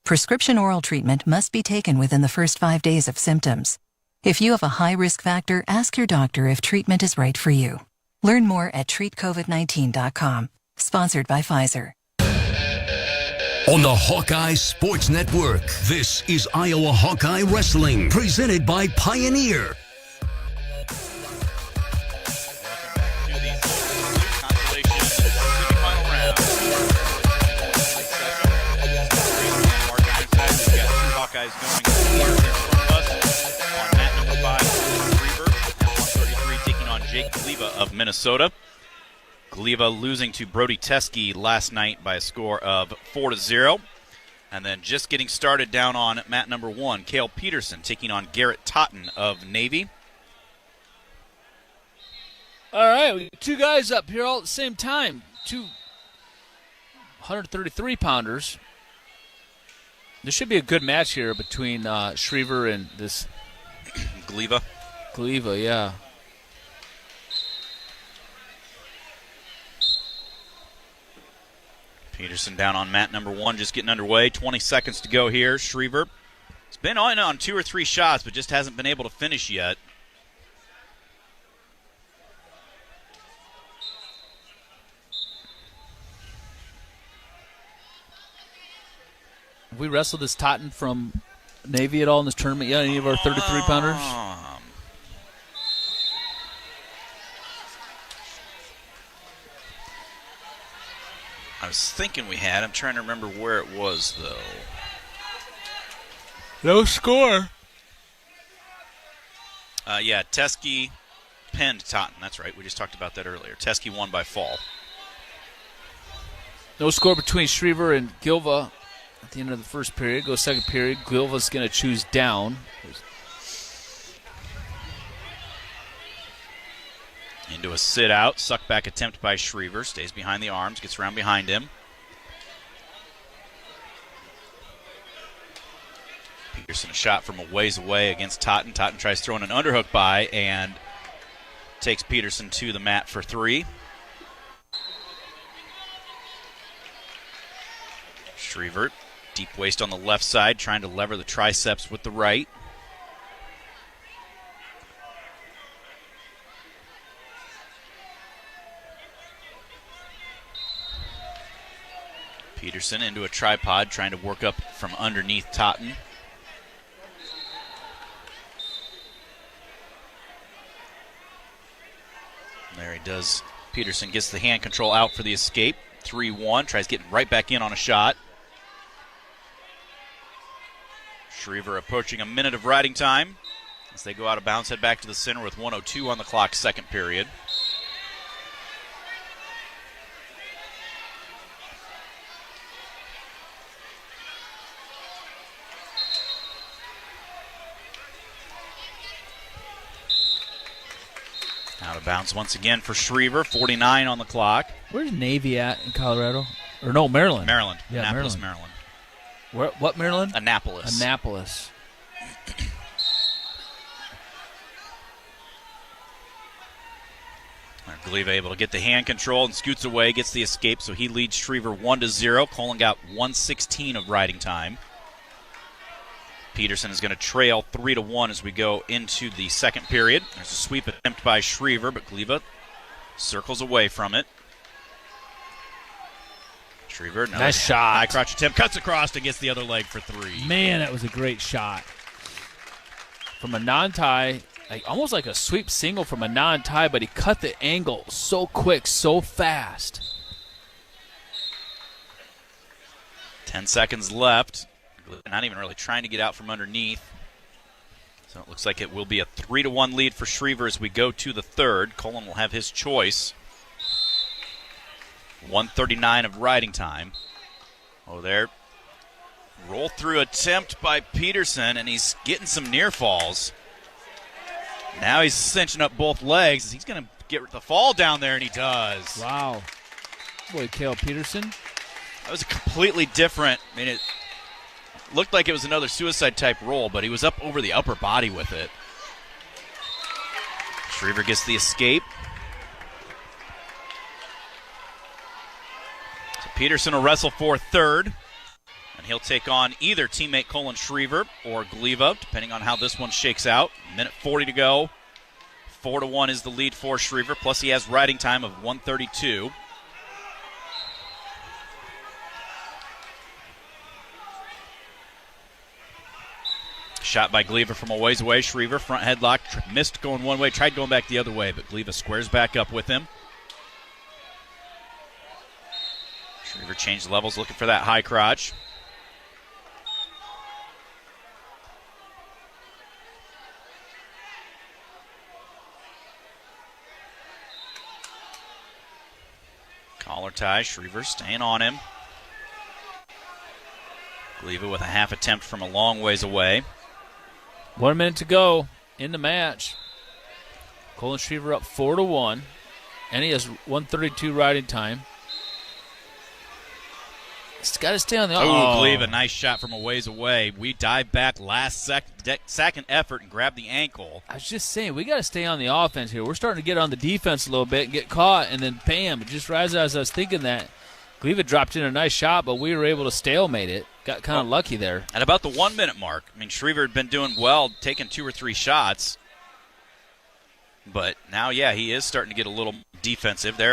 Prescription oral treatment must be taken within the first 5 days of symptoms. If you have a high risk factor, ask your doctor if treatment is right for you. Learn more at treatcovid19.com. Sponsored by Pfizer. On the Hawkeye Sports Network, this is Iowa Hawkeye Wrestling, presented by Pioneer. Hawkeyes going here in front of us on mat number 5, Reaver, at 133, taking on Jake Gleva of Minnesota. Gleva losing to Brody Teske last night by a score of 4-0. And then just getting started down on mat number 1, Cale Peterson taking on Garrett Totten of Navy. All right, we got two guys up here all at the same time. Two 133-pounders. This should be a good match here between Shriver and this Gleva. Gleva, yeah. Peterson down on mat number 1, just getting underway. 20 seconds to go here. Shriver has been on 2 or 3 shots, but just hasn't been able to finish yet. Have we wrestled this Totten from Navy at all in this tournament yet? Any of our 33-pounders? I was thinking we had. I'm trying to remember where it was, though. No score. Yeah, Teske pinned Totten. That's right. We just talked about that earlier. Teske won by fall. No score between Shriver and Gleva at the end of the first period. Go second period. Glva's going to choose down. Into a sit-out. Suck-back attempt by Shriver. Stays behind the arms. Gets around behind him. Peterson a shot from a ways away against Totten. Totten tries throwing an underhook by and takes Peterson to the mat for 3. Shriver, deep waist on the left side, trying to lever the triceps with the right. Peterson into a tripod, trying to work up from underneath Totten. There he does. Peterson gets the hand control out for the escape. 3-1, tries getting right back in on a shot. Shriver approaching a minute of riding time as they go out of bounds, head back to the center with 1:02 on the clock, second period. Out of bounds once again for Shriver, 49 on the clock. Where's Navy at in Colorado? Or no, Maryland. Maryland, Yeah, Annapolis, Maryland. What Maryland? Annapolis. Annapolis. Gleva able to get the hand control and scoots away, gets the escape, so he leads Schriever 1-0. Colin got 1:16 of riding time. Peterson is going to trail 3-1 as we go into the second period. There's a sweep attempt by Schriever, but Gleva circles away from it. Schriever, nice shot. High crotch attempt, cuts across and gets the other leg for 3. Man, that was a great shot. From a non-tie, almost like a sweep single from a non-tie, but he cut the angle so quick, so fast. 10 seconds left. Not even really trying to get out from underneath. So it looks like it will be a 3-1 lead for Schriever as we go to the third. Colin will have his choice. 1:39 of riding time. Oh, there. Roll through attempt by Peterson, and he's getting some near falls. Now he's cinching up both legs. He's going to get the fall down there, and he does. Wow. Boy, Cale Peterson. That was a completely different, it looked like it was another suicide-type roll, but he was up over the upper body with it. Schriever gets the escape. So Peterson will wrestle for third, and he'll take on either teammate Colin Schriever or Gleva, depending on how this one shakes out. Minute 40 to go. 4-1 is the lead for Schriever, plus he has riding time of 1:32. Shot by Gleva from a ways away. Schriever, front headlock, missed going one way, tried going back the other way, but Gleva squares back up with him. Schriever changed levels, looking for that high crotch. Collar tie, Schriever staying on him. Gleva with a half attempt from a long ways away. 1 minute to go in the match. Colin Schriever up 4-1, and he has 1:32 riding time. He's got to stay on the. Gleva, nice shot from a ways away. We dive back last second effort and grab the ankle. I was just saying, we got to stay on the offense here. We're starting to get on the defense a little bit and get caught, and then bam, just right as I was thinking that. Gleva dropped in a nice shot, but we were able to stalemate it. Got kind of lucky there. At about the 1 minute mark, Schriever had been doing well, taking 2 or 3 shots. But now, he is starting to get a little defensive there.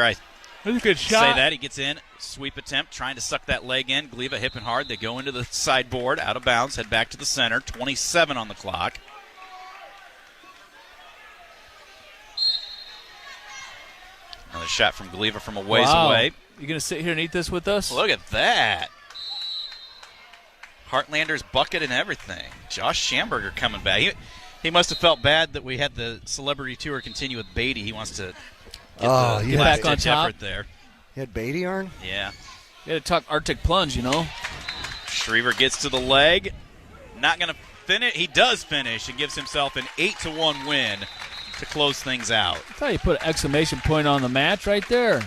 That's a good shot. Say that. He gets in, sweep attempt, trying to suck that leg in. Gleva hipping hard. They go into the sideboard, out of bounds, head back to the center. 27 on the clock. Another shot from Gleva from a ways away. You going to sit here and eat this with us? Look at that. Heartlander's bucket and everything. Josh Schamberger coming back. He must have felt bad that we had the celebrity tour continue with Beatty. He wants to get back on top effort there. You had Beatty on? Yeah. You got to talk Arctic Plunge, Schriever gets to the leg. Not going to finish. He does finish and gives himself an 8-1 win to close things out. That's how you put an exclamation point on the match right there.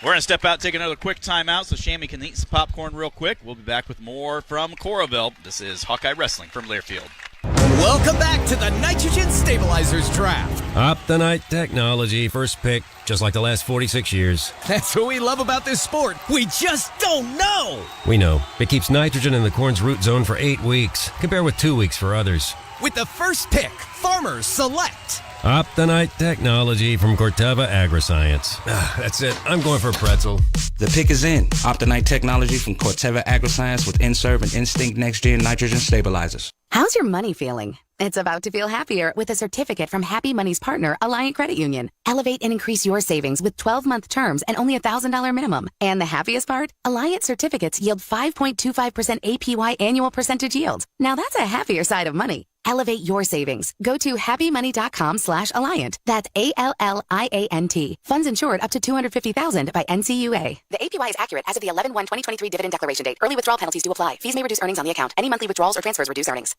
We're going to step out, take another quick timeout so Shammy can eat some popcorn real quick. We'll be back with more from Coralville. This is Hawkeye Wrestling from Learfield. Welcome back to the Nitrogen Stabilizers Draft. Optonite technology, first pick, just like the last 46 years. That's what we love about this sport. We just don't know. We know. It keeps nitrogen in the corn's root zone for 8 weeks. Compare with 2 weeks for others. With the first pick, farmers select Optonite technology from Corteva Agriscience. That's it. I'm going for a pretzel. The pick is in. Optonite technology from Corteva Agriscience with Inserve and Instinct Next Gen nitrogen stabilizers. How's your money feeling? It's about to feel happier with a certificate from Happy Money's partner, Alliant Credit Union. Elevate and increase your savings with 12-month terms and only $1,000 minimum. And the happiest part? Alliant certificates yield 5.25% APY annual percentage yield. Now that's a happier side of money. Elevate your savings. Go to happymoney.com/Alliant. That's ALLIANT. Funds insured up to $250,000 by NCUA. The APY is accurate as of the 11/1/2023 dividend declaration date. Early withdrawal penalties do apply. Fees may reduce earnings on the account. Any monthly withdrawals or transfers reduce earnings.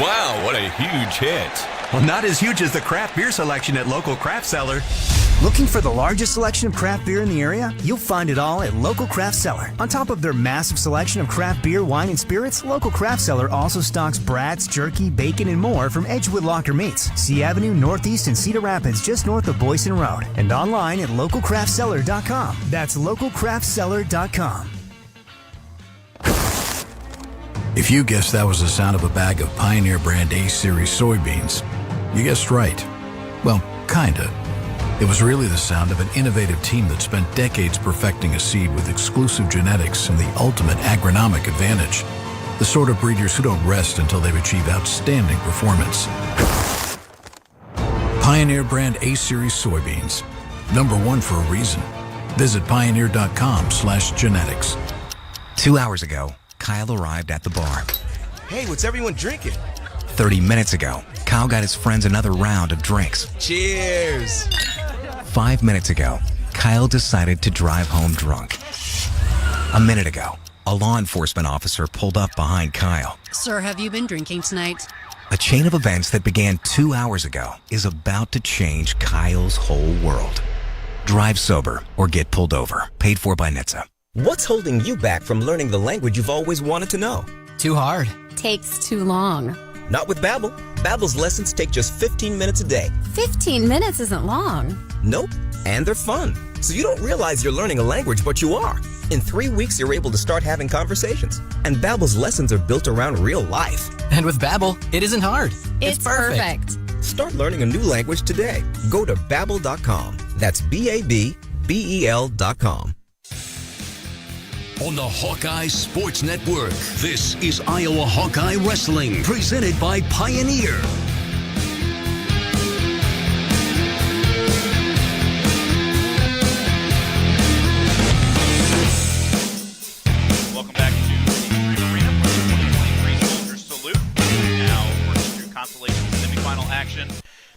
Wow, what a huge hit. Well, not as huge as the craft beer selection at local craft cellar. Looking for the largest selection of craft beer in the area? You'll find it all at Local Craft Cellar. On top of their massive selection of craft beer, wine, and spirits, Local Craft Cellar also stocks brats, jerky, bacon, and more from Edgewood Locker Meats, C Avenue Northeast in Cedar Rapids, just north of Boyson Road. And online at localcraftcellar.com. That's localcraftcellar.com. If you guessed that was the sound of a bag of Pioneer brand A-Series soybeans, you guessed right. Well, kinda. It was really the sound of an innovative team that spent decades perfecting a seed with exclusive genetics and the ultimate agronomic advantage. The sort of breeders who don't rest until they've achieved outstanding performance. Pioneer brand A-Series soybeans. #1 for a reason. Visit pioneer.com/genetics. 2 hours ago, Kyle arrived at the bar. Hey, what's everyone drinking? 30 minutes ago, Kyle got his friends another round of drinks. Cheers! 5 minutes ago, Kyle decided to drive home drunk. A minute ago, a law enforcement officer pulled up behind Kyle. Sir, have you been drinking tonight? A chain of events that began 2 hours ago is about to change Kyle's whole world. Drive sober or get pulled over. Paid for by NHTSA. What's holding you back from learning the language you've always wanted to know? Too hard. Takes too long. Not with Babbel. Babbel's lessons take just 15 minutes a day. 15 minutes isn't long. Nope. And they're fun. So you don't realize you're learning a language, but you are. In 3 weeks, you're able to start having conversations. And Babbel's lessons are built around real life. And with Babbel, it isn't hard. It's perfect. Start learning a new language today. Go to Babbel.com. That's BABBEL.com. On the Hawkeye Sports Network, this is Iowa Hawkeye Wrestling, presented by Pioneer. Welcome back to the Extreme Arena for the 2023 Soldier Salute. Now working through Consolation semifinal action.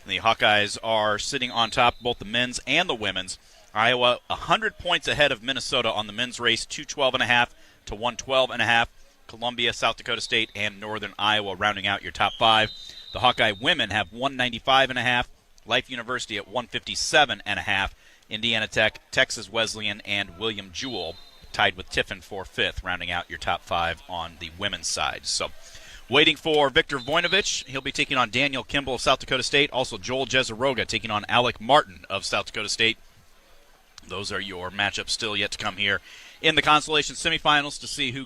The Hawkeyes are sitting on top, both the men's and the women's. Iowa 100 points ahead of Minnesota on the men's race, 212.5 to 112.5. Columbia, South Dakota State, and Northern Iowa rounding out your top 5. The Hawkeye women have 195.5. Life University at 157.5. Indiana Tech, Texas Wesleyan, and William Jewell tied with Tiffin for 5th, rounding out your top 5 on the women's side. So waiting for Victor Voinovich. He'll be taking on Daniel Kimball of South Dakota State. Also Joel Jezeroga taking on Alec Martin of South Dakota State. Those are your matchups still yet to come here in the Consolation semifinals to see who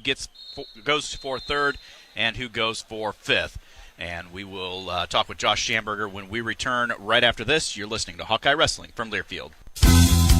goes for 3rd and who goes for 5th. And we will talk with Josh Schamberger when we return right after this. You're listening to Hawkeye Wrestling from Learfield.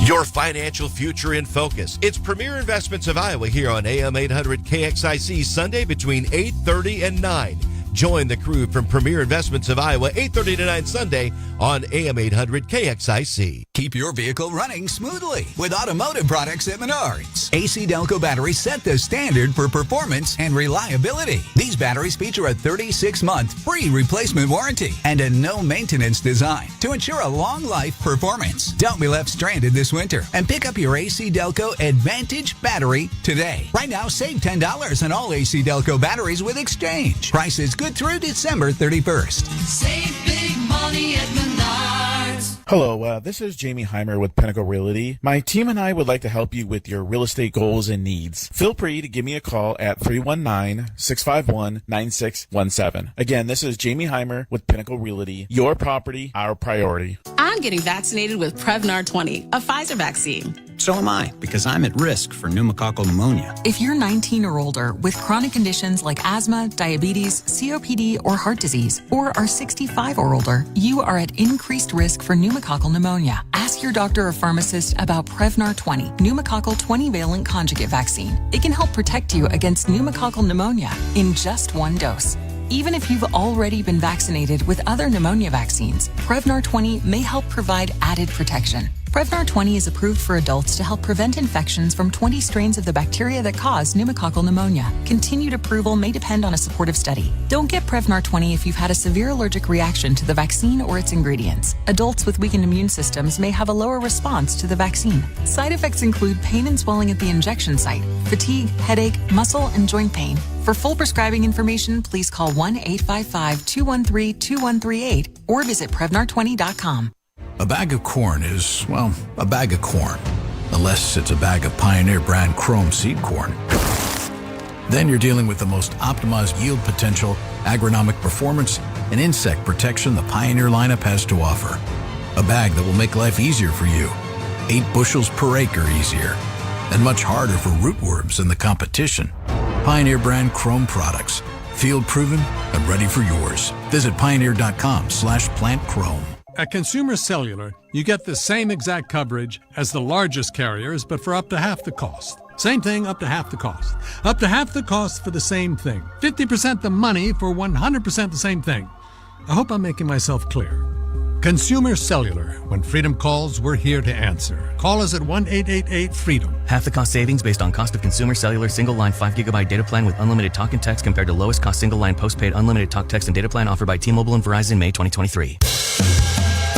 Your financial future in focus. It's Premier Investments of Iowa here on AM 800 KXIC Sunday between 8:30 and 9. Join the crew from Premier Investments of Iowa, 8:30 to 9 Sunday on AM 800 KXIC. Keep your vehicle running smoothly with automotive products at Menards. AC Delco batteries set the standard for performance and reliability. These batteries feature a 36-month free replacement warranty and a no-maintenance design to ensure a long-life performance. Don't be left stranded this winter and pick up your AC Delco Advantage battery today. Right now, save $10 on all AC Delco batteries with exchange. Prices good through December 31st. Save big money at Menards. Hello, this is Jamie Heimer with Pinnacle Realty. My team and I would like to help you with your real estate goals and needs. Feel free to give me a call at 319-651-9617. Again, this is Jamie Heimer with Pinnacle Realty. Your property, our priority. I'm getting vaccinated with Prevnar 20, a Pfizer vaccine. So am I, because I'm at risk for pneumococcal pneumonia. If you're 19 or older with chronic conditions like asthma, diabetes, COPD, or heart disease, or are 65 or older, you are at increased risk for pneumococcal pneumonia. Ask your doctor or pharmacist about Prevnar 20, pneumococcal 20-valent conjugate vaccine. It can help protect you against pneumococcal pneumonia in just one dose. Even if you've already been vaccinated with other pneumonia vaccines, Prevnar 20 may help provide added protection. Prevnar 20 is approved for adults to help prevent infections from 20 strains of the bacteria that cause pneumococcal pneumonia. Continued approval may depend on a supportive study. Don't get Prevnar 20 if you've had a severe allergic reaction to the vaccine or its ingredients. Adults with weakened immune systems may have a lower response to the vaccine. Side effects include pain and swelling at the injection site, fatigue, headache, muscle, and joint pain. For full prescribing information, please call 1-855-213-2138 or visit Prevnar20.com. A bag of corn is, well, a bag of corn. Unless it's a bag of Pioneer brand Chrome seed corn. Then you're dealing with the most optimized yield potential, agronomic performance, and insect protection the Pioneer lineup has to offer. A bag that will make life easier for you. 8 bushels per acre easier. And much harder for rootworms in the competition. Pioneer brand Chrome products. Field proven and ready for yours. Visit pioneer.com/plantchrome. At Consumer Cellular, you get the same exact coverage as the largest carriers, but for up to half the cost. Same thing, up to half the cost. Up to half the cost for the same thing. 50% the money for 100% the same thing. I hope I'm making myself clear. Consumer Cellular. When freedom calls, we're here to answer. Call us at 1-888-FREEDOM. Half the cost savings based on cost of Consumer Cellular single line 5 GB data plan with unlimited talk and text compared to lowest cost single line postpaid unlimited talk, text, and data plan offered by T-Mobile and Verizon May 2023.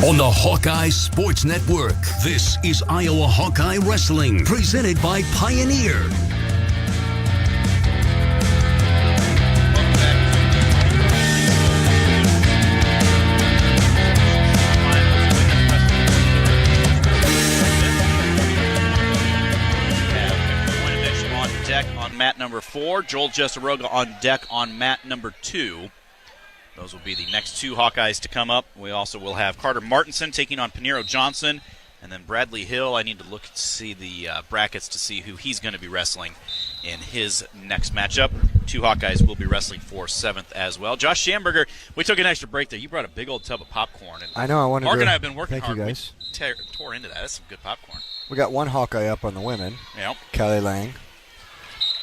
On the Hawkeye Sports Network, this is Iowa Hawkeye Wrestling, presented by Pioneer. On deck on mat number 4, Joel Jessaroga on deck on mat number 2. Those will be the next 2 Hawkeyes to come up. We also will have Carter Martinson taking on Panero Johnson, and then Bradley Hill. I need to look to see the brackets to see who he's going to be wrestling in his next matchup. 2 Hawkeyes will be wrestling for 7th as well. Josh Schamberger, we took an extra break there. You brought a big old tub of popcorn. And I know. I wanted Mark to. and I have been working Thank hard. you guys. We tore into that. That's some good popcorn. We got one Hawkeye up on the women. Yep. Kelly Lang.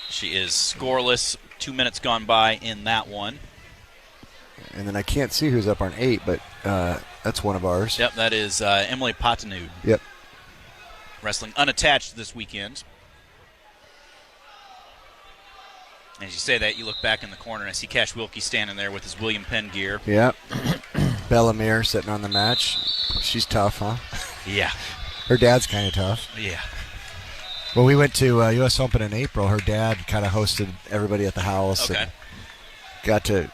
She is scoreless. 2 minutes gone by in that one. And then I can't see who's up on 8, but that's one of ours. Yep, that is Emily Potanud. Yep. Wrestling unattached this weekend. And as you say that, you look back in the corner and I see Cash Wilkie standing there with his William Penn gear. Yep. Bellamere sitting on the match. She's tough, huh? Yeah. Her dad's kind of tough. Yeah. Well, we went to U.S. Open in April. Her dad kind of hosted everybody at the house. Okay. And got to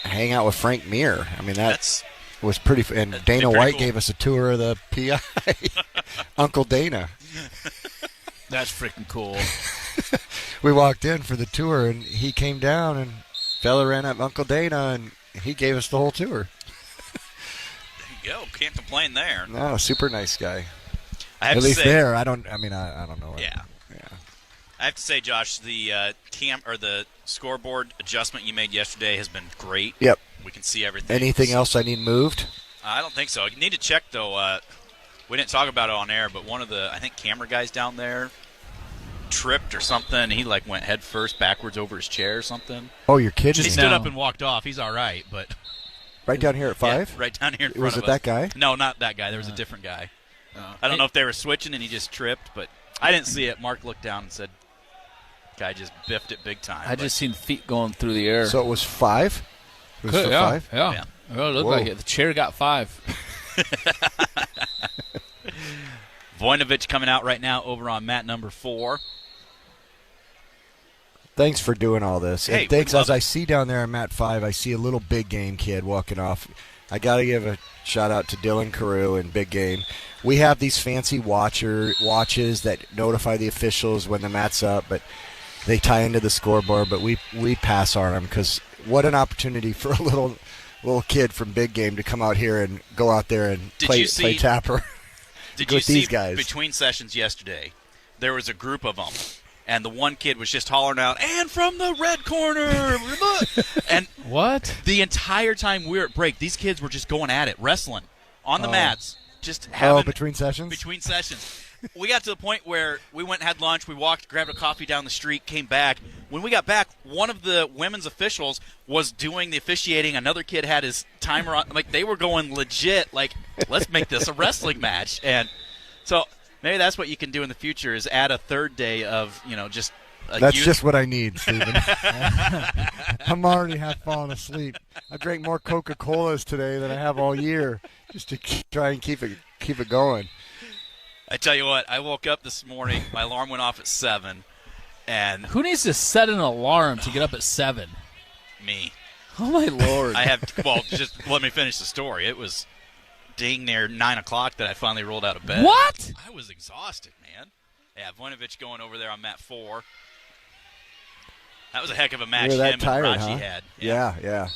hang out with Frank Mir. I mean, that was pretty. And Dana White gave us a tour of the PI. Uncle Dana. That's freaking cool. We walked in for the tour, and he came down, and fella ran up Uncle Dana, and he gave us the whole tour. There you go. Can't complain there. No, super nice guy. I have At to least say, there, I don't know. Yeah. I have to say, Josh, the the scoreboard adjustment you made yesterday has been great. Yep. We can see everything. Anything else I need moved? I don't think so. You need to check, though. We didn't talk about it on air, but one of the, I think, camera guys down there tripped or something. He, went head first backwards over his chair or something. Oh, you're kidding He me. stood up and walked off. He's all right, but... Right down here at 5? Yeah, right down here in front Was of it us. that guy? No, not that guy. There was a different guy. I don't know if they were switching and he just tripped, but I didn't see it. Mark looked down and said, guy just biffed it big time. I just seen feet going through the air. So it was 5? It was Could, for yeah, 5? Yeah. Well, it looked like it. The chair got 5. Voinovich coming out right now over on mat number 4. Thanks for doing all this. Hey, and thanks. As I see down there on mat 5, I see a little big game kid walking off. I got to give a shout-out to Dylan Carew and Big Game. We have these fancy watches that notify the officials when the mat's up, but they tie into the scoreboard, but we pass on them because what an opportunity for a little kid from Big Game to come out here and go out there and play tapper. Did you with see these guys. between sessions yesterday, there was a group of them, and the one kid was just hollering out, and from the red corner, and what? The entire time we were at break, these kids were just going at it, wrestling on the mats, just having between sessions. Between sessions, we got to the point where we went and had lunch. We walked, grabbed a coffee down the street, came back. When we got back, one of the women's officials was doing the officiating. Another kid had his timer on. They were going legit. Let's make this a wrestling match. And so maybe that's what you can do in the future is add a third day of, just a That's just what I need, Stephen. I'm already half falling asleep. I drank more Coca-Colas today than I have all year just to try and keep it going. I tell you what, I woke up this morning. My alarm went off at 7. And who needs to set an alarm to get up at 7? Me. Oh, my Lord. just let me finish the story. It was dang near 9 o'clock that I finally rolled out of bed. What? I was exhausted, man. Yeah, Voinovich going over there on mat 4. That was a heck of a match You were that him tired, and Raji huh? had. Yeah.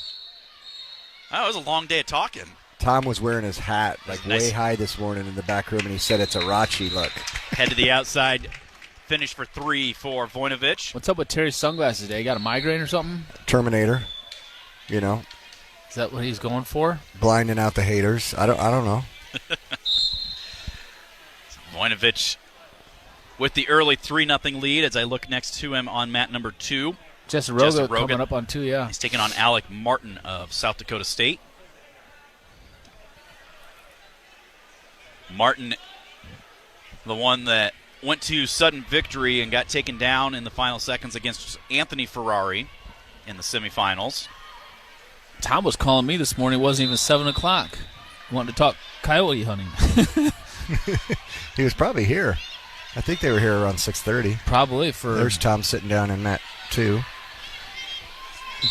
Oh, it was a long day of talking. Tom was wearing his hat like Nice. way high this morning in the back room, and he said it's a Rachi look. Head to the outside. Finish for 3 for Voinovich. What's up with Terry's sunglasses today? Got a migraine or something? Terminator, you know, Is that what he's going for? blinding out the haters. I don't know. Voinovich with the early 3-0 lead as I look next to him on mat number 2. Jesse Roga coming up on 2, yeah. He's taking on Alec Martin of South Dakota State. Martin, the one that went to sudden victory and got taken down in the final seconds against Anthony Ferrari in the semifinals. Tom was calling me this morning. It wasn't even 7 o'clock. He wanted to talk coyote hunting. He was probably here. I think they were here around 6:30. Probably for. There's Tom sitting down in mat 2.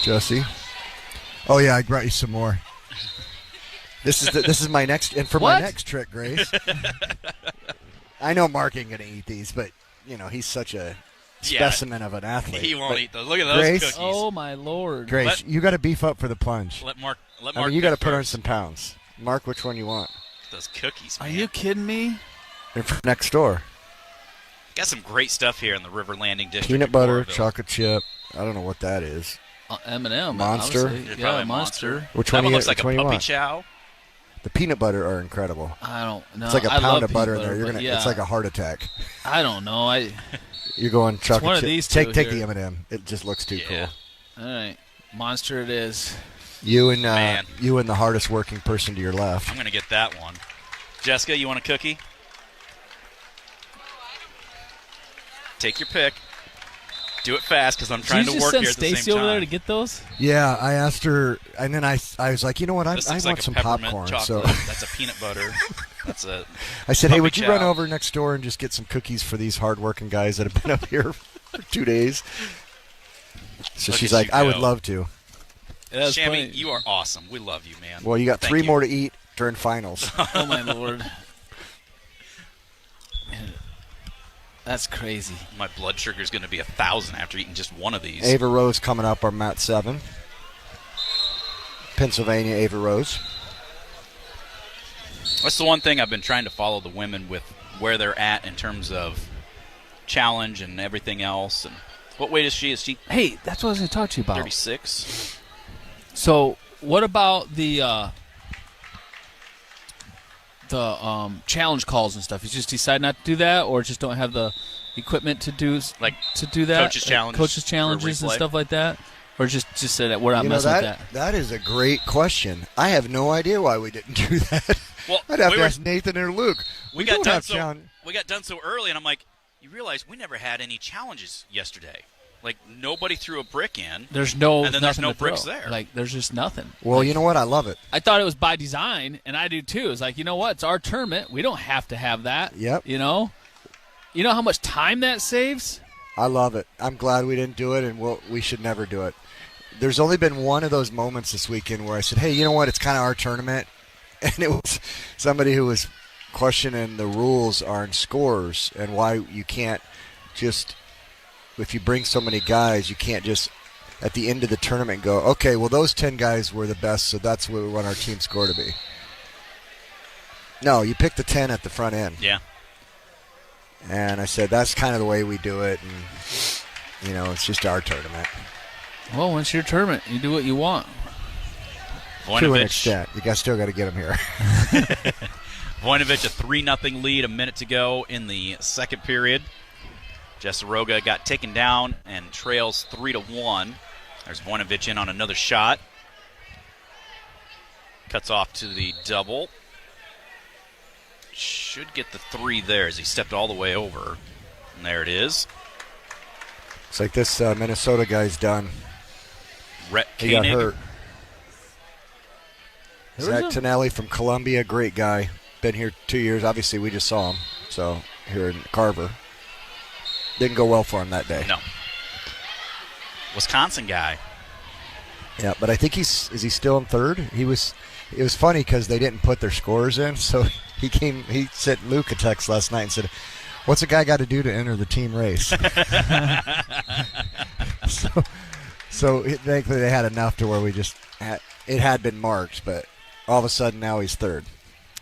Jesse. Oh yeah, I brought you some more. This is my next, and for my next trick, Grace. I know Mark ain't gonna eat these, but you know he's such a specimen of an athlete. He won't eat those. Look at those Grace, cookies. Oh my Lord, Grace, you got to beef up for the plunge. Let Mark I mean, you got to pick put on first. some pounds. Mark, which one you want? Those cookies, Are man. you kidding me? They're from next door. Got some great stuff here in the River Landing District. Peanut in butter, Coralville. chocolate chip. I don't know what that is. M&M. Monster? obviously. They're Yeah, probably Monster. Which That one one you- looks like which a one you puppy want? chow. The peanut butter are incredible. I don't know. It's like a I pound love of butter in peanut there. You're but gonna. yeah. It's like a heart attack. I don't know. You're going chocolate one of chip. these two Take here. the M&M. It just looks too cool. All right, Monster it is. You and Man. you and the hardest working person to your left. I'm going to get that one. Jessica, you want a cookie? Take your pick. Do it fast because I'm trying Did to you just work send here at the Stacy same over there time. to get those? Yeah, I asked her, and then I was like, you know what? I This want looks like a some peppermint popcorn. chocolate. So That's a peanut butter. That's a. I said, hey, puppy would you run chow. over next door and just get some cookies for these hardworking guys that have been up here for 2 days? So Look she's at like, you I would go. love to. That's Shammy, funny. you are awesome. We love you, man. Well, you got Thank 3 you. more to eat during finals. Oh my Lord. Man, that's crazy. My blood sugar is going to be 1,000 after eating just one of these. Ava Rose coming up on mat 7. Pennsylvania, Ava Rose. That's the one thing I've been trying to follow the women with where they're at in terms of challenge and everything else. And what weight is she? Is she Hey, that's what I was going to talk to you about. 36? So, what about the challenge calls and stuff? You just decide not to do that, or just don't have the equipment to do that? coaches challenges and replay? stuff like that, or just say that we're not You know, messing with that. that is a great question. I have no idea why we didn't do that. Well, I'd have we to were- ask Nathan or Luke. We got don't done have so challenge. we got done so early, and I'm like, you realize we never had any challenges yesterday. Like nobody threw a brick in. There's and then there's nothing no to throw. bricks there. Like there's just nothing. Well, Like, you know what? I love it. I thought it was by design, and I do too. It's like, you know what? It's our tournament. We don't have to have that. Yep. You know how much time that saves? I love it. I'm glad we didn't do it, and we should never do it. There's only been one of those moments this weekend where I said, hey, you know what? It's kind of our tournament. And it was somebody who was questioning the rules on scores and why you can't just, if you bring so many guys, you can't just at the end of the tournament go, okay, well, those 10 guys were the best, so that's what we want our team score to be. No, you pick the 10 at the front end. Yeah. And I said, that's kind of the way we do it, and, it's just our tournament. Well, when it's your tournament, you do what you want. To an extent. You guys still got to get them here. Voinovich, a 3-0 lead, a minute to go in the second period. Jessaroga got taken down and trails 3-1. There's Voinovich in on another shot. Cuts off to the double. Should get the 3 there as he stepped all the way over. And there it is. It's like this Minnesota guy's done. Rhett He got Koenig. hurt. Zach Tonelli from Columbia, great guy. Been here 2 years. Obviously, we just saw him. So here in Carver. Didn't go well for him that day. No. Wisconsin guy. Yeah, but I think is he still in third? it was funny because they didn't put their scores in, so he sent Luke a text last night and said, "What's a guy got to do to enter the team race?" so thankfully they had enough to where it had been marked, but all of a sudden now he's third.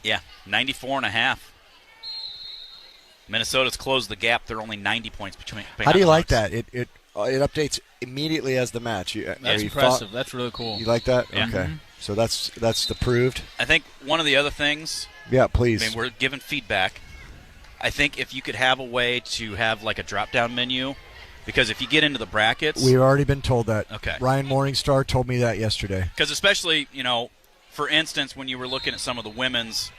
Yeah, 94.5. Minnesota's closed the gap. They're only 90 points between. How do you like that? It updates immediately as the match. That's impressive. That's really cool. You like that? Yeah. Okay. Mm-hmm. So that's the proved. I think one of the other things. Yeah, please. I mean, we're giving feedback. I think if you could have a way to have like a drop-down menu, because if you get into the brackets, We've already been told that. Okay. Ryan Morningstar told me that yesterday. Because especially, for instance, when you were looking at some of the women's,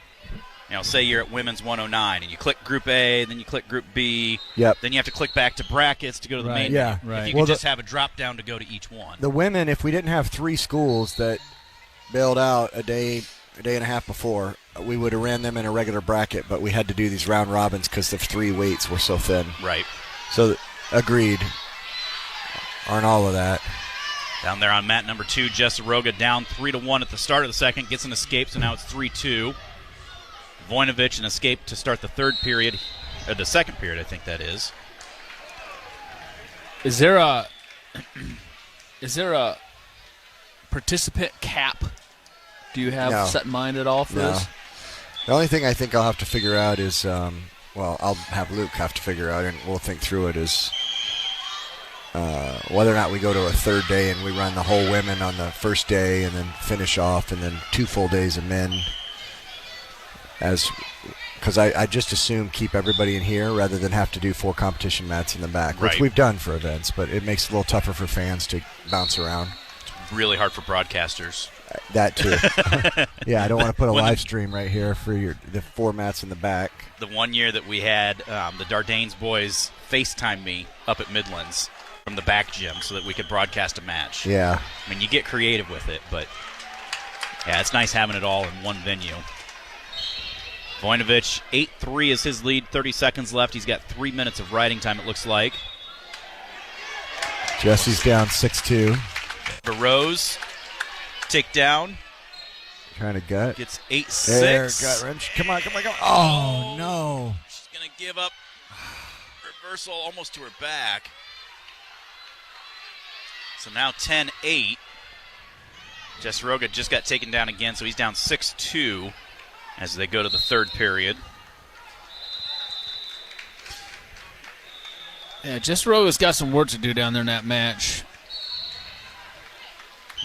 say you're at women's 109 and you click Group A, then you click Group B. Yep. Then you have to click back to brackets to go to the main. Yeah. Menu. If you Well, could just have a drop-down to go to each one. The women, if we didn't have 3 schools that bailed out a day and a half before, we would have ran them in a regular bracket, but we had to do these round robins because the 3 weights were so thin. Right. So, agreed on all of that. Down there on mat number 2, Jessaroga down 3-1 at the start of the second, gets an escape, so now it's 3-2. Voinovich an escape to start the third period, or the second period, I think that is. Is there a participant cap? Do you have set in mind at all for this? The only thing I think I'll have to figure out is, I'll have Luke have to figure out, and we'll think through it, is whether or not we go to a third day and we run the whole women on the first day and then finish off, and then 2 full days of men. Because I just assume keep everybody in here rather than have to do 4 competition mats in the back, which we've done for events, but it makes it a little tougher for fans to bounce around. It's really hard for broadcasters. That too. Yeah, I don't want to put a live stream right here for the 4 mats in the back. The one year that we had the Dardanes boys FaceTime me up at Midlands from the back gym so that we could broadcast a match. Yeah. I mean, you get creative with it, but yeah, it's nice having it all in one venue. Voinovich, 8-3 is his lead, 30 seconds left. He's got 3 minutes of riding time, it looks like. Jesse's down 6-2. Rose, take down. Trying to gut. Gets 8-6. There, gut wrench. Come on. Oh, no. She's going to give up reversal almost to her back. So now 10-8. Jessaroga just got taken down again, so he's down 6-2 as they go to the third period. Yeah, Jessaroga's got some work to do down there in that match.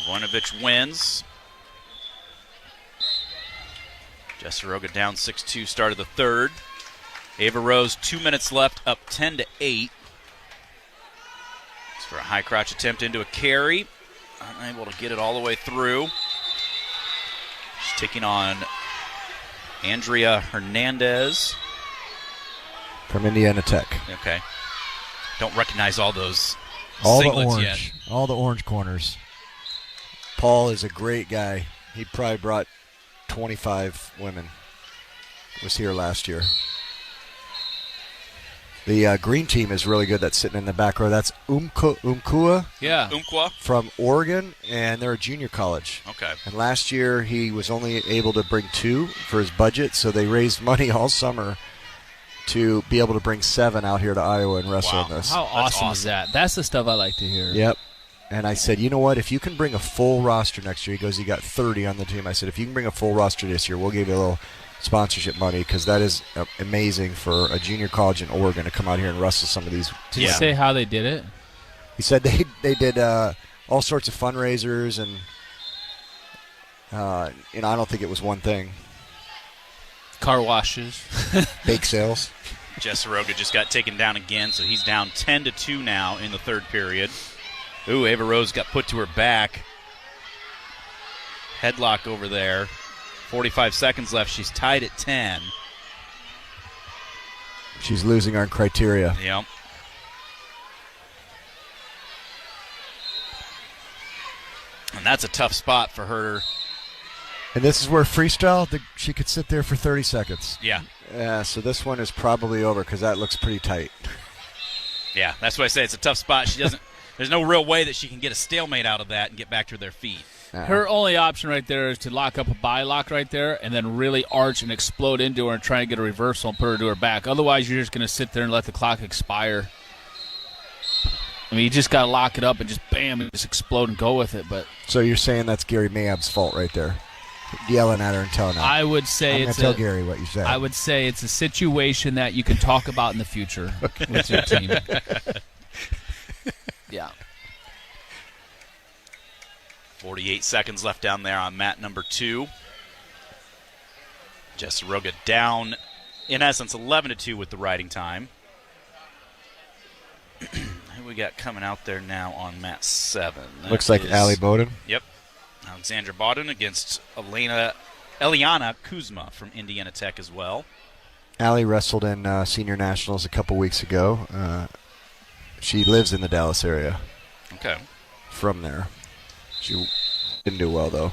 Voinovich wins. Jessaroga down 6-2, start of the third. Ava Rose, 2 minutes left, up 10-8. It's for a high crotch attempt into a carry. Unable to get it all the way through. She's taking on Andrea Hernandez. From Indiana Tech. Okay. Don't recognize all those all singlets the orange, yet. All the orange corners. Paul is a great guy. He probably brought 25 women. Was here last year. The green team is really good. That's sitting in the back row. That's Umkua. Yeah. Umkua. From Oregon, and they're a junior college. Okay. And last year he was only able to bring 2 for his budget, so they raised money all summer to be able to bring 7 out here to Iowa and wrestle in this. How awesome is that? That's the stuff I like to hear. Yep. And I said, you know what? If you can bring a full roster next year, he goes, you got 30 on the team. I said, if you can bring a full roster this year, we'll give you a little sponsorship money, because that is amazing for a junior college in Oregon to come out here and wrestle some of these. Did you say how they did it? He said they did all sorts of fundraisers, and I don't think it was one thing. Car washes. Bake sales. Jessaroga just got taken down again, so he's down 10-2 now in the third period. Ooh, Ava Rose got put to her back. Headlock over there. 45 seconds left. She's tied at 10. She's losing on criteria. Yep. And that's a tough spot for her. And this is where freestyle, she could sit there for 30 seconds. Yeah. Yeah, so this one is probably over because that looks pretty tight. Yeah, that's why I say it's a tough spot. She doesn't. There's no real way that she can get a stalemate out of that and get back to their feet. Her only option right there is to lock up a buy lock right there and then really arch and explode into her and try and get a reversal and put her to her back. Otherwise, you're just going to sit there and let the clock expire. I mean, you just got to lock it up and just bam, and just explode and go with it. But So you're saying that's Gary Mayab's fault right there? Yelling at her and telling her. I would say I'm going to tell Gary what you said. I would say it's a situation that you can talk about in the future with your team. Yeah. 48 seconds left down there on mat number 2. Jessaroga down, in essence, 11-2 with the riding time. Who we got coming out there now on mat 7? Looks like Allie Bowden. Yep. Alexandra Bowden against Eliana Kuzma from Indiana Tech as well. Allie wrestled in senior nationals a couple weeks ago. She lives in the Dallas area. Okay. From there. She didn't do well, though.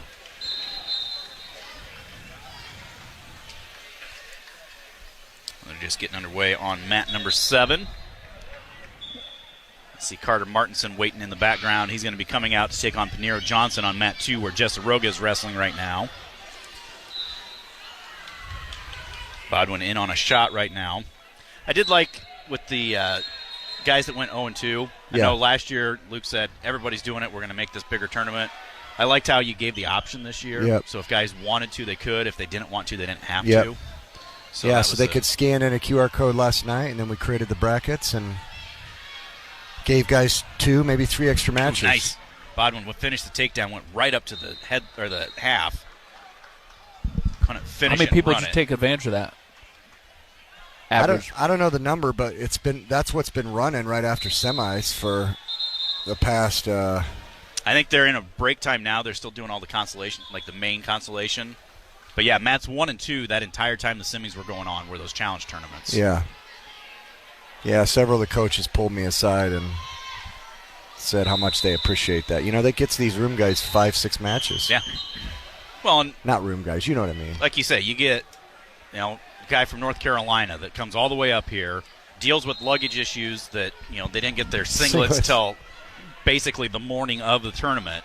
They're just getting underway on mat number 7. See Carter Martinson waiting in the background. He's going to be coming out to take on Pinero Johnson on mat 2, where Jessaroga is wrestling right now. Bodwin in on a shot right now. I did like with the guys that went 0-2. I know last year Luke said, everybody's doing it. We're going to make this bigger tournament. I liked how you gave the option this year. Yep. So if guys wanted to, they could. If they didn't want to, they didn't have Yep. to. So they could scan in a QR code last night, and then we created the brackets and gave guys 2, maybe 3 extra matches. Nice. Bodwin would finish the takedown, went right up to the head or the half. Couldn't finish. How many people did you take advantage of that? Average. I don't know the number, but that's what's been running right after semis for the past. I think they're in a break time now. They're still doing all the consolation, like the main consolation. But yeah, mats 1 and 2 that entire time the semis were going on were those challenge tournaments. Yeah. Yeah, several of the coaches pulled me aside and said how much they appreciate that. You know, that gets these room guys 5-6 matches. Yeah. Well, and not room guys, you know what I mean. Like you say, you get, a guy from North Carolina that comes all the way up here, deals with luggage issues that, they didn't get their singlets till basically the morning of the tournament,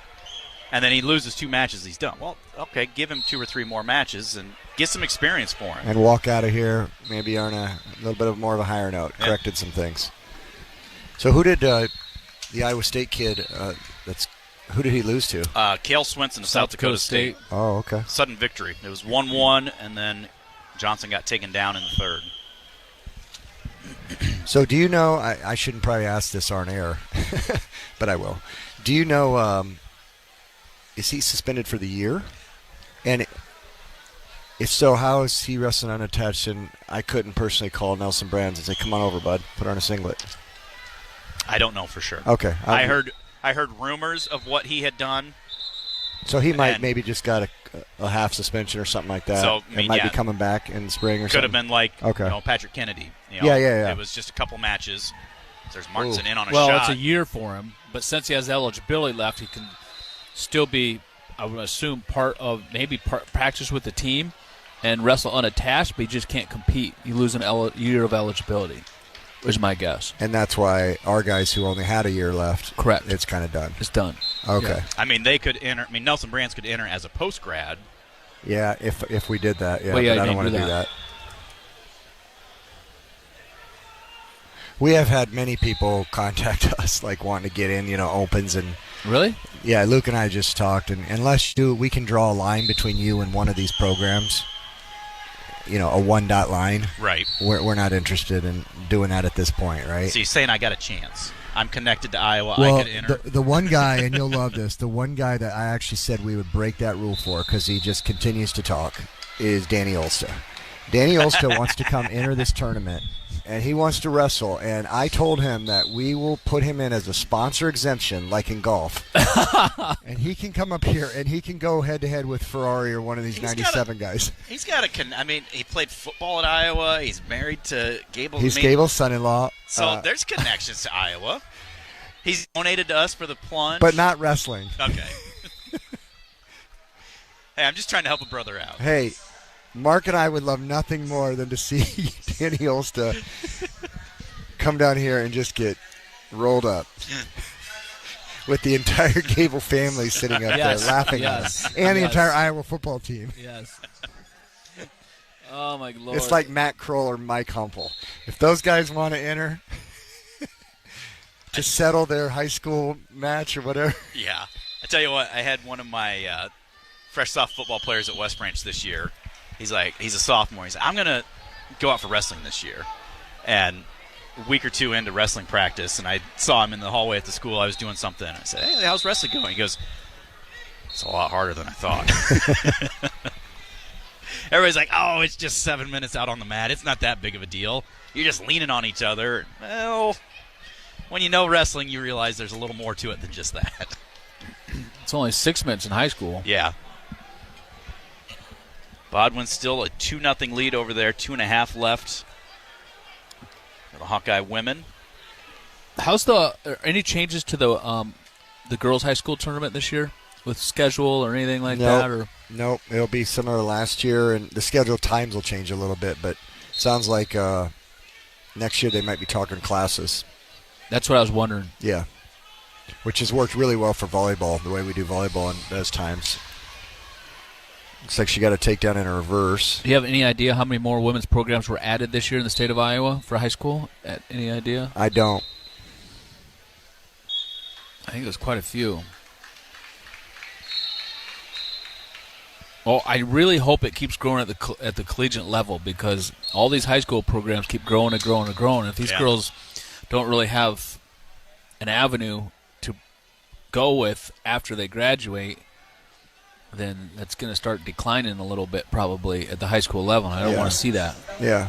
and then he loses 2 matches, he's done. Well, okay, give him 2 or 3 more matches and get some experience for him. And walk out of here maybe on a little bit of more of a higher note, corrected some things. So who did the Iowa State kid, who did he lose to? Cale Swenson of South Dakota State. Oh, okay. Sudden victory. It was 1-1, and then Johnson got taken down in the third. So do you know, I shouldn't probably ask this on air, but I will. Do you know, is he suspended for the year? And if so, how is he wrestling unattached? And I couldn't personally call Nelson Brands and say, come on over, bud, put on a singlet. I don't know for sure. Okay. I heard rumors of what he had done. So he might maybe just got a half suspension or something like that. So, and might be coming back in spring or something. Could have been like Patrick Kennedy. Yeah. It was just a couple matches. There's Martinson in on a shot. shot. Well, it's a year for him, but since he has eligibility left, he can still be, I would assume, practice with the team and wrestle unattached, but he just can't compete. You lose a year of eligibility, is my guess. And that's why our guys who only had a year left, correct, it's kind of done. It's done. Okay. Yeah. I mean, they could enter. I mean, Nelson Brands could enter as a post grad. Yeah, if we did that. Yeah, but I don't want to do that. We have had many people contact us, like wanting to get in, opens and. Really? Yeah, Luke and I just talked, and unless we can draw a line between you and one of these programs. A 1 dot line. Right. We're not interested in doing that at this point, right? So you're saying I got a chance. I'm connected to Iowa. Well, I could enter. The one guy, and you'll love this, the one guy that I actually said we would break that rule for because he just continues to talk is Danny Olsta. Danny Olsta wants to come enter this tournament, and he wants to wrestle, and I told him that we will put him in as a sponsor exemption like in golf. And he can come up here, and he can go head-to-head with Ferrari or one of these 97 guys. He's got he played football at Iowa. He's married to Gable. He's Gable's son-in-law. So there's connections to Iowa. He's donated to us for the Plunge. But not wrestling. Okay. Hey, I'm just trying to help a brother out. Hey, Mark and I would love nothing more than to see Danny Olsta come down here and just get rolled up. with the entire Gable family sitting up there laughing at us. And the entire Iowa football team. Yes. Oh, my Lord. It's like Matt Kroll or Mike Humple. If those guys want to enter to settle their high school match or whatever. Yeah. I tell you what, I had one of my fresh soft football players at West Branch this year. He's a sophomore. He's like, I'm going to go out for wrestling this year. And a week or two into wrestling practice, and I saw him in the hallway at the school. I was doing something. I said, hey, how's wrestling going? He goes, it's a lot harder than I thought. Everybody's like, oh, it's just 7 minutes out on the mat. It's not that big of a deal. You're just leaning on each other. Well, when you know wrestling, you realize there's a little more to it than just that. It's only 6 minutes in high school. Yeah. Bodwin still a 2-0 lead over there. 2.5 left for the Hawkeye women. How's any changes to the girls' high school tournament this year with schedule or anything like that? Or Nope. It'll be similar to last year, and the schedule times will change a little bit, but sounds like next year they might be talking classes. That's what I was wondering. Yeah. Which has worked really well for volleyball, the way we do volleyball in those times. Looks like she got a takedown in a reverse. Do you have any idea how many more women's programs were added this year in the state of Iowa for high school? Any idea? I don't. I think there's quite a few. Well, I really hope it keeps growing at the collegiate level, because all these high school programs keep growing and growing and growing. If these girls don't really have an avenue to go with after they graduate, then that's going to start declining a little bit probably at the high school level. I don't want to see that. Yeah.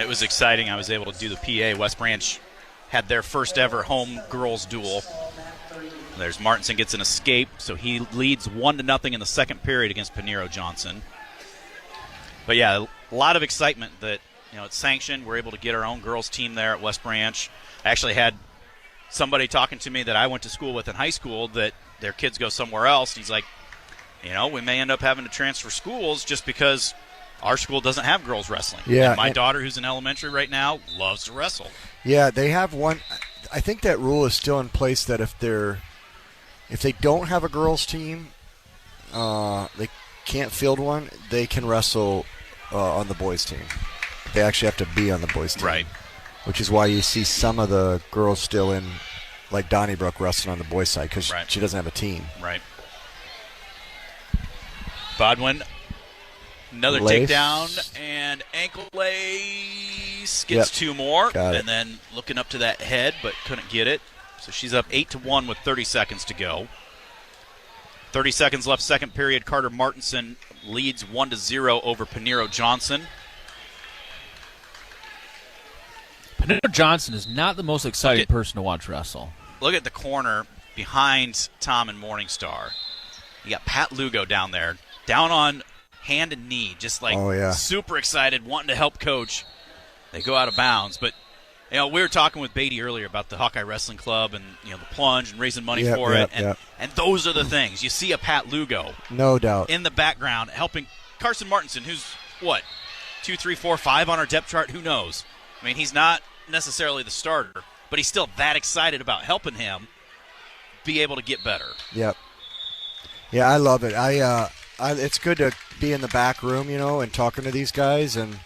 It was exciting. I was able to do the PA. West Branch had their first ever home girls duel. There's Martinson gets an escape, so he leads 1-0 in the second period against Pinero Johnson. But yeah, a lot of excitement that it's sanctioned. We're able to get our own girls team there at West Branch. I actually had somebody talking to me that I went to school with in high school that their kids go somewhere else. He's like, we may end up having to transfer schools just because our school doesn't have girls wrestling. Yeah. And my daughter, who's in elementary right now, loves to wrestle. Yeah, they have one. I think that rule is still in place that if they don't have a girls team, they can't field one, they can wrestle on the boys team. They actually have to be on the boys team. Right. Which is why you see some of the girls still in, like Donnybrook, wrestling on the boys' side because she doesn't have a team. Right. Bodwin, another Lace. takedown, and ankle lace gets two more. Got it. And then looking up to that head, but couldn't get it. So she's up 8-1 with 30 seconds to go. 30 seconds left, second period. Carter Martinson leads 1-0 over Pinero Johnson. Pinero Johnson is not the most exciting person to watch wrestle. Look at the corner behind Tom and Morningstar. You got Pat Lugo down there, down on hand and knee, just like super excited, wanting to help coach. They go out of bounds, but we were talking with Beatty earlier about the Hawkeye Wrestling Club and the Plunge and raising money for it, and those are the things. You see a Pat Lugo, no doubt, in the background helping Carson Martinson, who's 2, 3, 4, 5 on our depth chart. Who knows? I mean, he's not necessarily the starter, but he's still that excited about helping him be able to get better. Yep. Yeah, I love it. It's good to be in the back room, and talking to these guys. And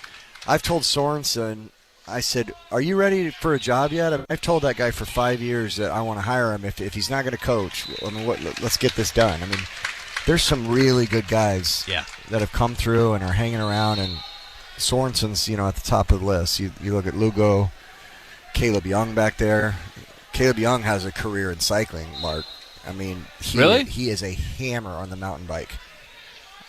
I've told Sorensen, I said, are you ready for a job yet? I've told that guy for 5 years that I want to hire him if he's not going to coach. I mean, let's get this done. I mean, there's some really good guys that have come through and are hanging around, and Sorensen's, at the top of the list. You look at Lugo, Caleb Young back there. Caleb Young has a career in cycling, Mark. I mean, he is a hammer on the mountain bike.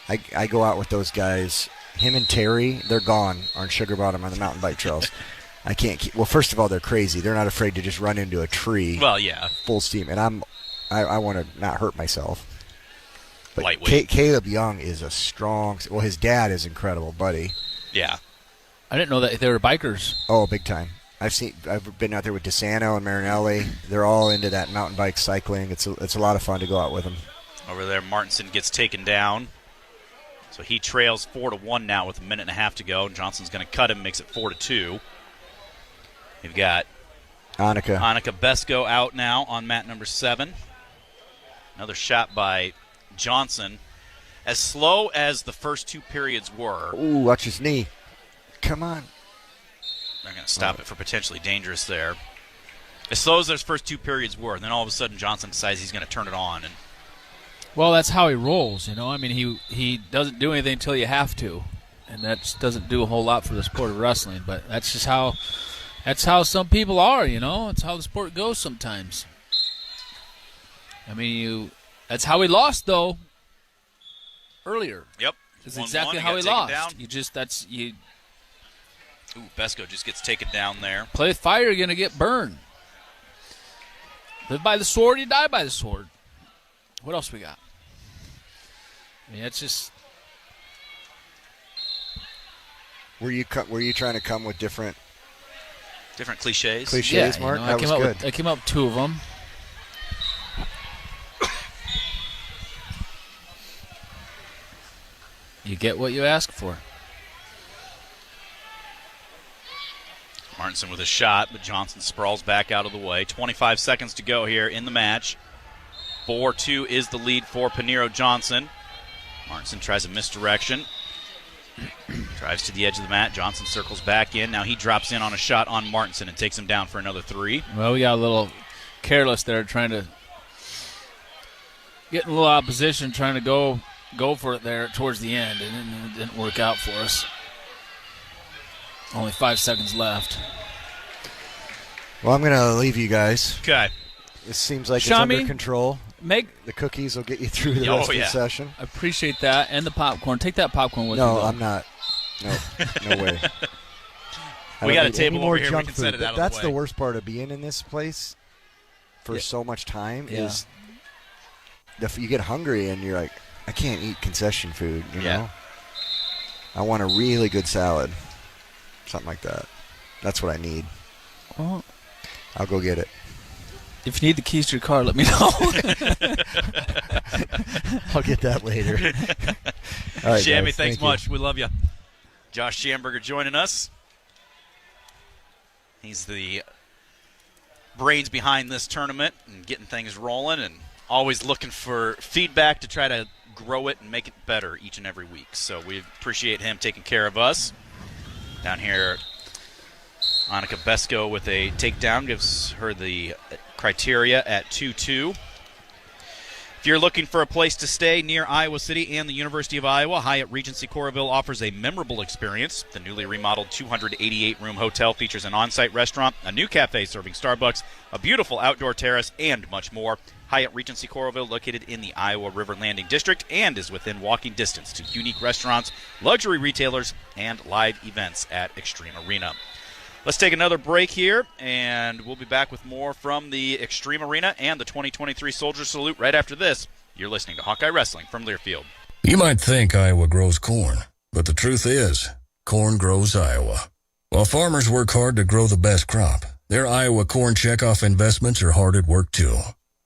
I go out with those guys. Him and Terry, they're gone on Sugar Bottom on the mountain bike trails. I can't keep. Well, first of all, they're crazy. They're not afraid to just run into a tree. Well, yeah, full steam. And I want to not hurt myself. But lightweight. Caleb Young is a strong. Well, his dad is incredible, buddy. Yeah, I didn't know that they were bikers. Oh, big time. I've been out there with DeSanto and Marinelli. They're all into that mountain bike cycling. It's a lot of fun to go out with them. Over there, Martinson gets taken down. So he trails 4-1 now with 1.5 minutes to go. Johnson's going to cut him, makes it 4-2. We've got Annika Besko out now on mat number 7. Another shot by Johnson. As slow as the first two periods were. Ooh, watch his knee. Come on. They're going to stop it for potentially dangerous there. As slow as those first two periods were, and then all of a sudden Johnson decides he's going to turn it on. And well, that's how he rolls, you know. I mean, he doesn't do anything until you have to, and that doesn't do a whole lot for the sport of wrestling. But that's just how some people are, you know. It's how the sport goes sometimes. I mean, that's how he lost, though. Earlier. Yep. That's exactly how he lost. Ooh, Besko just gets taken down there. Play with fire, you're going to get burned. Live by the sword, you die by the sword. What else we got? I mean, it's just. Were you trying to come with different cliches? Cliches, Mark? That was good. I came up with two of them. You get what you ask for. Martinson with a shot, but Johnson sprawls back out of the way. 25 seconds to go here in the match. 4-2 is the lead for Paniro Johnson. Martinson tries a misdirection. Drives to the edge of the mat. Johnson circles back in. Now he drops in on a shot on Martinson and takes him down for another 3. Well, we got a little careless there, trying to get in a little opposition, trying to go for it there towards the end, and it didn't work out for us. Only 5 seconds left. Well, I'm going to leave you guys. Okay. It seems like it's under control. The cookies will get you through the rest of the session. I appreciate that. And the popcorn. Take that popcorn with you. No, I'm not. No way. We got a table over here. We can set it out of the way. That's the worst part of being in this place for so much time is you get hungry and you're like, I can't eat concession food, you know? I want a really good salad. Something like that. That's what I need. Well, I'll go get it. If you need the keys to your car, let me know. I'll get that later. All right, Shammy, guys, thanks much. We love you. Josh Schamberger joining us. He's the brains behind this tournament and getting things rolling and always looking for feedback to try to grow it and make it better each and every week. So we appreciate him taking care of us. Down here, Annika Besko with a takedown gives her the criteria at 2-2. If you're looking for a place to stay near Iowa City and the University of Iowa, Hyatt Regency Coralville offers a memorable experience. The newly remodeled 288-room hotel features an on-site restaurant, a new cafe serving Starbucks, a beautiful outdoor terrace, and much more. Hyatt Regency Coralville, located in the Iowa River Landing District, and is within walking distance to unique restaurants, luxury retailers, and live events at Extreme Arena. Let's take another break here, and we'll be back with more from the Extreme Arena and the 2023 Soldier Salute right after this. You're listening to Hawkeye Wrestling from Learfield. You might think Iowa grows corn, but the truth is, corn grows Iowa. While farmers work hard to grow the best crop, their Iowa corn checkoff investments are hard at work too.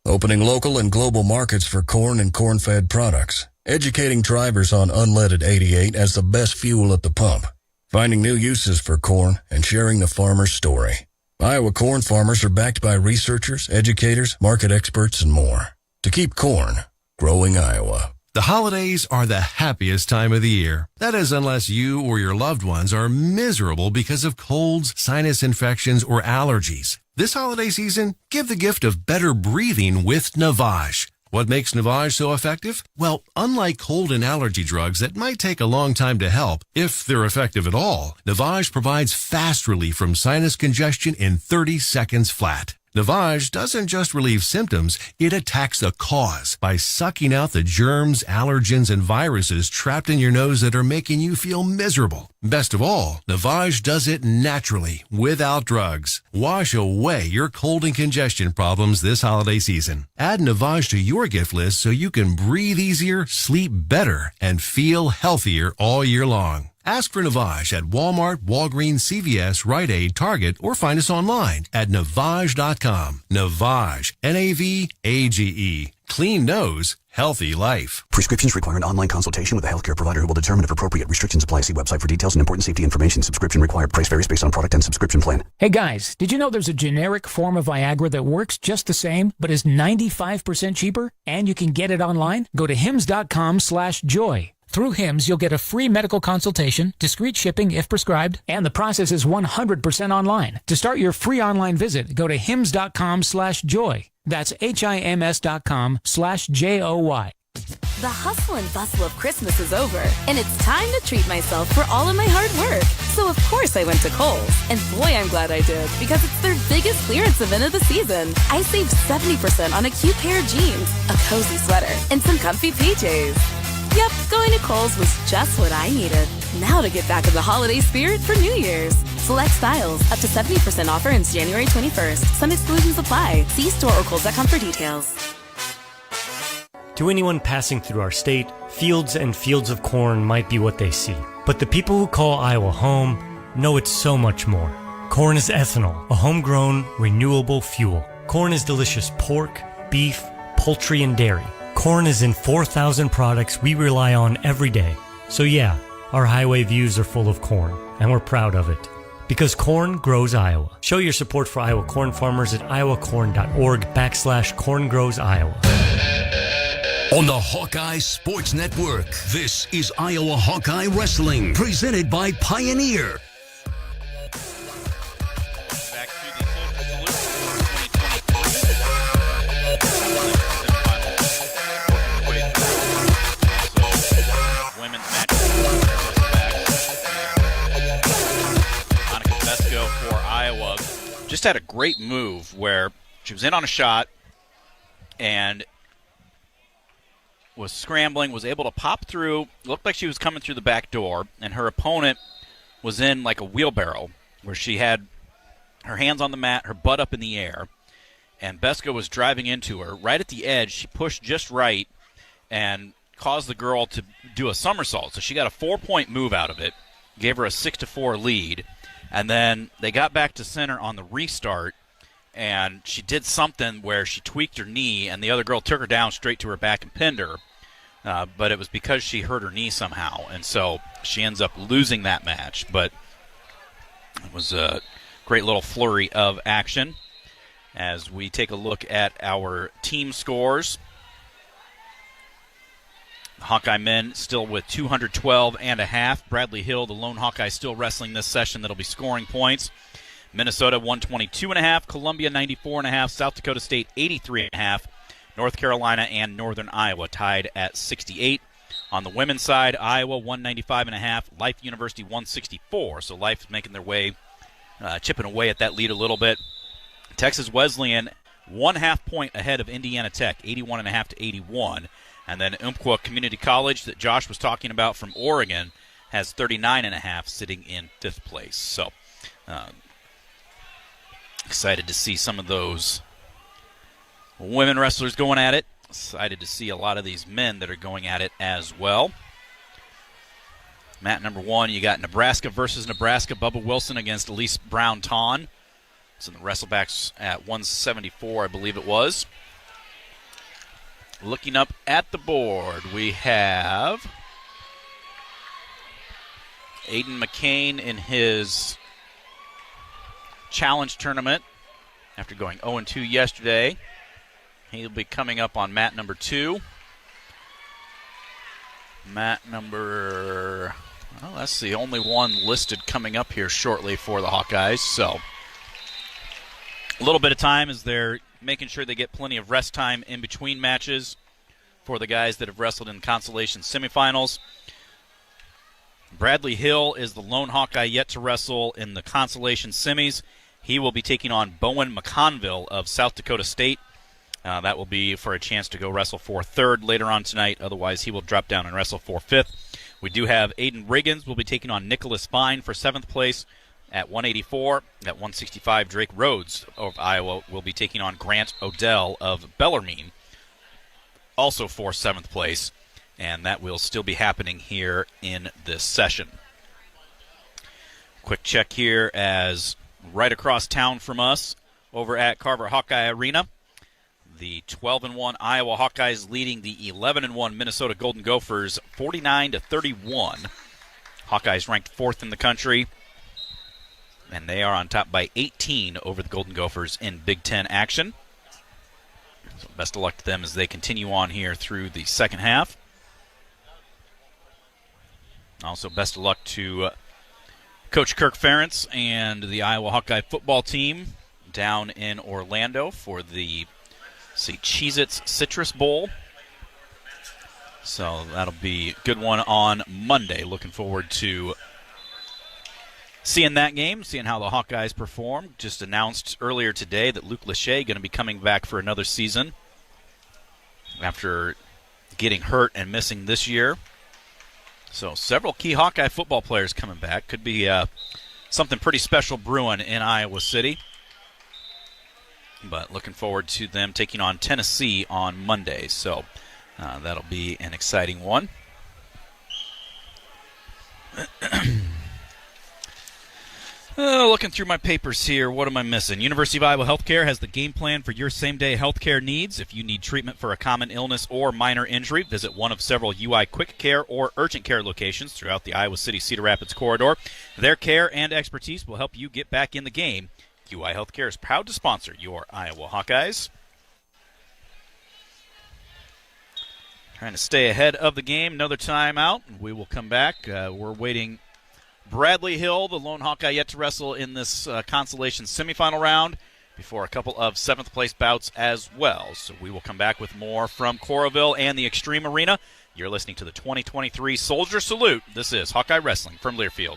Opening local and global markets for corn and corn-fed products, educating drivers on unleaded 88 as the best fuel at the pump, finding new uses for corn, and sharing the farmer's story. Iowa corn farmers are backed by researchers, educators, market experts, and more to keep corn growing Iowa. The holidays are the happiest time of the year. That is, unless you or your loved ones are miserable because of colds, sinus infections, or allergies. This holiday season, give the gift of better breathing with Navage. What makes Navage so effective? Well, unlike cold and allergy drugs that might take a long time to help, if they're effective at all, Navage provides fast relief from sinus congestion in 30 seconds flat. Navage doesn't just relieve symptoms, it attacks the cause by sucking out the germs, allergens, and viruses trapped in your nose that are making you feel miserable. Best of all, Navage does it naturally, without drugs. Wash away your cold and congestion problems this holiday season. Add Navage to your gift list so you can breathe easier, sleep better, and feel healthier all year long. Ask for Navage at Walmart, Walgreens, CVS, Rite Aid, Target, or find us online at Navage.com. Navage, Navage. Clean nose, healthy life. Prescriptions require an online consultation with a healthcare provider who will determine if appropriate. Restrictions apply. See website for details and important safety information. Subscription required. Price varies based on product and subscription plan. Hey guys, did you know there's a generic form of Viagra that works just the same, but is 95% cheaper? And you can get it online? Go to hims.com/joy. Through HIMS, you'll get a free medical consultation, discreet shipping if prescribed, and the process is 100% online. To start your free online visit, go to hims.com/joy. That's HIMS.com/JOY. The hustle and bustle of Christmas is over, and it's time to treat myself for all of my hard work. So of course I went to Kohl's, and boy I'm glad I did, because it's their biggest clearance event of the season. I saved 70% on a cute pair of jeans, a cozy sweater, and some comfy PJs. Yep, going to Kohl's was just what I needed. Now to get back in the holiday spirit for New Year's. Select styles, up to 70% offer ends January 21st. Some exclusions apply. See store or Kohl's.com for details. To anyone passing through our state, fields and fields of corn might be what they see. But the people who call Iowa home know it's so much more. Corn is ethanol, a homegrown, renewable fuel. Corn is delicious pork, beef, poultry, and dairy. Corn is in 4,000 products we rely on every day. So yeah, our highway views are full of corn, and we're proud of it. Because corn grows Iowa. Show your support for Iowa corn farmers at iowacorn.org/corn grows Iowa. On the Hawkeye Sports Network, this is Iowa Hawkeye Wrestling, presented by Pioneer. Back to the Soldier Salute 2022. Women's match. Monica Vesco for Iowa just had a great move where she was in on a shot and was scrambling, was able to pop through, looked like she was coming through the back door, and her opponent was in like a wheelbarrow where she had her hands on the mat, her butt up in the air, and Beska was driving into her. Right at the edge, she pushed just right and caused the girl to do a somersault. So she got a 4-point move out of it, gave her a 6-4 lead, and then they got back to center on the restart, and she did something where she tweaked her knee, and the other girl took her down straight to her back and pinned her. But it was because she hurt her knee somehow, and so she ends up losing that match. But it was a great little flurry of action as we take a look at our team scores. The Hawkeye men still with 212.5. Bradley Hill, the lone Hawkeye, still wrestling this session. That'll be scoring points. Minnesota 122.5, Columbia 94.5, South Dakota State 83.5, North Carolina and Northern Iowa tied at 68. On the women's side, Iowa 195.5, Life University 164. So Life is making their way, chipping away at that lead a little bit. Texas Wesleyan 1/2 point ahead of Indiana Tech, 81.5 to 81. And then Umpqua Community College that Josh was talking about from Oregon has 39.5, sitting in 5th place. So excited to see some of those women wrestlers going at it. Excited to see a lot of these men that are going at it as well. Mat number 1, you got Nebraska versus Nebraska. Bubba Wilson against Elise Brown-Tawn. It's in the wrestlebacks at 174, I believe it was. Looking up at the board, we have Aiden McCain in his challenge tournament after going 0-2 yesterday. He'll be coming up on mat number 2. Mat number, well, that's the only one listed coming up here shortly for the Hawkeyes. So a little bit of time as they're making sure they get plenty of rest time in between matches for the guys that have wrestled in Consolation semifinals. Bradley Hill is the lone Hawkeye yet to wrestle in the Consolation semis. He will be taking on Bowen McConville of South Dakota State. That will be for a chance to go wrestle for 3rd later on tonight. Otherwise, he will drop down and wrestle for 5th. We do have Aiden Riggins will be taking on Nicholas Fine for 7th place at 184. At 165, Drake Rhodes of Iowa will be taking on Grant Odell of Bellarmine, also for 7th place. And that will still be happening here in this session. Quick check here as right across town from us over at Carver Hawkeye Arena, The 12-1 Iowa Hawkeyes leading the 11-1 Minnesota Golden Gophers 49-31. Hawkeyes ranked 4th in the country, and they are on top by 18 over the Golden Gophers in Big Ten action. So best of luck to them as they continue on here through the second half. Also, best of luck to Coach Kirk Ferentz and the Iowa Hawkeye football team down in Orlando for the Cheez-Its Citrus Bowl. So that'll be a good one on Monday. Looking forward to seeing that game, seeing how the Hawkeyes perform. Just announced earlier today that Luke Lachey going to be coming back for another season after getting hurt and missing this year. So several key Hawkeye football players coming back. Could be something pretty special brewing in Iowa City. But looking forward to them taking on Tennessee on Monday. So that'll be an exciting one. Looking through my papers here, what am I missing? University of Iowa Healthcare has the game plan for your same-day healthcare needs. If you need treatment for a common illness or minor injury, visit one of several UI Quick Care or Urgent Care locations throughout the Iowa City-Cedar Rapids corridor. Their care and expertise will help you get back in the game. UI Healthcare is proud to sponsor your Iowa Hawkeyes. Trying to stay ahead of the game. Another timeout. We will come back. We're waiting Bradley Hill, the lone Hawkeye yet to wrestle in this consolation semifinal round, before a couple of 7th-place bouts as well. So we will come back with more from Coralville and the Extreme Arena. You're listening to the 2023 Soldier Salute. This is Hawkeye Wrestling from Learfield.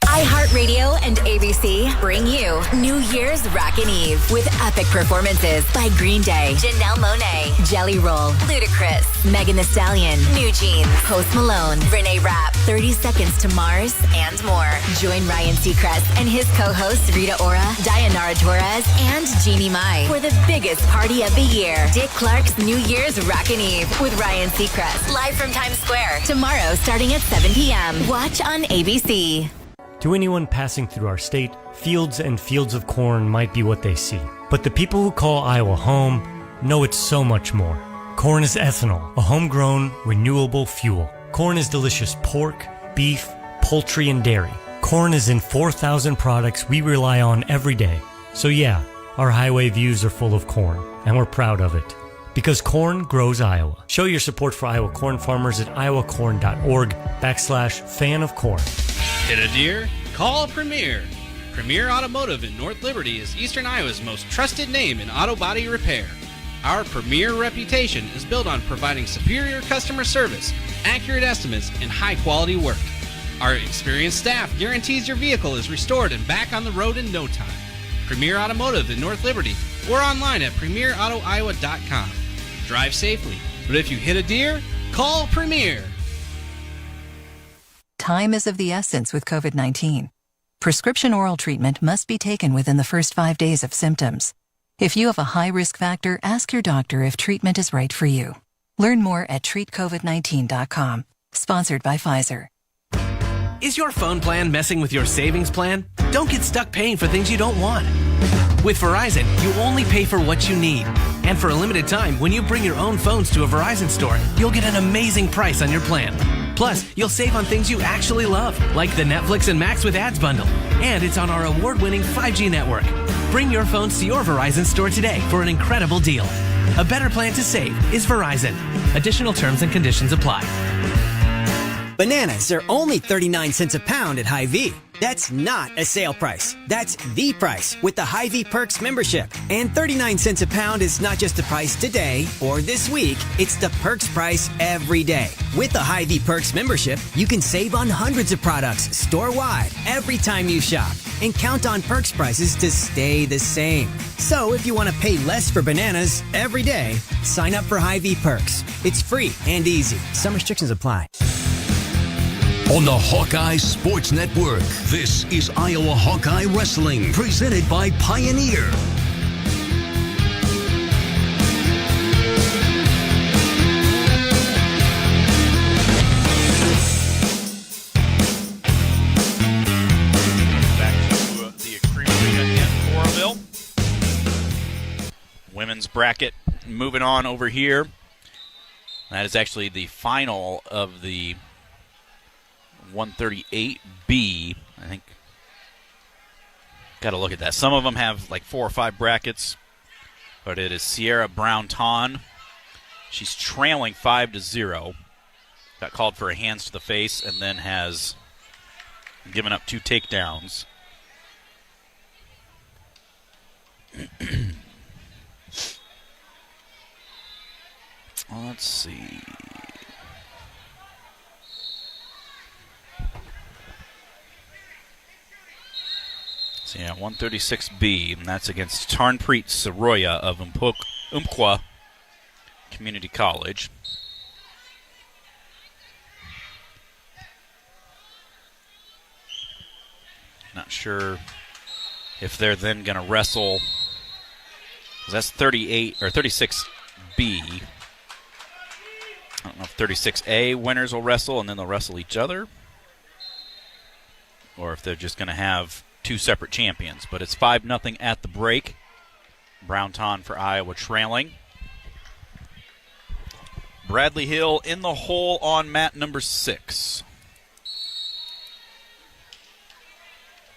iHeartRadio and ABC bring you New Year's Rockin' Eve with epic performances by Green Day, Janelle Monáe, Jelly Roll, Ludacris, Megan Thee Stallion, New Jeans, Post Malone, Renee Rapp, 30 Seconds to Mars, and more. Join Ryan Seacrest and his co-hosts Rita Ora, Dayanara Torres, and Jeannie Mai for the biggest party of the year. Dick Clark's New Year's Rockin' Eve with Ryan Seacrest, live from Times Square, tomorrow starting at 7 p.m. Watch on ABC. To anyone passing through our state, fields and fields of corn might be what they see. But the people who call Iowa home know it's so much more. Corn is ethanol, a homegrown, renewable fuel. Corn is delicious pork, beef, poultry, and dairy. Corn is in 4,000 products we rely on every day. So yeah, our highway views are full of corn, and we're proud of it. Because corn grows Iowa. Show your support for Iowa corn farmers at iowacorn.org/fan of corn. Hit a deer? Call Premier. Premier Automotive in North Liberty is Eastern Iowa's most trusted name in auto body repair. Our premier reputation is built on providing superior customer service, accurate estimates, and high-quality work. Our experienced staff guarantees your vehicle is restored and back on the road in no time. Premier Automotive in North Liberty or online at premierautoiowa.com. Drive safely, but if you hit a deer, call Premier. Time is of the essence with COVID-19. Prescription oral treatment must be taken within the first 5 days of symptoms. If you have a high risk factor, ask your doctor if treatment is right for you. Learn more at treatcovid19.com. Sponsored by Pfizer. Is your phone plan messing with your savings plan? Don't get stuck paying for things you don't want. With Verizon, you only pay for what you need. And for a limited time, when you bring your own phones to a Verizon store, you'll get an amazing price on your plan. Plus, you'll save on things you actually love, like the Netflix and Max with Ads bundle. And it's on our award-winning 5G network. Bring your phones to your Verizon store today for an incredible deal. A better plan to save is Verizon. Additional terms and conditions apply. Bananas are only 39 cents a pound at Hy-Vee. That's not a sale price. That's the price with the Hy-Vee Perks membership. And 39 cents a pound is not just the price today or this week. It's the Perks price every day. With the Hy-Vee Perks membership, you can save on hundreds of products store-wide every time you shop. And count on Perks prices to stay the same. So if you want to pay less for bananas every day, sign up for Hy-Vee Perks. It's free and easy. Some restrictions apply. On the Hawkeye Sports Network, this is Iowa Hawkeye Wrestling, presented by Pioneer. Back to the Extreme Arena in Coralville. Women's bracket moving on over here. That is actually the final of the 138B. I think. Got to look at that. Some of them have like 4 or 5 brackets, but it is Sierra Brown-Ton. She's trailing 5-0. Got called for a hands to the face and then has given up 2 takedowns. Let's see. So yeah, 136B, and that's against Tarnpreet Soroya of Umpqua Community College. Not sure if they're then going to wrestle. That's 38 or 36B. I don't know if 36A winners will wrestle and then they'll wrestle each other, or if they're just going to have 2 separate champions. But it's 5-0 at the break. Brown-Ton for Iowa trailing. Bradley Hill in the hole on mat number 6.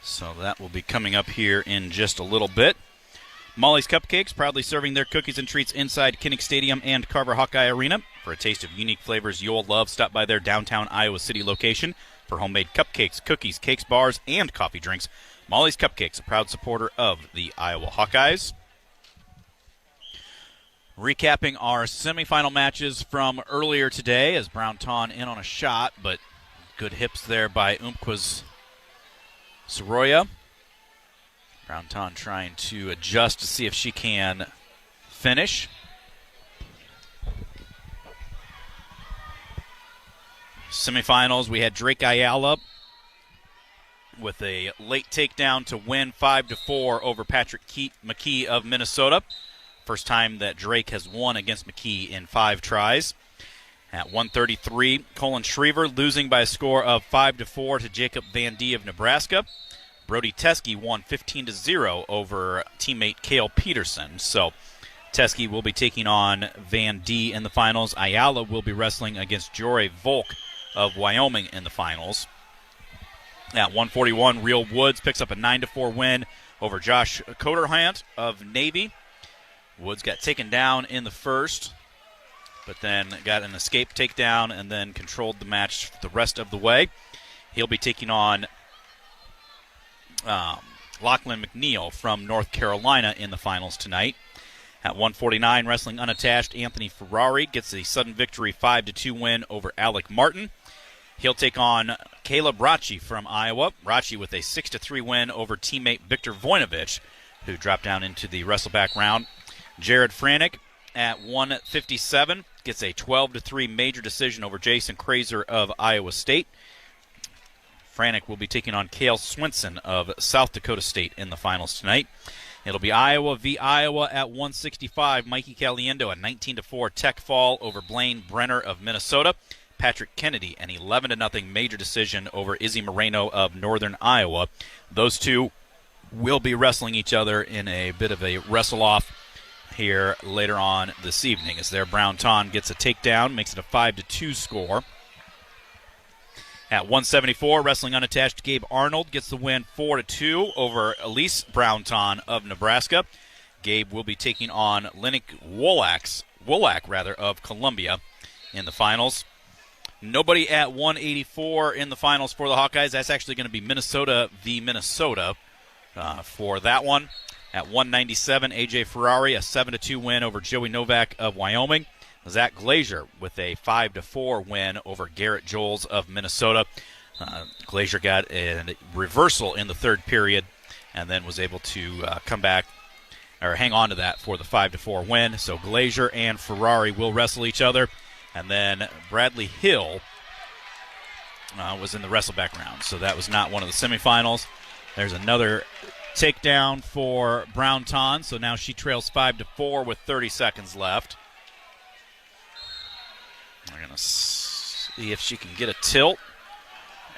So that will be coming up here in just a little bit. Molly's Cupcakes, proudly serving their cookies and treats inside Kinnick Stadium and Carver Hawkeye Arena. For a taste of unique flavors you'll love, stop by their downtown Iowa City location for homemade cupcakes, cookies, cakes, bars, and coffee drinks. Molly's Cupcakes, a proud supporter of the Iowa Hawkeyes. Recapping our semifinal matches from earlier today, as Brown-Ton in on a shot, but good hips there by Umpqua's Soroya. Brown-Ton trying to adjust to see if she can finish. Semifinals, we had Drake Ayala with a late takedown to win 5-4 over Patrick McKee of Minnesota. First time that Drake has won against McKee in 5 tries. At 133, Colin Schriever losing by a score of 5-4 to Jacob Van D of Nebraska. Brody Teske won 15-0 over teammate Cale Peterson. So Teske will be taking on Van D in the finals. Ayala will be wrestling against Jory Volk of Wyoming in the finals. At 141, Real Woods picks up a 9-4 win over Josh Coderhant of Navy. Woods got taken down in the first, but then got an escape takedown and then controlled the match the rest of the way. He'll be taking on Lachlan McNeil from North Carolina in the finals tonight. At 149, wrestling unattached, Anthony Ferrari gets a sudden victory 5-2 win over Alec Martin. He'll take on Caleb Rachi from Iowa. Rachi with a 6-3 win over teammate Victor Voinovich, who dropped down into the wrestleback round. Jared Franek at 157 gets a 12-3 major decision over Jason Kraser of Iowa State. Franek will be taking on Cale Swinson of South Dakota State in the finals tonight. It'll be Iowa v. Iowa at 165. Mikey Caliendo a 19-4 tech fall over Blaine Brenner of Minnesota. Patrick Kennedy an 11-0 major decision over Izzy Moreno of Northern Iowa. Those two will be wrestling each other in a bit of a wrestle-off here later on this evening, as their Brown-Ton gets a takedown, makes it a 5-2 score. At 174, wrestling unattached, Gabe Arnold gets the win 4-2 over Elise Brown-Ton of Nebraska. Gabe will be taking on Linnick Wolak of Columbia in the finals. Nobody at 184 in the finals for the Hawkeyes. That's actually going to be Minnesota v. Minnesota for that one. At 197, A.J. Ferrari, a 7-2 win over Joey Novak of Wyoming. Zach Glazier with a 5-4 win over Garrett Joels of Minnesota. Glazier got a reversal in the third period and then was able to come back or hang on to that for the 5-4 win. So Glazier and Ferrari will wrestle each other. And then Bradley Hill was in the wrestleback round. So that was not one of the semifinals. There's another takedown for Brown-Ton. So now she trails 5-4 with 30 seconds left. We're going to see if she can get a tilt.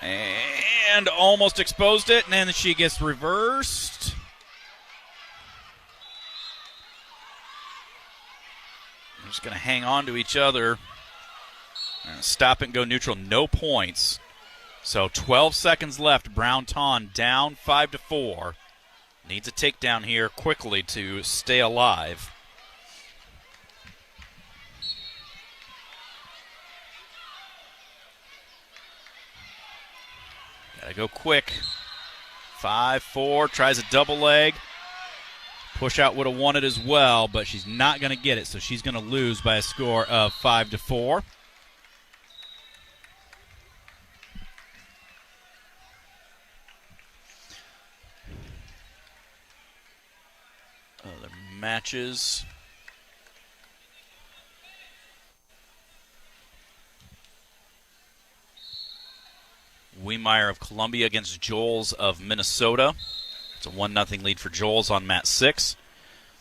And almost exposed it. And then she gets reversed. just going to hang on to each other. Stop and go neutral, no points. So 12 seconds left. Brown Tawn down 5-4. Needs a takedown here quickly to stay alive. Gotta go quick. 5-4, tries a double leg. Push out would have won it as well, but she's not going to get it, so she's going to lose by a score of 5-4. Other matches. Wiemeyer of Columbia against Joels of Minnesota. It's a 1-0 lead for Joels on mat 6.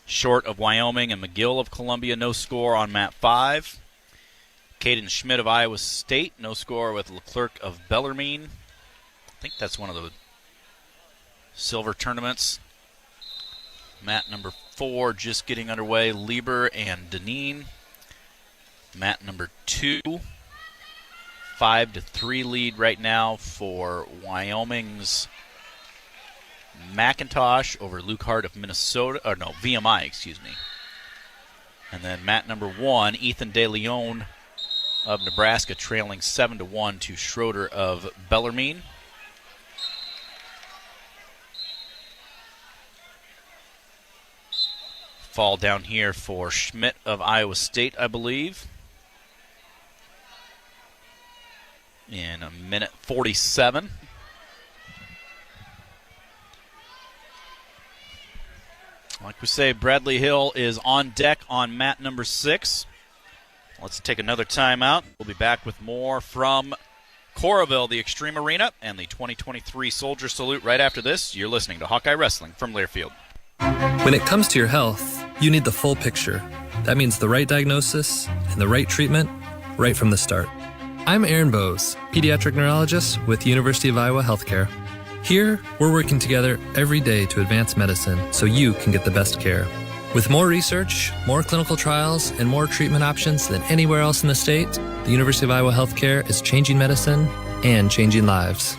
Short of Wyoming and McGill of Columbia, no score on mat 5. Caden Schmidt of Iowa State, no score with Leclerc of Bellarmine. I think that's one of the silver tournaments. Mat number 4 just getting underway, Lieber and Deneen. Mat number 2. 5-3 lead right now for Wyoming's McIntosh over Luke Hart of Minnesota, or no, VMI, excuse me. And then mat number 1, Ethan De Leon of Nebraska trailing 7-1 to Schroeder of Bellarmine. Fall down here for Schmidt of Iowa State, I believe. In a minute 47. Like we say, Bradley Hill is on deck on mat number 6. Let's take another timeout. We'll be back with more from Coralville, the Extreme Arena, and the 2023 Soldier Salute right after this. You're listening to Hawkeye Wrestling from Learfield. When it comes to your health, you need the full picture. That means the right diagnosis and the right treatment right from the start. I'm Aaron Bose, pediatric neurologist with University of Iowa Healthcare. Here, we're working together every day to advance medicine so you can get the best care. With more research, more clinical trials, and more treatment options than anywhere else in the state, the University of Iowa Healthcare is changing medicine and changing lives.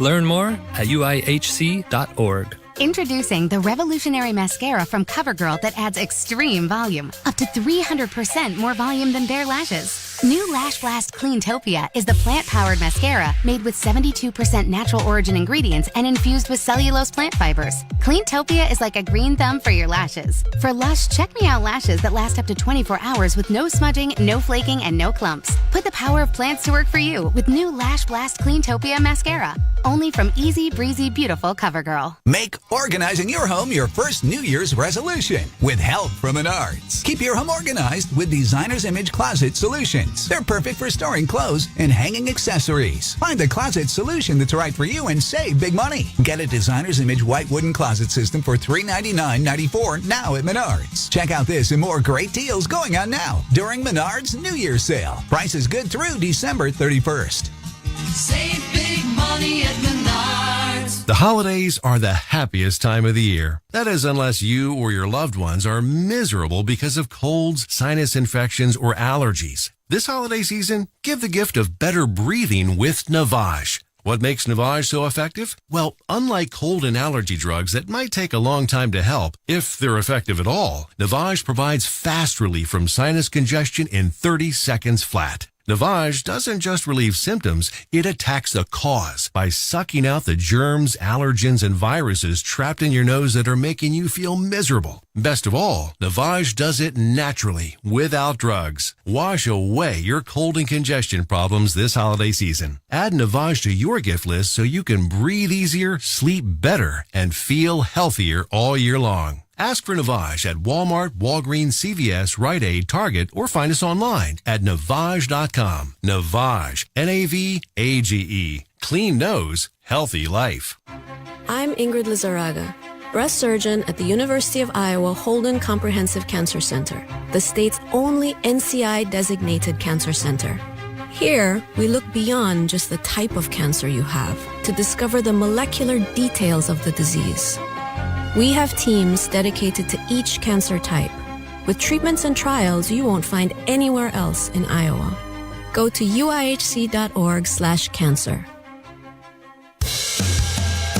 Learn more at uihc.org. Introducing the revolutionary mascara from CoverGirl that adds extreme volume, up to 300% more volume than bare lashes. New Lash Blast Cleantopia is the plant-powered mascara made with 72% natural origin ingredients and infused with cellulose plant fibers. Cleantopia is like a green thumb for your lashes. For lush, check me out lashes that last up to 24 hours with no smudging, no flaking, and no clumps. Put the power of plants to work for you with new Lash Blast Cleantopia mascara. Only from Easy Breezy Beautiful CoverGirl. Make organizing your home your first New Year's resolution with help from Menards. Keep your home organized with Designer's Image Closet Solutions. They're perfect for storing clothes and hanging accessories. Find the closet solution that's right for you and save big money. Get a Designer's Image white wooden closet system for $399.94 now at Menards. Check out this and more great deals going on now during Menards New Year's sale. Prices good through December 31st. Save big money at Menards. The holidays are the happiest time of the year. That is, unless you or your loved ones are miserable because of colds, sinus infections, or allergies. This holiday season, give the gift of better breathing with Navage. What makes Navage so effective? Well, unlike cold and allergy drugs that might take a long time to help, if they're effective at all, Navage provides fast relief from sinus congestion in 30 seconds flat. Navage doesn't just relieve symptoms, it attacks the cause by sucking out the germs, allergens, and viruses trapped in your nose that are making you feel miserable. Best of all, Navage does it naturally, without drugs. Wash away your cold and congestion problems this holiday season. Add Navage to your gift list so you can breathe easier, sleep better, and feel healthier all year long. Ask for Navage at Walmart, Walgreens, CVS, Rite Aid, Target, or find us online at Navage.com. Navage, Navage. Clean nose, healthy life. I'm Ingrid Lizarraga, breast surgeon at the University of Iowa Holden Comprehensive Cancer Center, the state's only NCI-designated cancer center. Here, we look beyond just the type of cancer you have to discover the molecular details of the disease. We have teams dedicated to each cancer type, with treatments and trials you won't find anywhere else in Iowa. Go to uihc.org/cancer.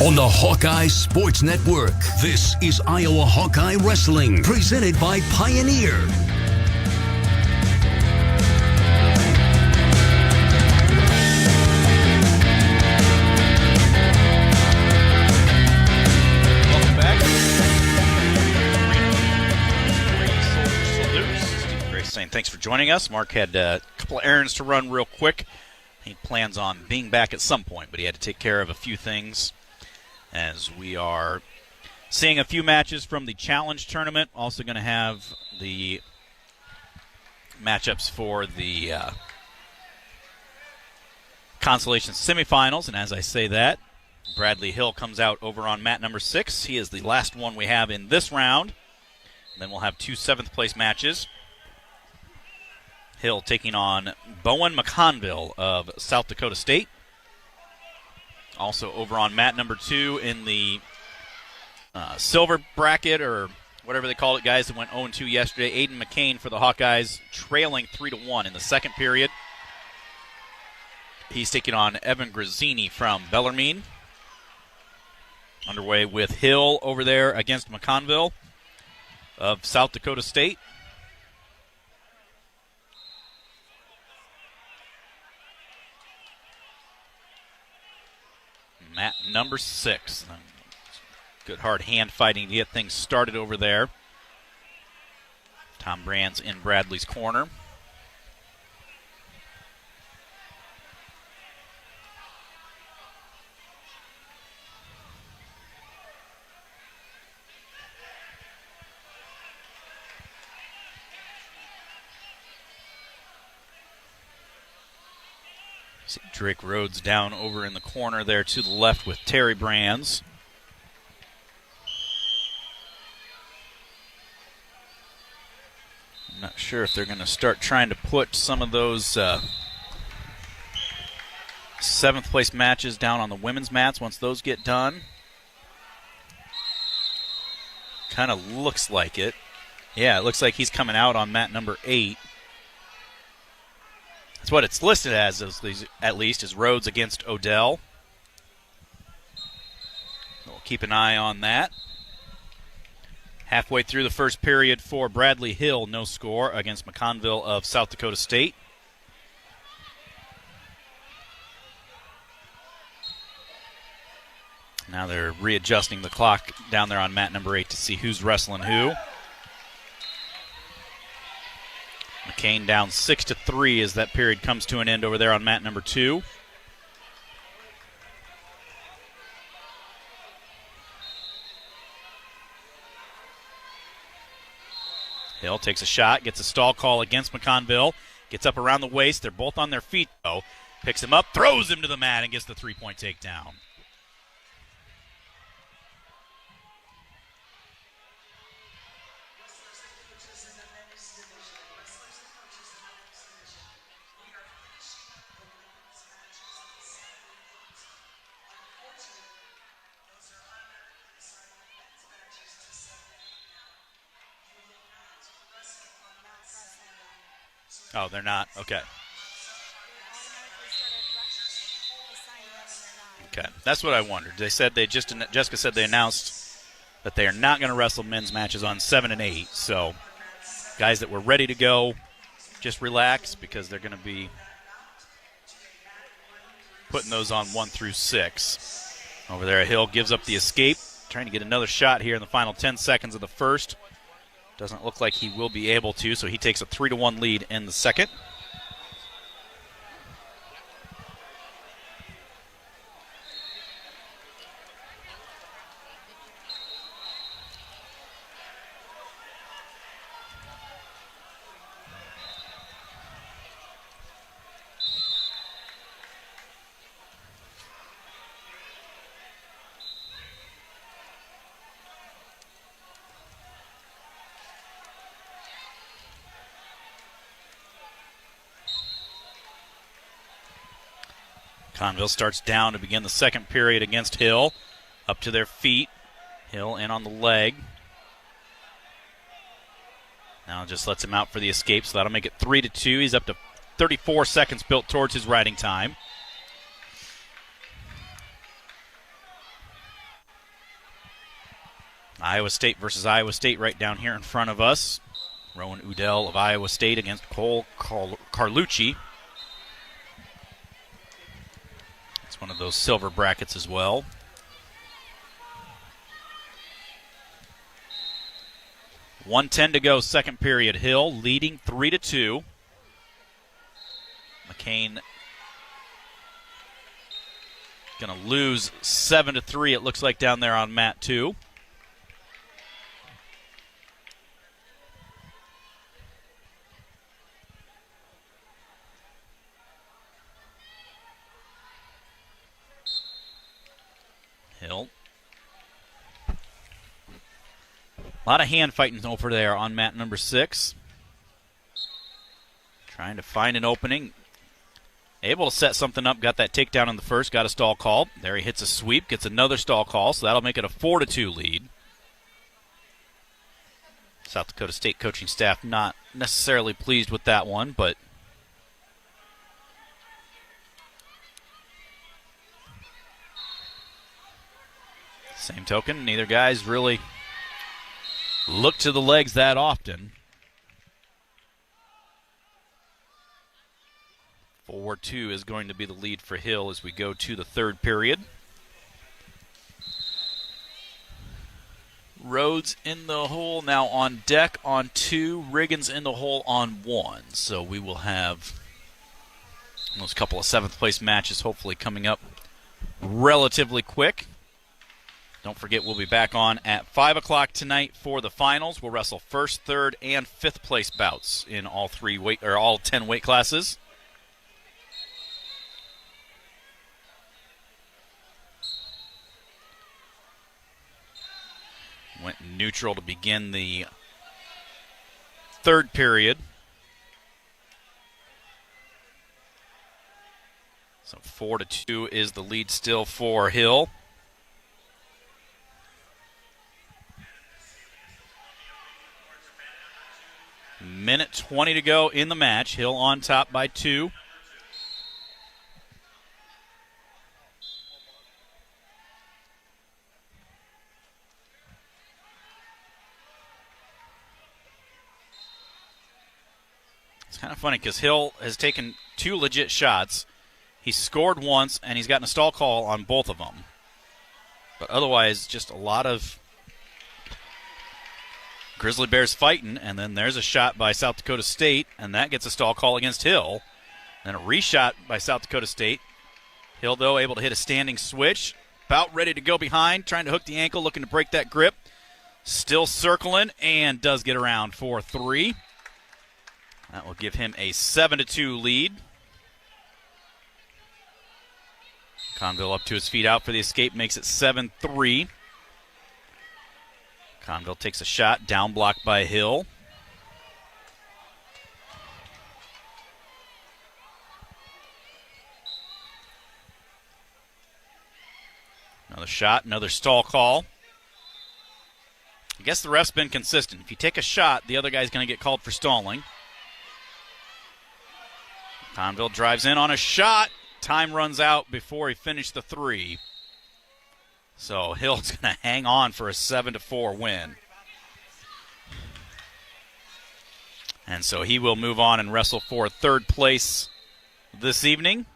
On the Hawkeye Sports Network, this is Iowa Hawkeye Wrestling, presented by Pioneer. Thanks for joining us. Mark had a couple of errands to run real quick. He plans on being back at some point, but he had to take care of a few things as we are seeing a few matches from the Challenge Tournament. Also going to have the matchups for the Consolation semifinals, and as I say that, Bradley Hill comes out over on mat number 6. He is the last one we have in this round. And then we'll have 2 7th-place matches. Hill taking on Bowen McConville of South Dakota State. Also over on mat number 2 in the silver bracket, or whatever they call it, guys that went 0-2 yesterday. Aiden McCain for the Hawkeyes, trailing 3-1 in the second period. He's taking on Evan Grazzini from Bellarmine. Underway with Hill over there against McConville of South Dakota State. Mat number 6. Good hard hand fighting to get things started over there. Tom Brand's in Bradley's corner. See Drake Rhodes down over in the corner there to the left with Terry Brands. I'm not sure if they're going to start trying to put some of those 7th place matches down on the women's mats once those get done. Kind of looks like it. Yeah, it looks like he's coming out on mat number 8. That's what it's listed as, at least, is Rhodes against Odell. So we'll keep an eye on that. Halfway through the first period for Bradley Hill, no score against McConville of South Dakota State. Now they're readjusting the clock down there on mat number 8 to see who's wrestling who. McCain down 6-3 as that period comes to an end over there on mat number 2. Hill takes a shot, gets a stall call against McConville, gets up around the waist. They're both on their feet, though. Picks him up, throws him to the mat, and gets the 3-point takedown. Oh, they're not? Okay. Okay, that's what I wondered. They said Jessica said they announced that they are not going to wrestle men's matches on 7 and 8. So, guys that were ready to go, just relax because they're going to be putting those on 1 through 6. Over there, Hill gives up the escape, trying to get another shot here in the final 10 seconds of the first. Doesn't look like he will be able to, so he takes a 3-1 lead in the second. Conville starts down to begin the second period against Hill. Up to their feet. Hill in on the leg. Now just lets him out for the escape, so that'll make it 3-2. He's up to 34 seconds built towards his riding time. Iowa State versus Iowa State right down here in front of us. Rowan Udell of Iowa State against Cole Carlucci. It's one of those silver brackets as well. .110 to go, second period. Hill leading 3-2. McCain going to lose 7-3, it looks like, down there on mat 2. Hill. A lot of hand fighting over there on mat number 6. Trying to find an opening. Able to set something up, got that takedown in the first, got a stall call. There he hits a sweep, gets another stall call, so that'll make it a 4-2 lead. South Dakota State coaching staff not necessarily pleased with that one, but same token, neither guy's really looked to the legs that often. 4-2 is going to be the lead for Hill as we go to the third period. Rhodes in the hole now on deck on 2. Riggins in the hole on 1. So we will have those couple of 7th place matches hopefully coming up relatively quick. Don't forget we'll be back on at 5 o'clock tonight for the finals. We'll wrestle 1st, 3rd, and 5th place bouts in all 10 weight classes. Went neutral to begin the third period. So 4-2 is the lead still for Hill. Minute 20 to go in the match. Hill on top by 2. It's kind of funny because Hill has taken 2 legit shots. He's scored once, and he's gotten a stall call on both of them. But otherwise, just a lot of Grizzly Bears fighting, and then there's a shot by South Dakota State, and that gets a stall call against Hill. Then a reshot by South Dakota State. Hill, though, able to hit a standing switch. About ready to go behind, trying to hook the ankle, looking to break that grip. Still circling, and does get around for 3. That will give him a 7-2 lead. Conville up to his feet out for the escape, makes it 7-3. Conville takes a shot, down blocked by Hill. Another shot, another stall call. I guess the ref's been consistent. If you take a shot, the other guy's going to get called for stalling. Conville drives in on a shot. Time runs out before he finished the 3. So Hill's going to hang on for a 7-4 win. And so he will move on and wrestle for 3rd place this evening.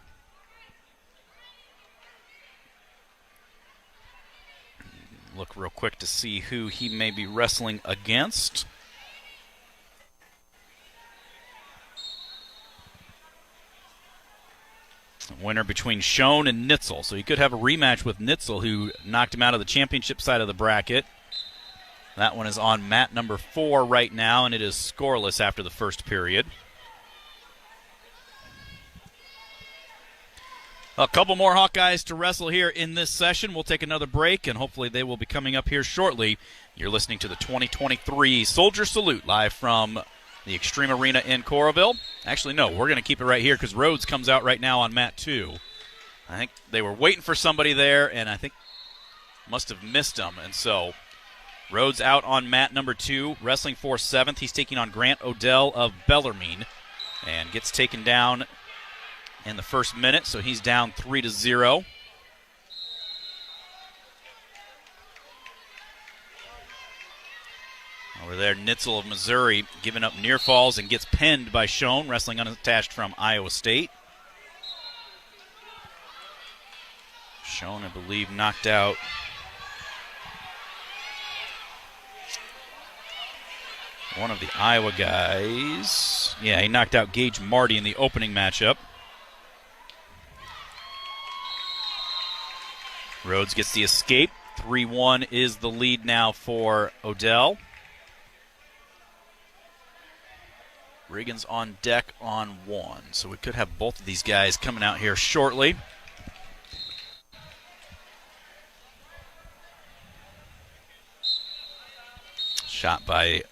Look real quick to see who he may be wrestling against. Winner between Schoen and Nitzel. So he could have a rematch with Nitzel, who knocked him out of the championship side of the bracket. That one is on mat number 4 right now, and it is scoreless after the first period. A couple more Hawkeyes to wrestle here in this session. We'll take another break, and hopefully they will be coming up here shortly. You're listening to the 2023 Soldier Salute live from the Extreme Arena in Coralville. Actually, no, we're going to keep it right here because Rhodes comes out right now on mat 2. I think they were waiting for somebody there, and I think must have missed him. And so Rhodes out on mat number 2, wrestling for 7th. He's taking on Grant Odell of Bellarmine and gets taken down in the first minute, so he's down 3-0. Over there, Nitzel of Missouri giving up near falls and gets pinned by Schoen, wrestling unattached from Iowa State. Schoen, I believe, knocked out one of the Iowa guys. Yeah, he knocked out Gage Marty in the opening matchup. Rhodes gets the escape. 3-1 is the lead now for Odell. Regan's on deck on 1, so we could have both of these guys coming out here shortly. Shot by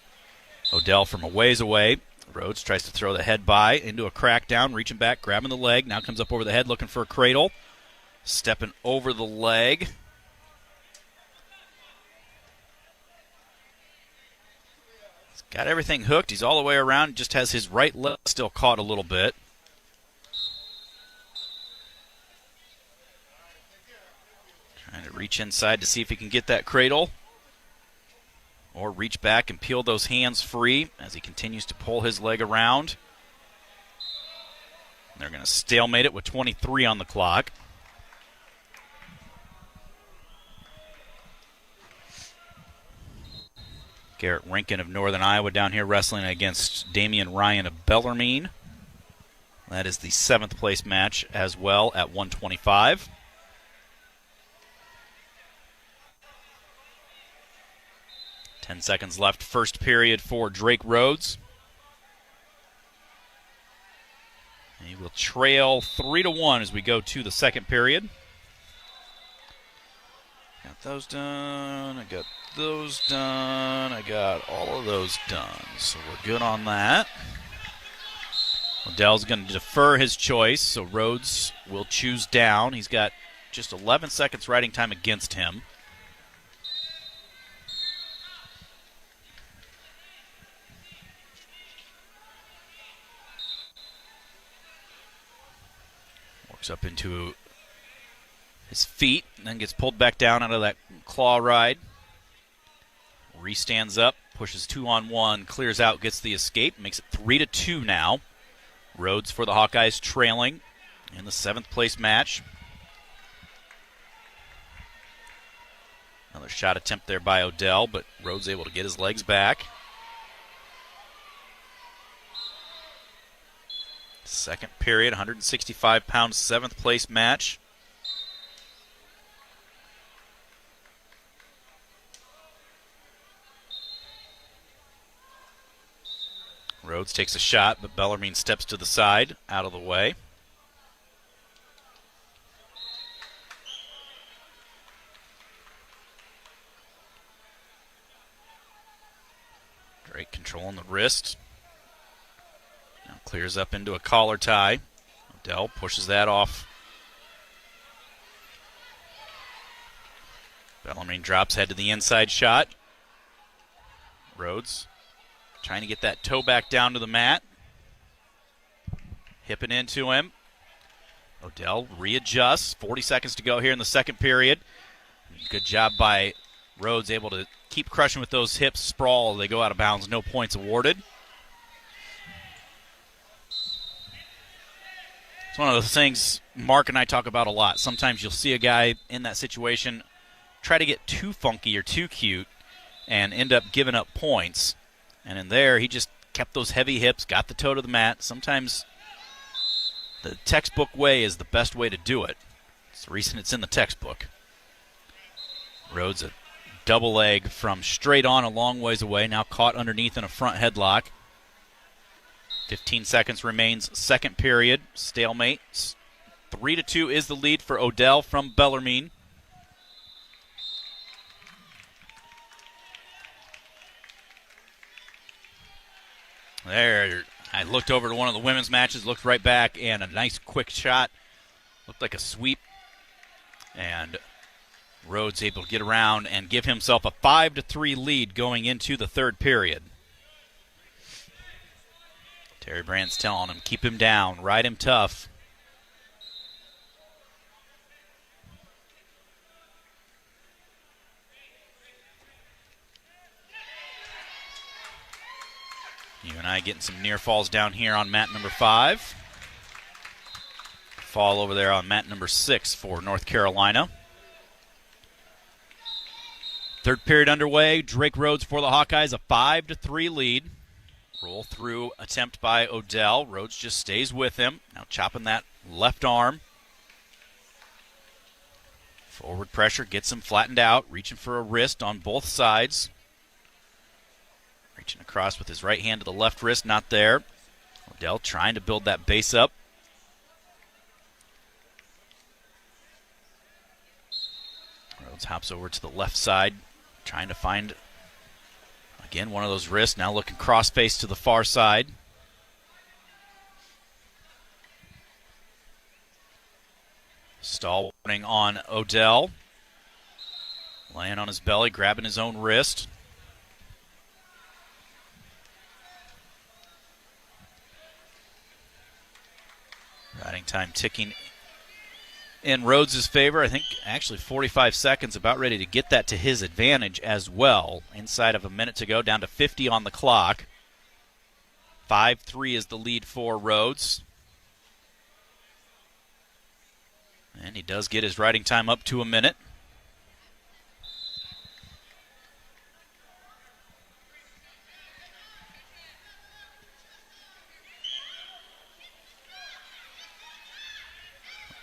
Odell from a ways away. Rhodes tries to throw the head by into a crackdown, reaching back, grabbing the leg. Now comes up over the head looking for a cradle. Stepping over the leg. He's got everything hooked. He's all the way around. Just has his right leg still caught a little bit. Trying to reach inside to see if he can get that cradle. Or reach back and peel those hands free as he continues to pull his leg around. They're going to stalemate it with 23 on the clock. Garrett Rinkin of Northern Iowa down here wrestling against Damian Ryan of Bellarmine. That is the 7th place match as well at 125. Seconds left, first period for Drake Rhodes. He will trail 3-1 as we go to the second period. Got those done. I got those done. I got all of those done. So we're good on that. Odell's going to defer his choice, so Rhodes will choose down. He's got just 11 seconds riding time against him. Up into his feet, and then gets pulled back down out of that claw ride. Re-stands up, pushes 2-on-1, clears out, gets the escape, makes it 3-2 now. Rhodes for the Hawkeyes trailing in the 7th place match. Another shot attempt there by Odell, but Rhodes able to get his legs back. Second period, 165-pound, 7th place match. Rhodes takes a shot, but Bellarmine steps to the side, out of the way. Drake controlling the wrist. Now clears up into a collar tie. Odell pushes that off. Bellarmine drops head to the inside shot. Rhodes trying to get that toe back down to the mat. Hipping into him. Odell readjusts. 40 seconds to go here in the second period. Good job by Rhodes, able to keep crushing with those hips. Sprawl, they go out of bounds. No points awarded. It's one of those things Mark and I talk about a lot. Sometimes you'll see a guy in that situation try to get too funky or too cute and end up giving up points. And in there, he just kept those heavy hips, got the toe to the mat. Sometimes the textbook way is the best way to do it. It's the reason it's in the textbook. Rhodes a double leg from straight on a long ways away, now caught underneath in a front headlock. 15 seconds remains, second period, stalemate. 3-2 is the lead for Odell from Bellarmine. There, I looked over to one of the women's matches, looked right back, and a nice quick shot. Looked like a sweep. And Rhodes able to get around and give himself a 5-3 lead going into the third period. Terry Brand's telling him, keep him down, ride him tough. You and I getting some near falls down here on mat number 5. Fall over there on mat number 6 for North Carolina. Third period underway. Drake Rhodes for the Hawkeyes, a 5-3 lead. Roll through attempt by Odell. Rhodes just stays with him. Now chopping that left arm. Forward pressure gets him flattened out. Reaching for a wrist on both sides. Reaching across with his right hand to the left wrist. Not there. Odell trying to build that base up. Rhodes hops over to the left side. Trying to find, again, one of those wrists. Now looking cross-face to the far side. Stall warning on Odell. Laying on his belly, grabbing his own wrist. Riding time ticking in Rhodes' favor. I think actually 45 seconds, about ready to get that to his advantage as well. Inside of a minute to go, down to 50 on the clock. 5-3 is the lead for Rhodes. And he does get his riding time up to a minute.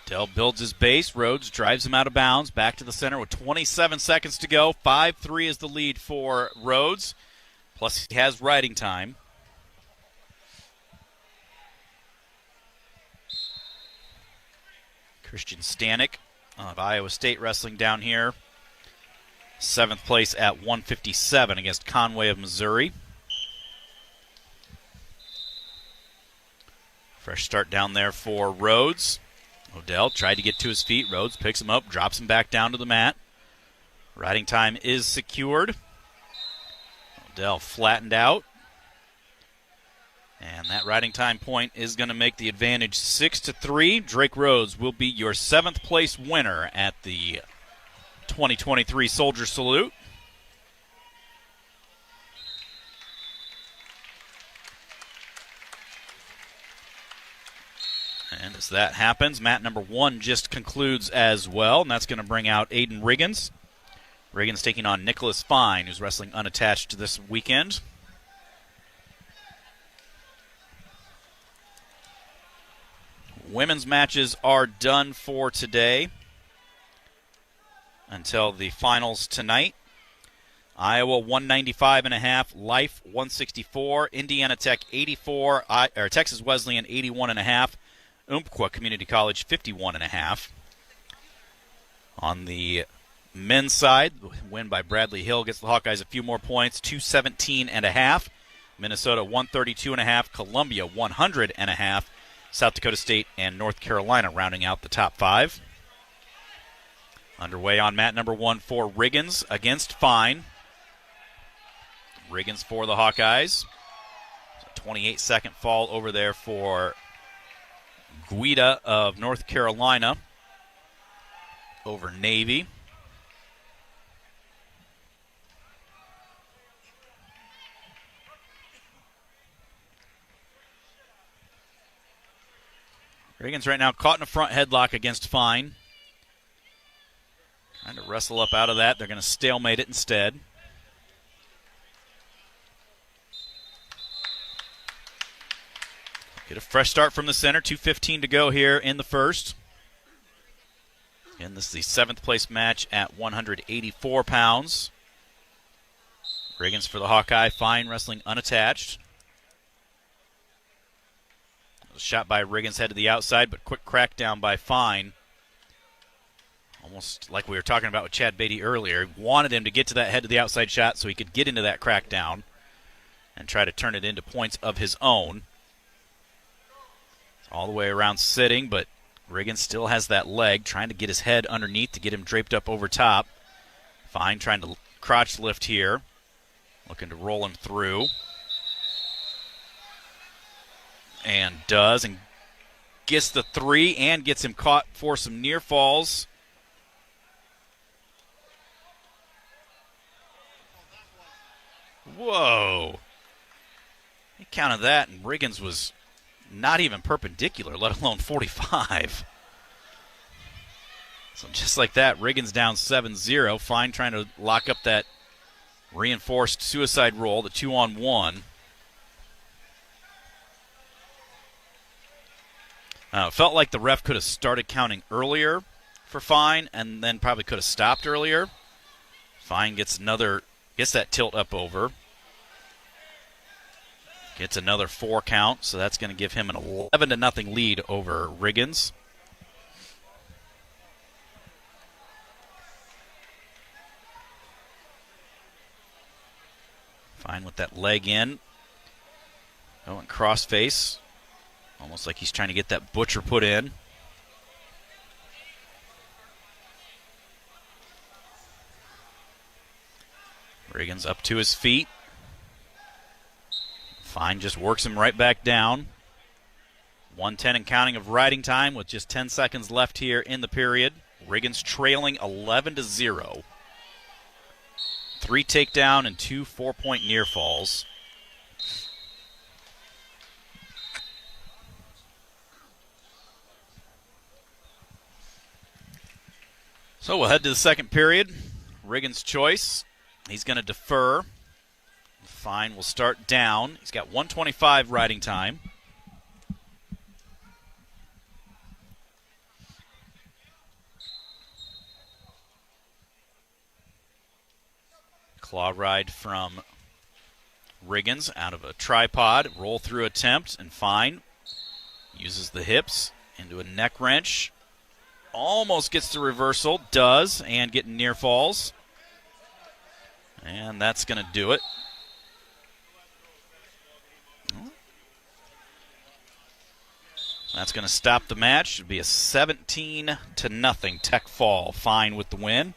Dell builds his base. Rhodes drives him out of bounds. Back to the center with 27 seconds to go. 5-3 is the lead for Rhodes. Plus he has riding time. Christian Stanek of Iowa State wrestling down here. 7th place at 157 against Conway of Missouri. Fresh start down there for Rhodes. Odell tried to get to his feet. Rhodes picks him up, drops him back down to the mat. Riding time is secured. Odell flattened out. And that riding time point is going to make the advantage 6-3. Drake Rhodes will be your 7th place winner at the 2023 Soldier Salute. And as that happens, mat number 1 just concludes as well, and that's going to bring out Aiden Riggins. Riggins taking on Nicholas Fine, who's wrestling unattached this weekend. Women's matches are done for today until the finals tonight. Iowa 195.5, Life 164, Indiana Tech 84, Texas Wesleyan 81.5. Umpqua Community College 51.5. On the men's side, win by Bradley Hill gets the Hawkeyes a few more points, 217.5. Minnesota 132.5. Columbia 100.5. South Dakota State and North Carolina rounding out the top 5. Underway on mat number 1 for Riggins against Fine. Riggins for the Hawkeyes. 28-second fall over there for Guida of North Carolina over Navy. Riggins right now caught in a front headlock against Fine. Trying to wrestle up out of that. They're going to stalemate it instead. Get a fresh start from the center. 2:15 to go here in the first. And this is the 7th place match at 184 pounds. Riggins for the Hawkeye. Fine wrestling unattached. Shot by Riggins, head to the outside, but quick crackdown by Fine. Almost like we were talking about with Chad Beatty earlier. He wanted him to get to that head to the outside shot so he could get into that crackdown and try to turn it into points of his own. All the way around sitting, but Riggins still has that leg, trying to get his head underneath to get him draped up over top. Fine trying to crotch lift here. Looking to roll him through. And does, and gets the 3 and gets him caught for some near falls. Whoa. He counted that, and Riggins was not even perpendicular, let alone 45. So just like that, Riggins down 7-0. Fine trying to lock up that reinforced suicide roll, the 2-on-1. Felt like the ref could have started counting earlier for Fine and then probably could have stopped earlier. Fine gets that tilt up over. Gets another 4 count, so that's going to give him an 11-0 lead over Riggins. Fine with that leg in. Going cross face. Almost like he's trying to get that butcher put in. Riggins up to his feet. Fine just works him right back down. 1:10 and counting of riding time with just 10 seconds left here in the period. Riggins trailing 11-0. 3 takedown and 2 4-point near falls. So we'll head to the second period. Riggins' choice. He's going to defer. Fine will start down. He's got 1:25 riding time. Claw ride from Riggins out of a tripod. Roll through attempt, and Fine uses the hips into a neck wrench. Almost gets the reversal. Does, and getting near falls. And that's going to do it. That's going to stop the match. It'll be a 17-0 tech fall. Fine with the win.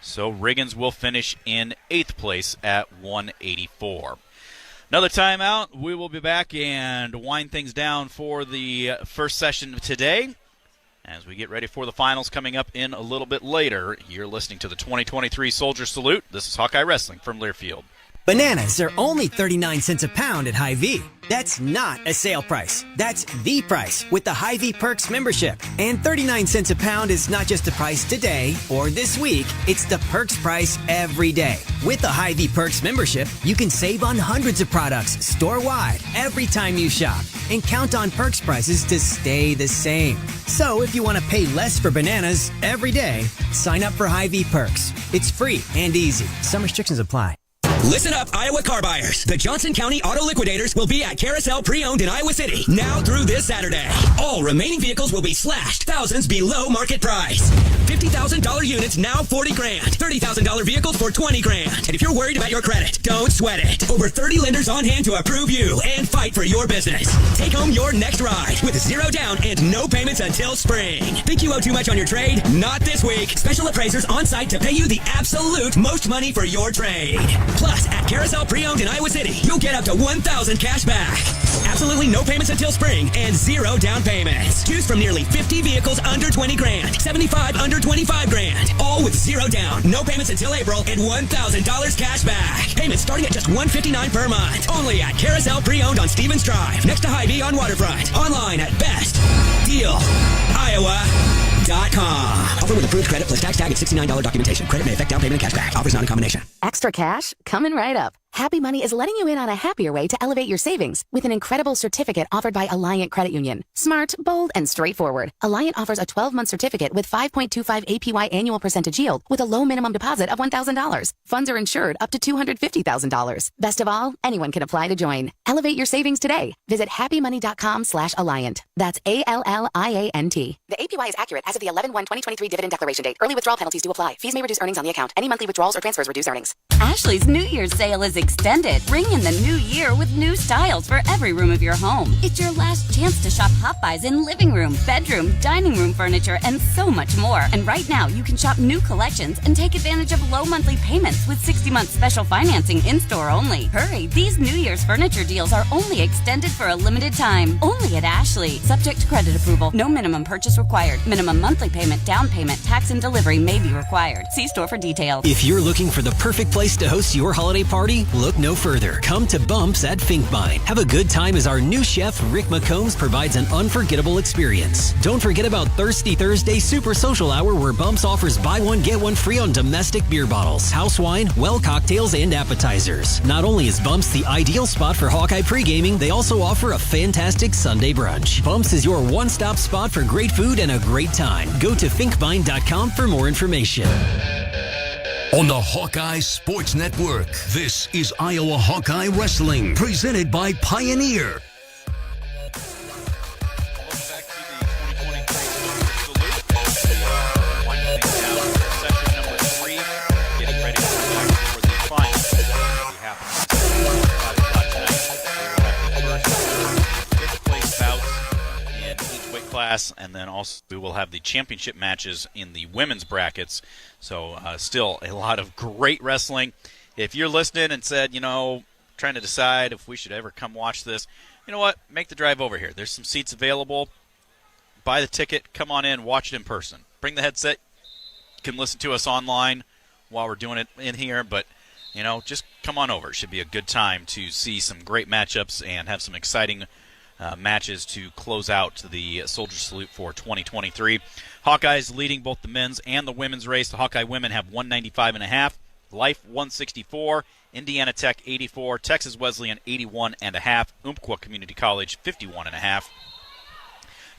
So Riggins will finish in 8th place at 184. Another timeout. We will be back and wind things down for the first session of today as we get ready for the finals coming up in a little bit later. You're listening to the 2023 Soldier Salute. This is Hawkeye Wrestling from Learfield. Bananas are only 39 cents a pound at Hy-Vee. That's not a sale price. That's the price with the Hy-Vee Perks membership. And 39 cents a pound is not just the price today or this week. It's the Perks price every day. With the Hy-Vee Perks membership, you can save on hundreds of products store-wide every time you shop. And count on Perks prices to stay the same. So if you want to pay less for bananas every day, sign up for Hy-Vee Perks. It's free and easy. Some restrictions apply. Listen up, Iowa car buyers. The Johnson County Auto Liquidators will be at Carousel Pre-Owned in Iowa City now through this Saturday. All remaining vehicles will be slashed thousands below market price. $50,000 units now $40,000. $30,000 vehicles for $20,000. And if you're worried about your credit, don't sweat it. Over 30 lenders on hand to approve you and fight for your business. Take home your next ride with 0 down and no payments until spring. Think you owe too much on your trade? Not this week. Special appraisers on site to pay you the absolute most money for your trade. Plus, at Carousel Pre-Owned in Iowa City, you'll get up to $1,000 cash back. Absolutely no payments until spring and 0 down payments. Choose from nearly 50 vehicles under $20,000, 75 under $25,000. All with 0 down, no payments until April, and $1,000 cash back. Payments starting at just $159 per month. Only at Carousel Pre-Owned on Stevens Drive, next to Hy-Vee on Waterfront. Online at bestdealiowa.com. Offer with approved credit plus tax tag and $69 documentation. Credit may affect down payment and cash back. Offers not in combination. Extra cash? Coming right up. Happy Money is letting you in on a happier way to elevate your savings with an incredible certificate offered by Alliant Credit Union. Smart, bold, and straightforward. Alliant offers a 12-month certificate with 5.25 APY annual percentage yield with a low minimum deposit of $1,000. Funds are insured up to $250,000. Best of all, anyone can apply to join. Elevate your savings today. Visit happymoney.com/Alliant. That's ALLIANT. The APY is accurate as of the 11/1/2023 dividend declaration date. Early withdrawal penalties do apply. Fees may reduce earnings on the account. Any monthly withdrawals or transfers reduce earnings. Ashley's New Year's sale is extended. Ring in the new year with new styles for every room of your home. It's your last chance to shop Hot Buys in living room, bedroom, dining room furniture, and so much more. And right now, you can shop new collections and take advantage of low monthly payments with 60-month special financing in-store only. Hurry, these New Year's furniture deals are only extended for a limited time. Only at Ashley. Subject to credit approval. No minimum purchase required. Minimum monthly payment, down payment, tax, and delivery may be required. See store for details. If you're looking for the perfect place to host your holiday party, look no further. Come to Bumps at Finkbine. Have a good time as our new chef, Rick McCombs, provides an unforgettable experience. Don't forget about Thirsty Thursday Super Social Hour, where Bumps offers buy one, get one free on domestic beer bottles, house wine, well cocktails, and appetizers. Not only is Bumps the ideal spot for Hawkeye pre-gaming, they also offer a fantastic Sunday brunch. Bumps is your one-stop spot for great food and a great time. Go to finkbine.com for more information. On the Hawkeye Sports Network, this is Iowa Hawkeye Wrestling, presented by Pioneer. Class, and then also we will have the championship matches in the women's brackets. So still a lot of great wrestling. If you're listening and said, trying to decide if we should ever come watch this, you know what? Make the drive over here. There's some seats available. Buy the ticket. Come on in. Watch it in person. Bring the headset. You can listen to us online while we're doing it in here, but just come on over. It should be a good time to see some great matchups and have some exciting matches to close out the Soldier Salute for 2023. Hawkeyes leading both the men's and the women's race. The Hawkeye women have 195.5, Life 164, Indiana Tech 84, Texas Wesleyan 81.5, Umpqua Community College 51.5.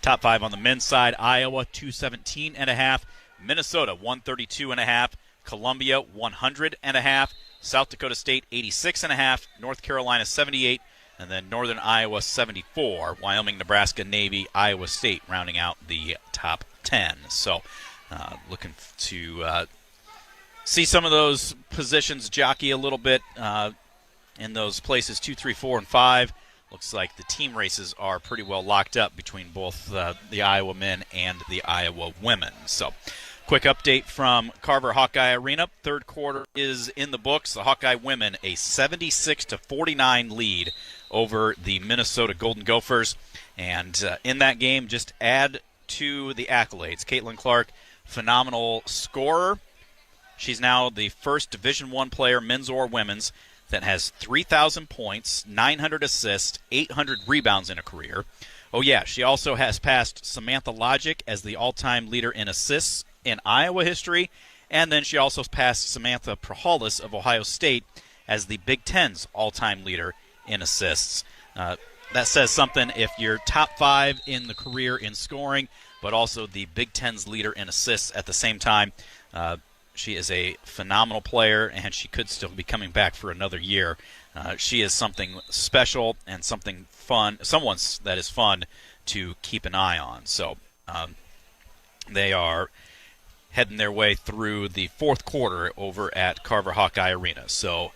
Top 5 on the men's side: Iowa 217.5, Minnesota 132.5, Columbia 100.5, South Dakota State 86.5, North Carolina 78. And then Northern Iowa 74, Wyoming, Nebraska, Navy, Iowa State rounding out the top 10. So looking to see some of those positions jockey a little bit in those places 2, 3, 4, and 5. Looks like the team races are pretty well locked up between both the Iowa men and the Iowa women. So quick update from Carver Hawkeye Arena. Third quarter is in the books. The Hawkeye women a 76-49 lead over the Minnesota Golden Gophers. And in that game, just add to the accolades. Caitlin Clark, phenomenal scorer. She's now the first Division I player, men's or women's, that has 3,000 points, 900 assists, 800 rebounds in a career. Oh, yeah, she also has passed Samantha Logic as the all-time leader in assists in Iowa history. And then she also passed Samantha Prohalis of Ohio State as the Big Ten's all-time leader in assists. That says something if you're top 5 in the career in scoring, but also the Big Ten's leader in assists at the same time. She is a phenomenal player, and she could still be coming back for another year. She is something special and something fun, someone that is fun to keep an eye on. So they are heading their way through the fourth quarter over at Carver Hawkeye Arena. So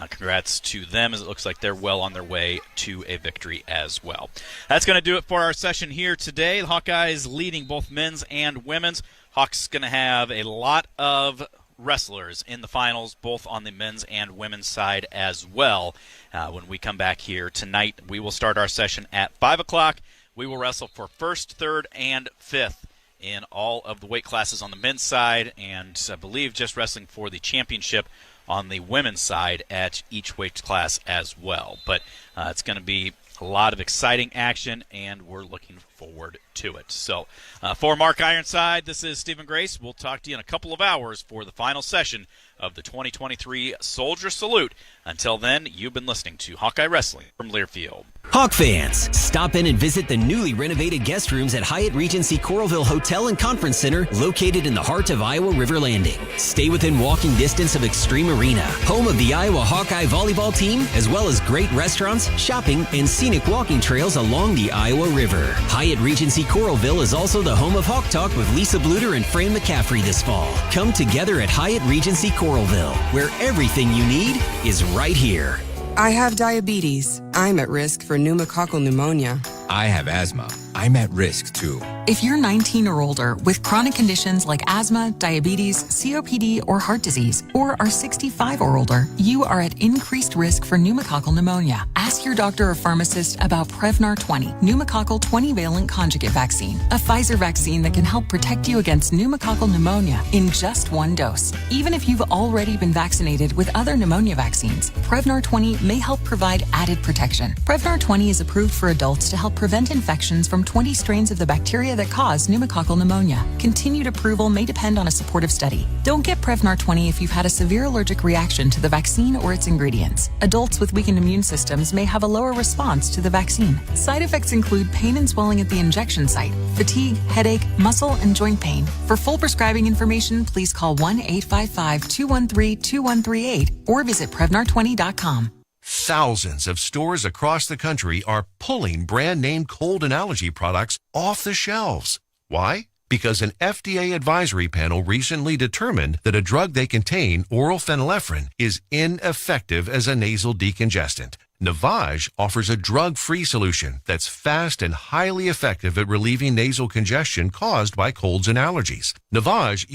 congrats to them, as it looks like they're well on their way to a victory as well. That's going to do it for our session here today. The Hawkeyes leading both men's and women's. Hawks going to have a lot of wrestlers in the finals, both on the men's and women's side as well. When we come back here tonight, we will start our session at 5 o'clock. We will wrestle for first, third, and fifth in all of the weight classes on the men's side, and I believe just wrestling for the championship on the women's side at each weight class as well. But it's going to be a lot of exciting action, and we're looking forward to it. So for Mark Ironside, this is Stephen Grace. We'll talk to you in a couple of hours for the final session of the 2023 Soldier Salute. Until then, you've been listening to Hawkeye Wrestling from Learfield. Hawk fans, stop in and visit the newly renovated guest rooms at Hyatt Regency Coralville Hotel and Conference Center, located in the heart of Iowa River Landing. Stay within walking distance of Extreme Arena, home of the Iowa Hawkeye volleyball team, as well as great restaurants, shopping, and scenic walking trails along the Iowa River. Hyatt Regency Coralville is also the home of Hawk Talk with Lisa Bluter and Fran McCaffrey this fall. Come together at Hyatt Regency Coralville Coralville, where everything you need is right here. I have diabetes. I'm at risk for pneumococcal pneumonia. I have asthma. I'm at risk too. If you're 19 or older with chronic conditions like asthma, diabetes, COPD, or heart disease, or are 65 or older, you are at increased risk for pneumococcal pneumonia. Ask your doctor or pharmacist about Prevnar 20, pneumococcal 20-valent conjugate vaccine, a Pfizer vaccine that can help protect you against pneumococcal pneumonia in just one dose. Even if you've already been vaccinated with other pneumonia vaccines, Prevnar 20 may help provide added protection. Prevnar 20 is approved for adults to help prevent infections from 20 strains of the bacteria that cause pneumococcal pneumonia. Continued approval may depend on a supportive study. Don't get Prevnar 20 if you've had a severe allergic reaction to the vaccine or its ingredients. Adults with weakened immune systems may have a lower response to the vaccine. Side effects include pain and swelling at the injection site, fatigue, headache, muscle, and joint pain. For full prescribing information, please call 1-855-213-2138 or visit Prevnar20.com. Thousands of stores across the country are pulling brand name cold and allergy products off the shelves. Why? Because an FDA advisory panel recently determined that a drug they contain, oral phenylephrine, is ineffective as a nasal decongestant. Novak offers a drug-free solution that's fast and highly effective at relieving nasal congestion caused by colds and allergies. Novak